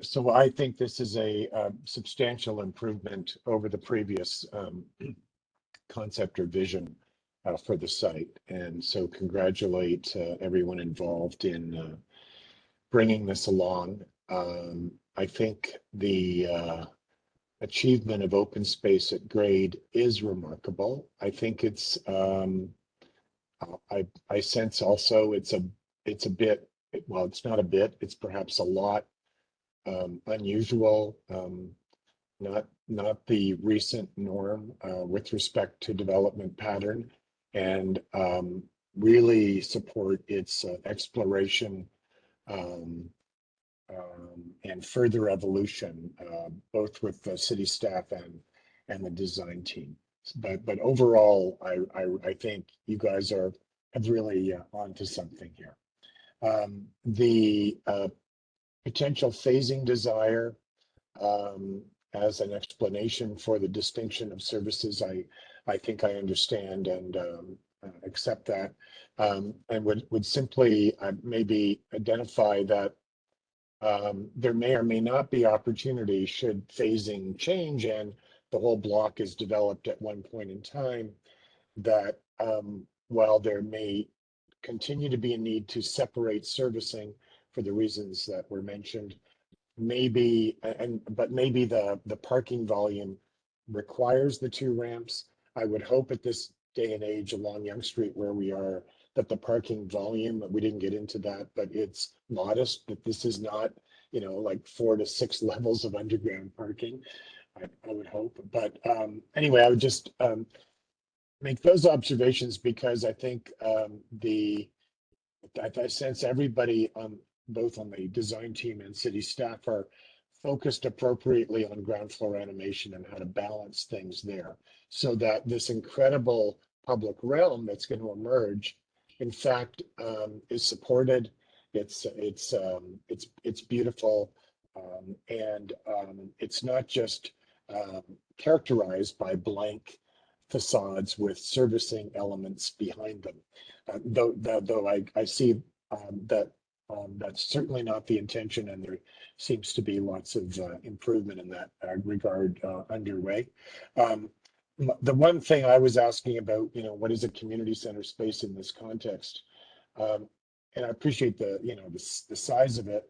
So I think this is a substantial improvement over the previous concept or vision for the site. And so congratulate everyone involved in bringing this along. I think the achievement of open space at grade is remarkable. I think it's, I sense also it's a bit, well, it's not a bit, it's perhaps a lot unusual, not the recent norm with respect to development pattern, and really support its exploration and further evolution, both with the city staff and the design team. But overall, I think you guys have really onto something here. The potential phasing desire as an explanation for the distinction of services, I think I understand and accept that, and would simply maybe identify that there may or may not be opportunity should phasing change and the whole block is developed at one point in time, that while there may continue to be a need to separate servicing for the reasons that were mentioned, maybe the parking volume requires the 2 ramps. I would hope at this day and age along Yonge Street where we are, that the parking volume, we didn't get into that, but it's modest, that this is not, like 4 to 6 levels of underground parking. I would hope. But anyway, I would just make those observations because I think I sense everybody both on the design team and city staff are focused appropriately on ground floor animation and how to balance things there, so that this incredible public realm that's going to emerge, in fact, is supported. It's beautiful, and it's not just characterized by blank facades with servicing elements behind them. Though I see that that's certainly not the intention, and there seems to be lots of improvement in that regard underway. The one thing I was asking about, what is a community center space in this context? And I appreciate the size of it.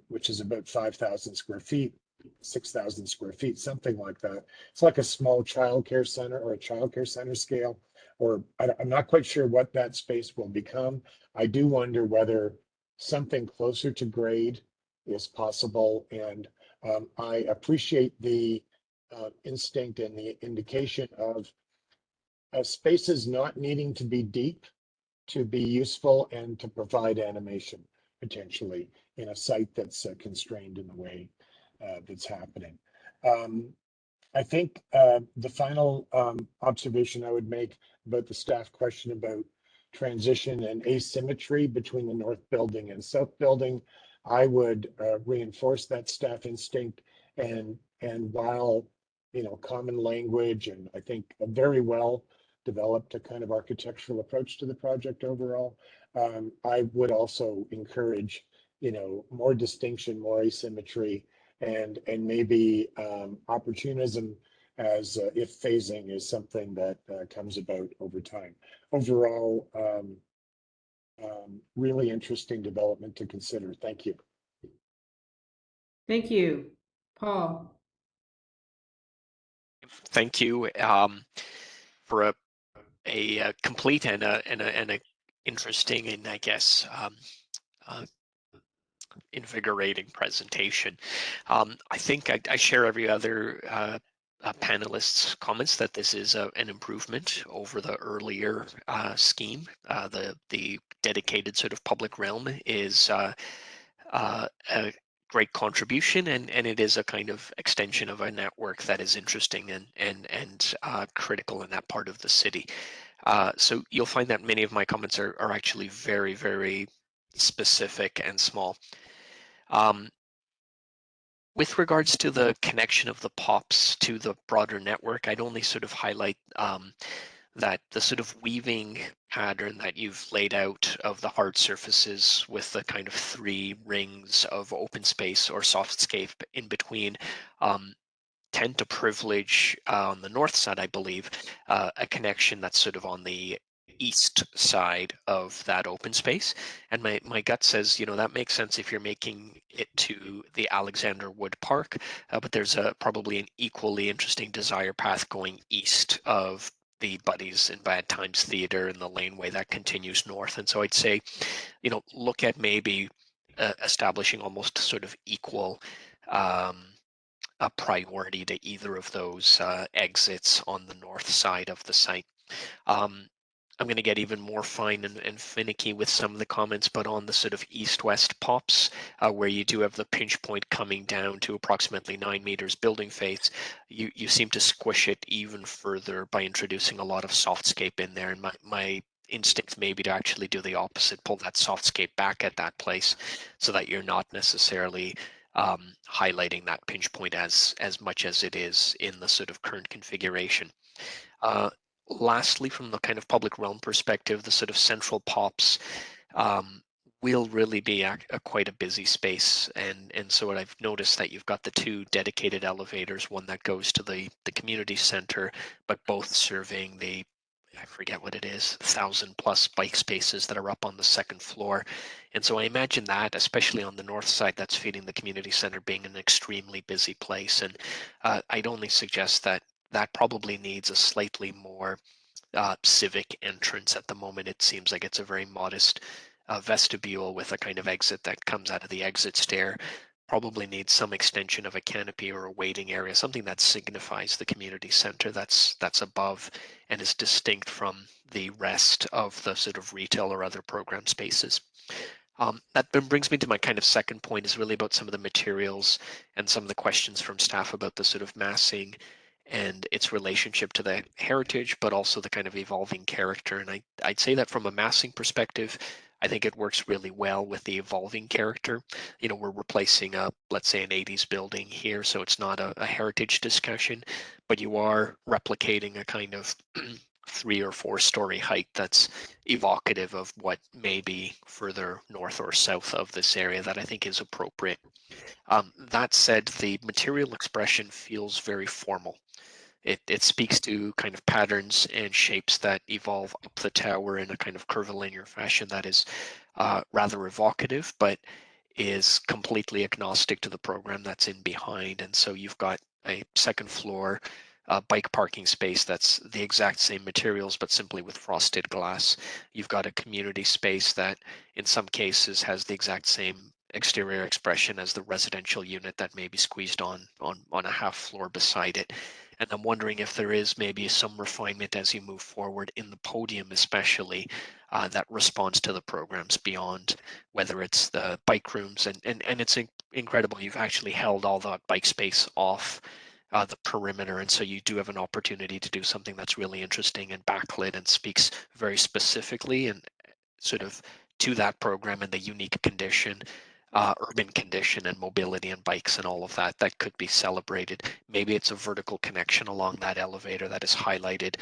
which is about 5,000 square feet, 6,000 square feet, something like that. It's like a small childcare center or a childcare center scale, or I'm not quite sure what that space will become. I do wonder whether something closer to grade is possible. And I appreciate the instinct and the indication of spaces not needing to be deep to be useful and to provide animation potentially in a site that's constrained in the way that's happening. I think the final observation I would make about the staff question about transition and asymmetry between the north building and south building, I would reinforce that staff instinct, and while common language and I think a very well developed a kind of architectural approach to the project overall, I would also encourage more distinction, more asymmetry, and maybe opportunism as if phasing is something that comes about over time. Overall, really interesting development to consider. Thank you. Thank you. Paul. Thank you for a complete and a interesting and I guess invigorating presentation. I think I share every other panelist's comments that this is an improvement over the earlier scheme. The dedicated sort of public realm is a great contribution, and it is a kind of extension of a network that is interesting and critical in that part of the city. So you'll find that many of my comments are actually very, very specific and small. With regards to the connection of the POPs to the broader network, I'd only sort of highlight that the sort of weaving pattern that you've laid out of the hard surfaces with the kind of 3 rings of open space or softscape in between tend to privilege on the north side, I believe, a connection that's sort of on the east side of that open space. And my gut says, that makes sense if you're making it to the Alexander Wood Park, but there's probably an equally interesting desire path going east of the Buddies and Bad Times Theater and the laneway that continues north. And so I'd say, look at maybe establishing almost sort of equal a priority to either of those exits on the north side of the site. I'm going to get even more fine and finicky with some of the comments, but on the sort of east-west POPs, where you do have the pinch point coming down to approximately 9 meters building face, you seem to squish it even further by introducing a lot of softscape in there. And my instinct may be to actually do the opposite, pull that softscape back at that place so that you're not necessarily highlighting that pinch point as much as it is in the sort of current configuration. Lastly, from the kind of public realm perspective, the sort of central POPs will really be quite a busy space. And so what I've noticed that you've got the 2 dedicated elevators, one that goes to the community center, but both serving the, I forget what it is, 1,000+ bike spaces that are up on the 2nd floor. And so I imagine that, especially on the north side, that's feeding the community center, being an extremely busy place. And I'd only suggest that probably needs a slightly more civic entrance. At the moment, it seems like it's a very modest vestibule with a kind of exit that comes out of the exit stair. Probably needs some extension of a canopy or a waiting area, something that signifies the community center that's above and is distinct from the rest of the sort of retail or other program spaces. That then brings me to my kind of second point, is really about some of the materials and some of the questions from staff about the sort of massing and its relationship to the heritage, but also the kind of evolving character. And I'd say that from a massing perspective, I think it works really well with the evolving character. We're replacing let's say an 80s building here, so it's not a heritage discussion, but you are replicating a kind of 3 or 4 story height that's evocative of what may be further north or south of this area that I think is appropriate. That said, the material expression feels very formal. It speaks to kind of patterns and shapes that evolve up the tower in a kind of curvilinear fashion that is rather evocative, but is completely agnostic to the program that's in behind. And so you've got a second floor bike parking space that's the exact same materials, but simply with frosted glass. You've got a community space that in some cases has the exact same exterior expression as the residential unit that may be squeezed on a half floor beside it. And I'm wondering if there is maybe some refinement as you move forward in the podium, especially that responds to the programs beyond, whether it's the bike rooms. And it's incredible. You've actually held all that bike space off the perimeter. And so you do have an opportunity to do something that's really interesting and backlit and speaks very specifically and sort of to that program and the unique condition, urban condition and mobility and bikes and all of that that could be celebrated. Maybe it's a vertical connection along that elevator that is highlighted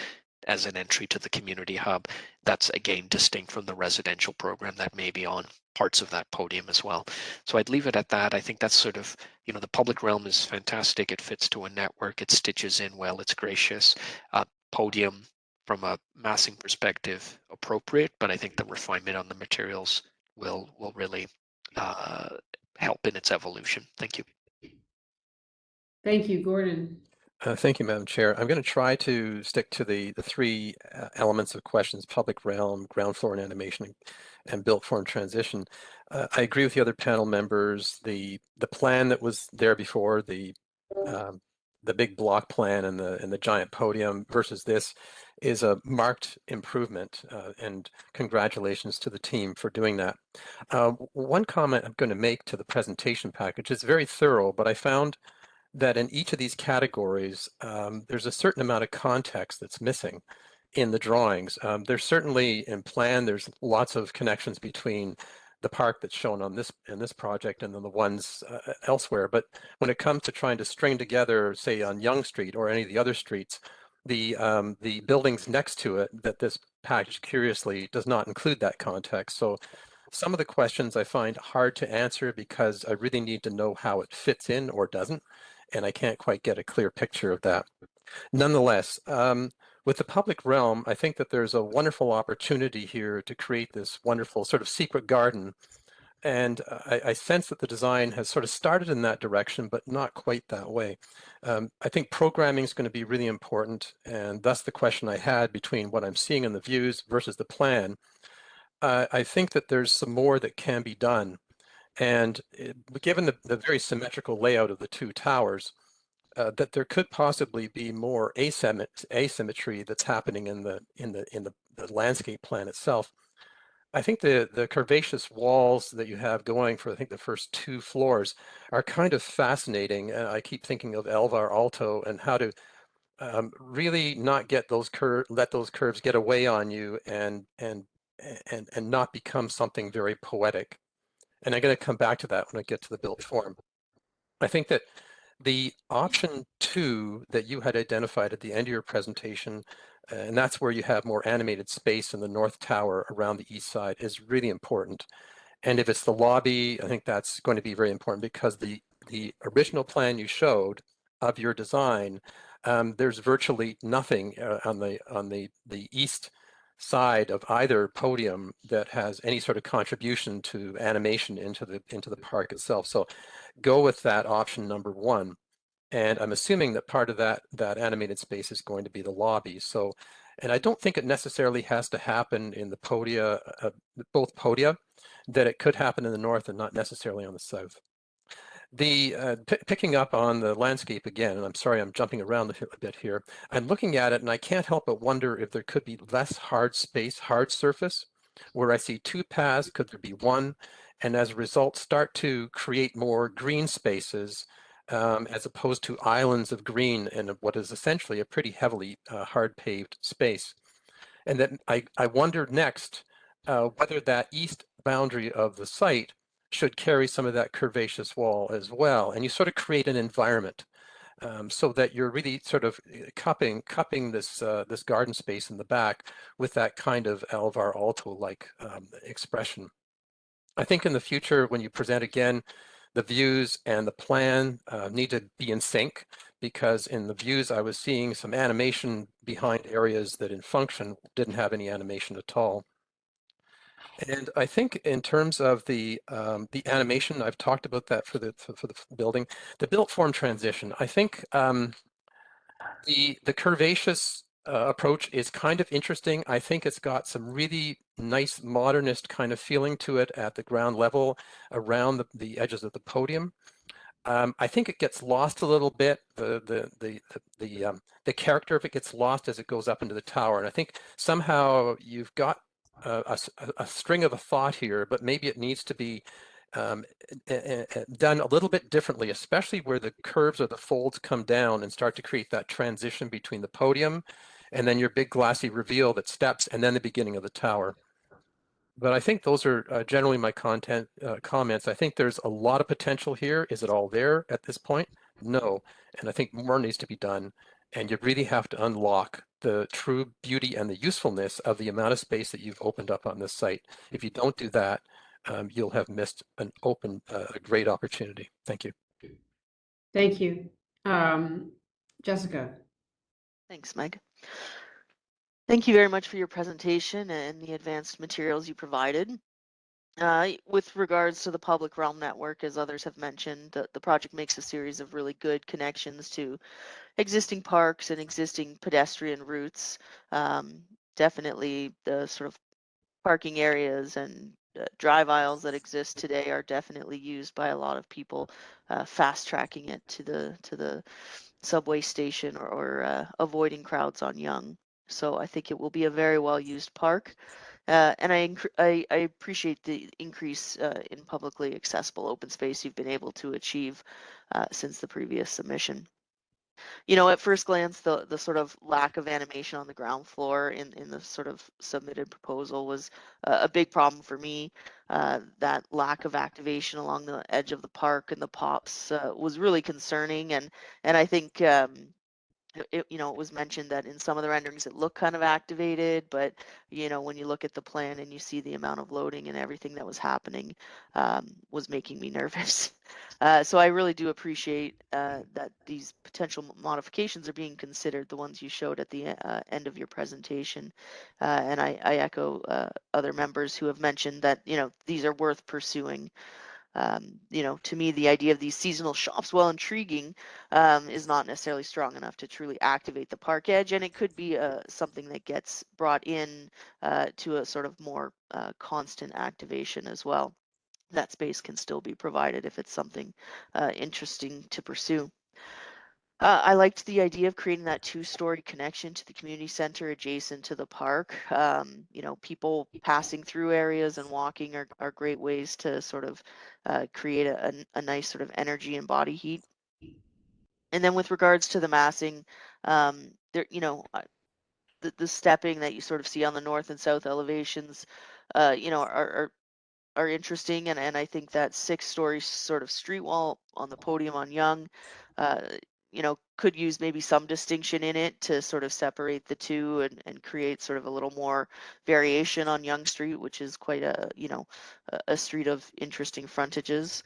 as an entry to the community hub. That's again distinct from the residential program that may be on parts of that podium as well. So I'd leave it at that. I think that's sort of, you know, the public realm is fantastic. It fits to a network. It stitches in well. It's gracious. Podium from a massing perspective appropriate, but I think the refinement on the materials will really help in its evolution. Thank you. Thank you, Gordon. Thank you, Madam Chair. I'm going to try to stick to the three elements of questions: public realm, ground floor and animation, and built form transition. I agree with the other panel members. The plan that was there before, the big block plan and the giant podium versus this is a marked improvement, and congratulations to the team for doing that. One comment I'm going to make to the presentation package is very thorough, but I found that in each of these categories, there's a certain amount of context that's missing in the drawings. There's certainly in plan, there's lots of connections between the park that's shown on this project and then the ones elsewhere. But when it comes to trying to string together, say on Yonge Street or any of the other streets, the buildings next to it, that this package curiously does not include that context. So some of the questions I find hard to answer because I really need to know how it fits in or doesn't, and I can't quite get a clear picture of that. Nonetheless, with the public realm, I think that there's a wonderful opportunity here to create this wonderful sort of secret garden. And I sense that the design has sort of started in that direction, but not quite that way. I think programming is going to be really important. And thus the question I had between what I'm seeing in the views versus the plan. I think that there's some more that can be done. And given the very symmetrical layout of the two towers, that there could possibly be more asymmetry that's happening in the landscape plan itself. I think the curvaceous walls that you have going for, I think, the first two floors are kind of fascinating. I keep thinking of Alvar Aalto and how to really not get those let those curves get away on you and not become something very poetic. And I'm going to come back to that when I get to the built form. I think that the option 2 that you had identified at the end of your presentation, and that's where you have more animated space in the north tower around the east side, is really important. And if it's the lobby, I think that's going to be very important because the original plan you showed of your design, there's virtually nothing on the east side of either podium that has any sort of contribution to animation into the park itself. So go with that option number 1. And I'm assuming that part of that animated space is going to be the lobby. So, and I don't think it necessarily has to happen in the podia, both podia, that it could happen in the north and not necessarily on the south. The picking up on the landscape again, and I'm sorry I'm jumping around a bit here, I'm looking at it and I can't help but wonder if there could be less hard space, hard surface, where I see 2 paths, could there be 1? And as a result, start to create more green spaces as opposed to islands of green in what is essentially a pretty heavily hard paved space. And then I wondered next whether that east boundary of the site should carry some of that curvaceous wall as well. And you sort of create an environment so that you're really sort of cupping this this garden space in the back with that kind of Alvar Aalto-like expression. I think in the future, when you present again, the views and the plan need to be in sync, because in the views I was seeing some animation behind areas that in function didn't have any animation at all. And I think in terms of the animation, I've talked about that for the building, the built form transition. I think the curvaceous approach is kind of interesting. I think it's got some really nice modernist kind of feeling to it at the ground level around the edges of the podium. I think it gets lost a little bit. The character of it gets lost as it goes up into the tower, and I think somehow you've got a string of a thought here, but maybe it needs to be done a little bit differently, especially where the curves or the folds come down and start to create that transition between the podium and then your big glassy reveal that steps and then the beginning of the tower. But I think those are generally my comments. I think there's a lot of potential here. Is it all there at this point? No. And I think more needs to be done. And you really have to unlock the true beauty and the usefulness of the amount of space that you've opened up on this site. If you don't do that, you'll have missed a great opportunity. Thank you. Thank you. Jessica. Thanks, Meg. Thank you very much for your presentation and the advanced materials you provided. With regards to the public realm network, as others have mentioned, the project makes a series of really good connections to existing parks and existing pedestrian routes. Definitely the sort of parking areas and drive aisles that exist today are definitely used by a lot of people, fast tracking it to the subway station or avoiding crowds on Yonge. So I think it will be a very well used park. And I appreciate the increase in publicly accessible open space you've been able to achieve since the previous submission. You know, at first glance, the sort of lack of animation on the ground floor in the sort of submitted proposal was a big problem for me. That lack of activation along the edge of the park and the pops was really concerning, and I think you know, it was mentioned that in some of the renderings it looked kind of activated, but you know, when you look at the plan and you see the amount of loading and everything that was happening, was making me nervous. So I really do appreciate that these potential modifications are being considered, the ones you showed at the end of your presentation. And I echo other members who have mentioned that, you know, these are worth pursuing. You know, to me, the idea of these seasonal shops, while intriguing, is not necessarily strong enough to truly activate the park edge, and it could be something that gets brought in to a sort of more constant activation as well. That space can still be provided if it's something interesting to pursue. I liked the idea of creating that two-story connection to the community center adjacent to the park. You know, people passing through areas and walking are great ways to sort of create a nice sort of energy and body heat. And then with regards to the massing, there, you know, the stepping that you sort of see on the north and south elevations, you know, are interesting, and I think that 6-story sort of street wall on the podium on Yonge, you know, could use maybe some distinction in it to sort of separate the two and create sort of a little more variation on Yonge Street, which is quite a, you know, a street of interesting frontages.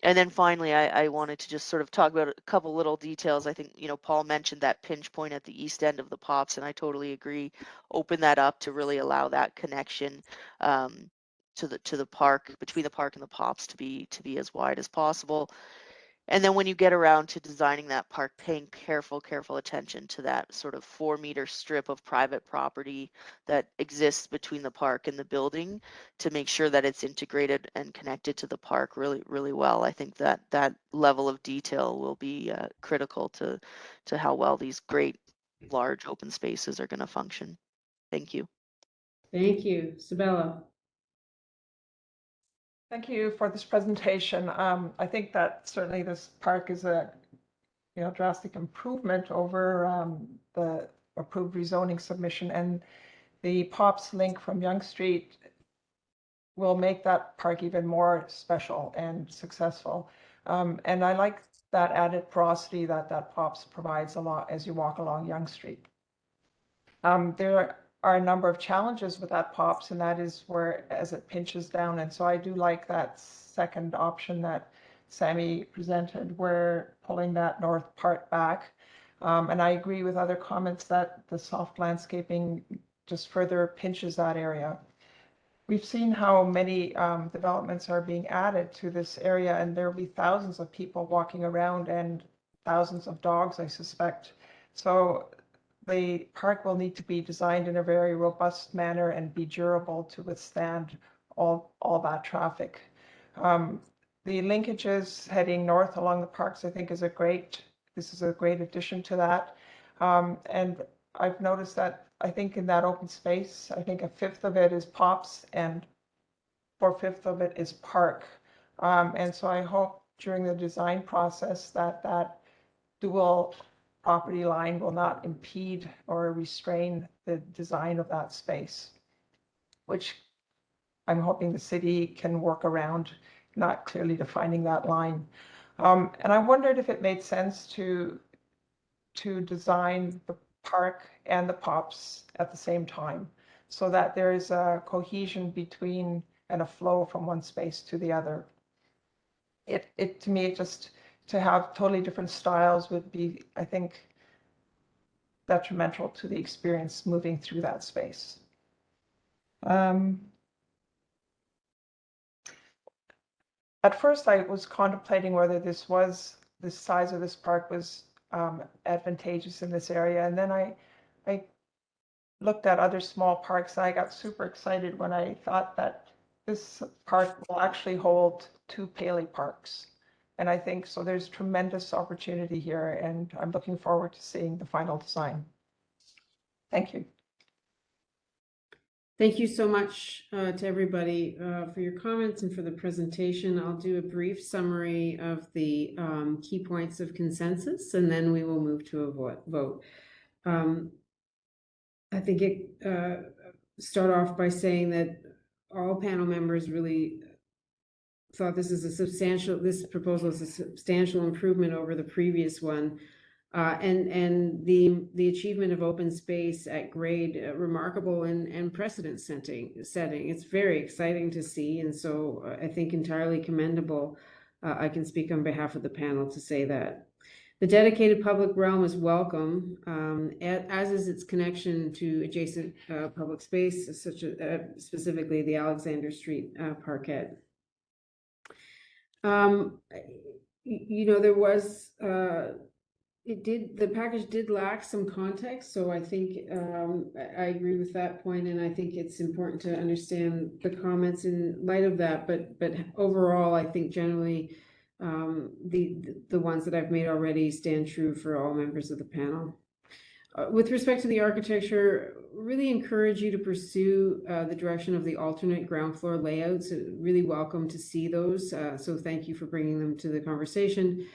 And then finally, I wanted to just sort of talk about a couple little details. I think, you know, Paul mentioned that pinch point at the east end of the pops, and I totally agree. Open that up to really allow that connection to the park, between the park and the pops, to be as wide as possible. And then when you get around to designing that park, paying careful attention to that sort of 4-meter strip of private property that exists between the park and the building, to make sure that it's integrated and connected to the park really well. I think that that level of detail will be critical to how well these great large open spaces are going to function. Thank you. Thank you. Sabella. Thank you for this presentation. I think that certainly this park is a drastic improvement over the approved rezoning submission, and the POPs link from Yonge Street will make that park even more special and successful. And I like that added porosity that POPs provides a lot as you walk along Yonge Street. There are a number of challenges with that POPs, and that is where as it pinches down. And so I do like that second option that Sammy presented, where pulling that north part back. And I agree with other comments that the soft landscaping just further pinches that area. we've seen how many developments are being added to this area, and there will be thousands of people walking around and thousands of dogs, I suspect. So the park will need to be designed in a very robust manner and be durable to withstand all that traffic. The linkages heading north along the parks, I think, this is a great addition to that. And I've noticed that I think in that open space, I think 1/5 of it is POPs and 4/5 of it is park. And so I hope during the design process that dual property line will not impede or restrain the design of that space, which I'm hoping the city can work around, not clearly defining that line. And I wondered if it made sense to design the park and the POPs at the same time, so that there is a cohesion between and a flow from one space to the other. It to me, just to have totally different styles would be, I think, detrimental to the experience moving through that space. At first, I was contemplating whether the size of this park was advantageous in this area, and then I looked at other small parks, and I got super excited when I thought that this park will actually hold 2 Paley parks. And I think so there's tremendous opportunity here, and I'm looking forward to seeing the final design. Thank you. Thank you so much to everybody for your comments and for the presentation. I'll do a brief summary of the key points of consensus, and then we will move to a vote. I think start off by saying that all panel members really thought this proposal is a substantial improvement over the previous one. And the achievement of open space at grade remarkable and precedent setting. It's very exciting to see, and so I think entirely commendable. I can speak on behalf of the panel to say that. The dedicated public realm is welcome, as is its connection to adjacent public space, such as specifically the Alexander Street parkette. There was the package did lack some context, so I think I agree with that point, and I think it's important to understand the comments in light of that. But overall, I think generally the ones that I've made already stand true for all members of the panel. With respect to the architecture, really encourage you to pursue the direction of the alternate ground floor layouts. Really welcome to see those. So thank you for bringing them to the conversation.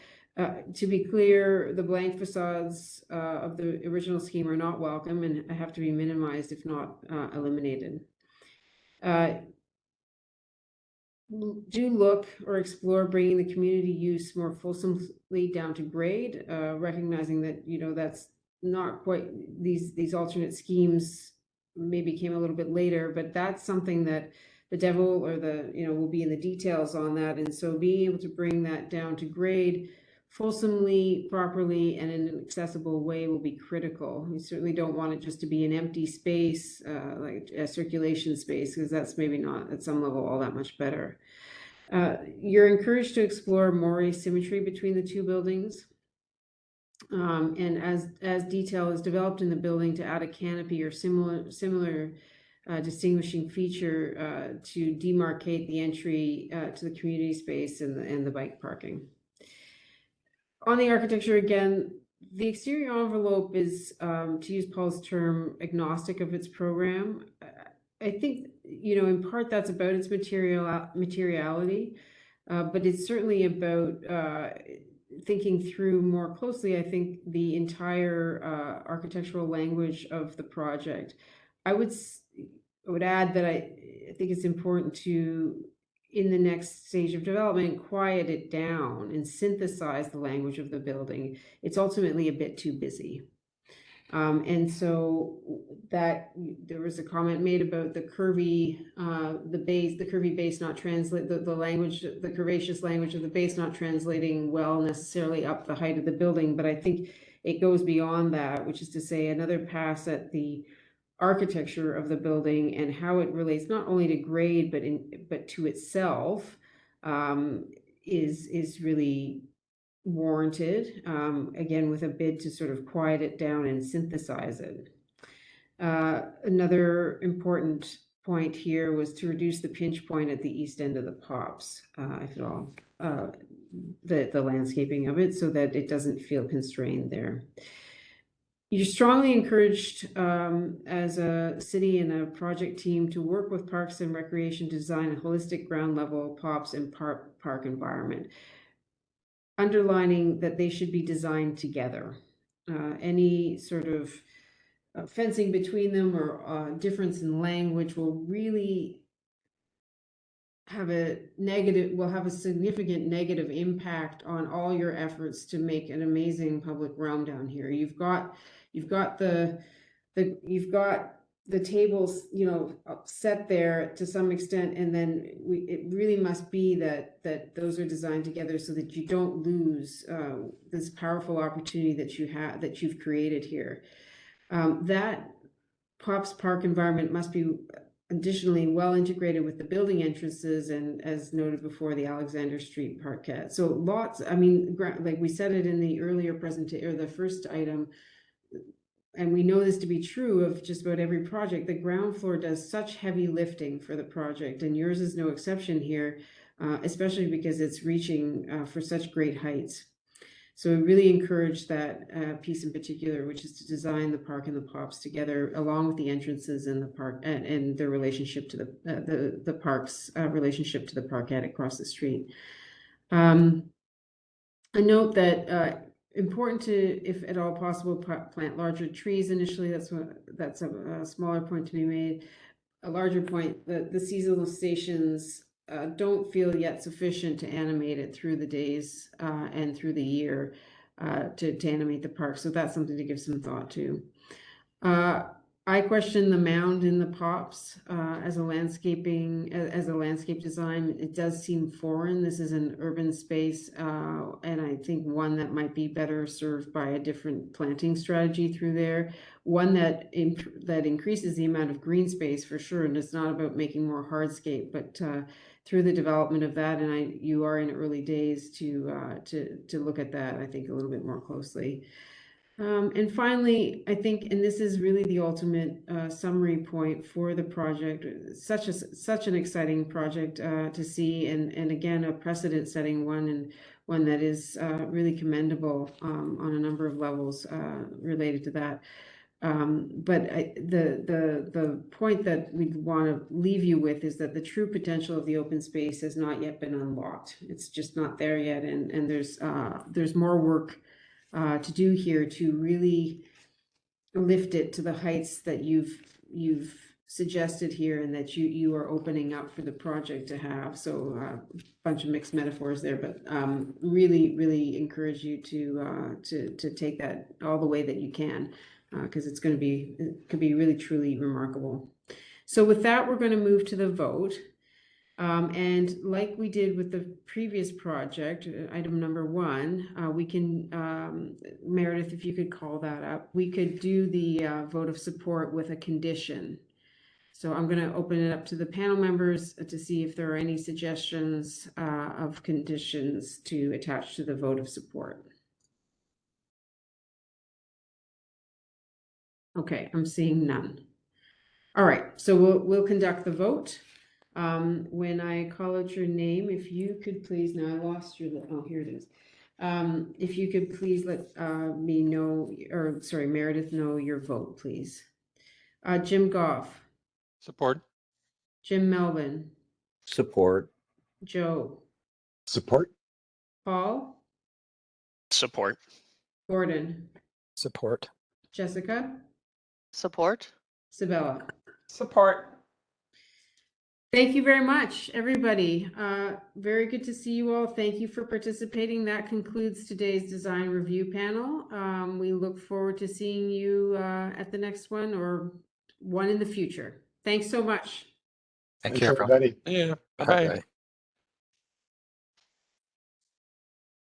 To be clear, the blank facades of the original scheme are not welcome and have to be minimized, if not eliminated. Do look or explore bringing the community use more fulsomely down to grade, recognizing that that's not quite these alternate schemes maybe came a little bit later, but that's something that the devil or will be in the details on that. And so being able to bring that down to grade fulsomely, properly, and in an accessible way will be critical. We certainly don't want it just to be an empty space, like a circulation space, because that's maybe not at some level all that much better. You're encouraged to explore more asymmetry between the two buildings. And as detail is developed in the building to add a canopy or similar distinguishing feature to demarcate the entry to the community space and the bike parking. On the architecture, again, the exterior envelope is, to use Paul's term, agnostic of its program. I think, in part that's about its materiality, but it's certainly about thinking through more closely, I think, the entire architectural language of the project. I would add that I think it's important to, in the next stage of development, quiet it down and synthesize the language of the building. It's ultimately a bit too busy. And so that there was a comment made about the curvy, the curvy base not translate the language, the curvaceous language of the base not translating well necessarily up the height of the building. But I think it goes beyond that, which is to say another pass at the architecture of the building and how it relates not only to grade but to itself is really warranted. Again, with a bid to sort of quiet it down and synthesize it. Another important point here was to reduce the pinch point at the east end of the POPs, if at all, the landscaping of it, so that it doesn't feel constrained there. You're strongly encouraged as a city and a project team to work with Parks and Recreation to design a holistic ground level POPs and park environment, underlining that they should be designed together. Any sort of fencing between them or difference in language will really have a significant negative impact on all your efforts to make an amazing public realm down here. You've got the tables, you know, set there to some extent, and then it really must be that those are designed together so that you don't lose this powerful opportunity that you've created here. That POPs park environment must be additionally well integrated with the building entrances and, as noted before, the Alexander Street parquet. So lots, I mean, like we said it in the earlier presentation, or the first item, and we know this to be true of just about every project, the ground floor does such heavy lifting for the project, and yours is no exception here, especially because it's reaching for such great heights. So we really encourage that piece in particular, which is to design the park and the POPs together, along with the entrances and the park and their relationship to the park's relationship to the parkette across the street. A note that important to, if at all possible, plant larger trees initially. That's a smaller point to be made. A larger point, the seasonal stations don't feel yet sufficient to animate it through the days and through the year to animate the park. So that's something to give some thought to. I question the mound in the POPs as a landscape design. It does seem foreign. This is an urban space, and I think one that might be better served by a different planting strategy through there. One that increases the amount of green space for sure, and it's not about making more hardscape, but through the development of that, and you are in early days to look at that, I think, a little bit more closely. And finally, I think, and this is really the ultimate summary point for the project, such an exciting project to see, and again, a precedent-setting one, and one that is really commendable on a number of levels related to that. But the point that we want to leave you with is that the true potential of the open space has not yet been unlocked. It's just not there yet, and there's more work to do here to really lift it to the heights that you've suggested here, and that you are opening up for the project to have. So a bunch of mixed metaphors there, but really encourage you to take that all the way that you can, because it could be really truly remarkable. So with that, we're going to move to the vote. And like we did with the previous project, item number 1, we can, Meredith, if you could call that up, we could do the vote of support with a condition. So I'm going to open it up to the panel members to see if there are any suggestions of conditions to attach to the vote of support. Okay, I'm seeing none. All right, so we'll conduct the vote. When I call out your name, if you could please, now I lost your, oh, here it is. If you could please let me know, or sorry, Meredith know your vote, please. Jim Goff. Support. Jim Melvin. Support. Joe. Support. Paul. Support. Gordon. Support. Jessica. Support. Sabella. Support. Thank you very much, everybody. Very good to see you all. Thank you for participating. That concludes today's design review panel. We look forward to seeing you at the next one, or one in the future. Thanks so much. Thank Thanks, you, everybody. Yeah. Bye-bye.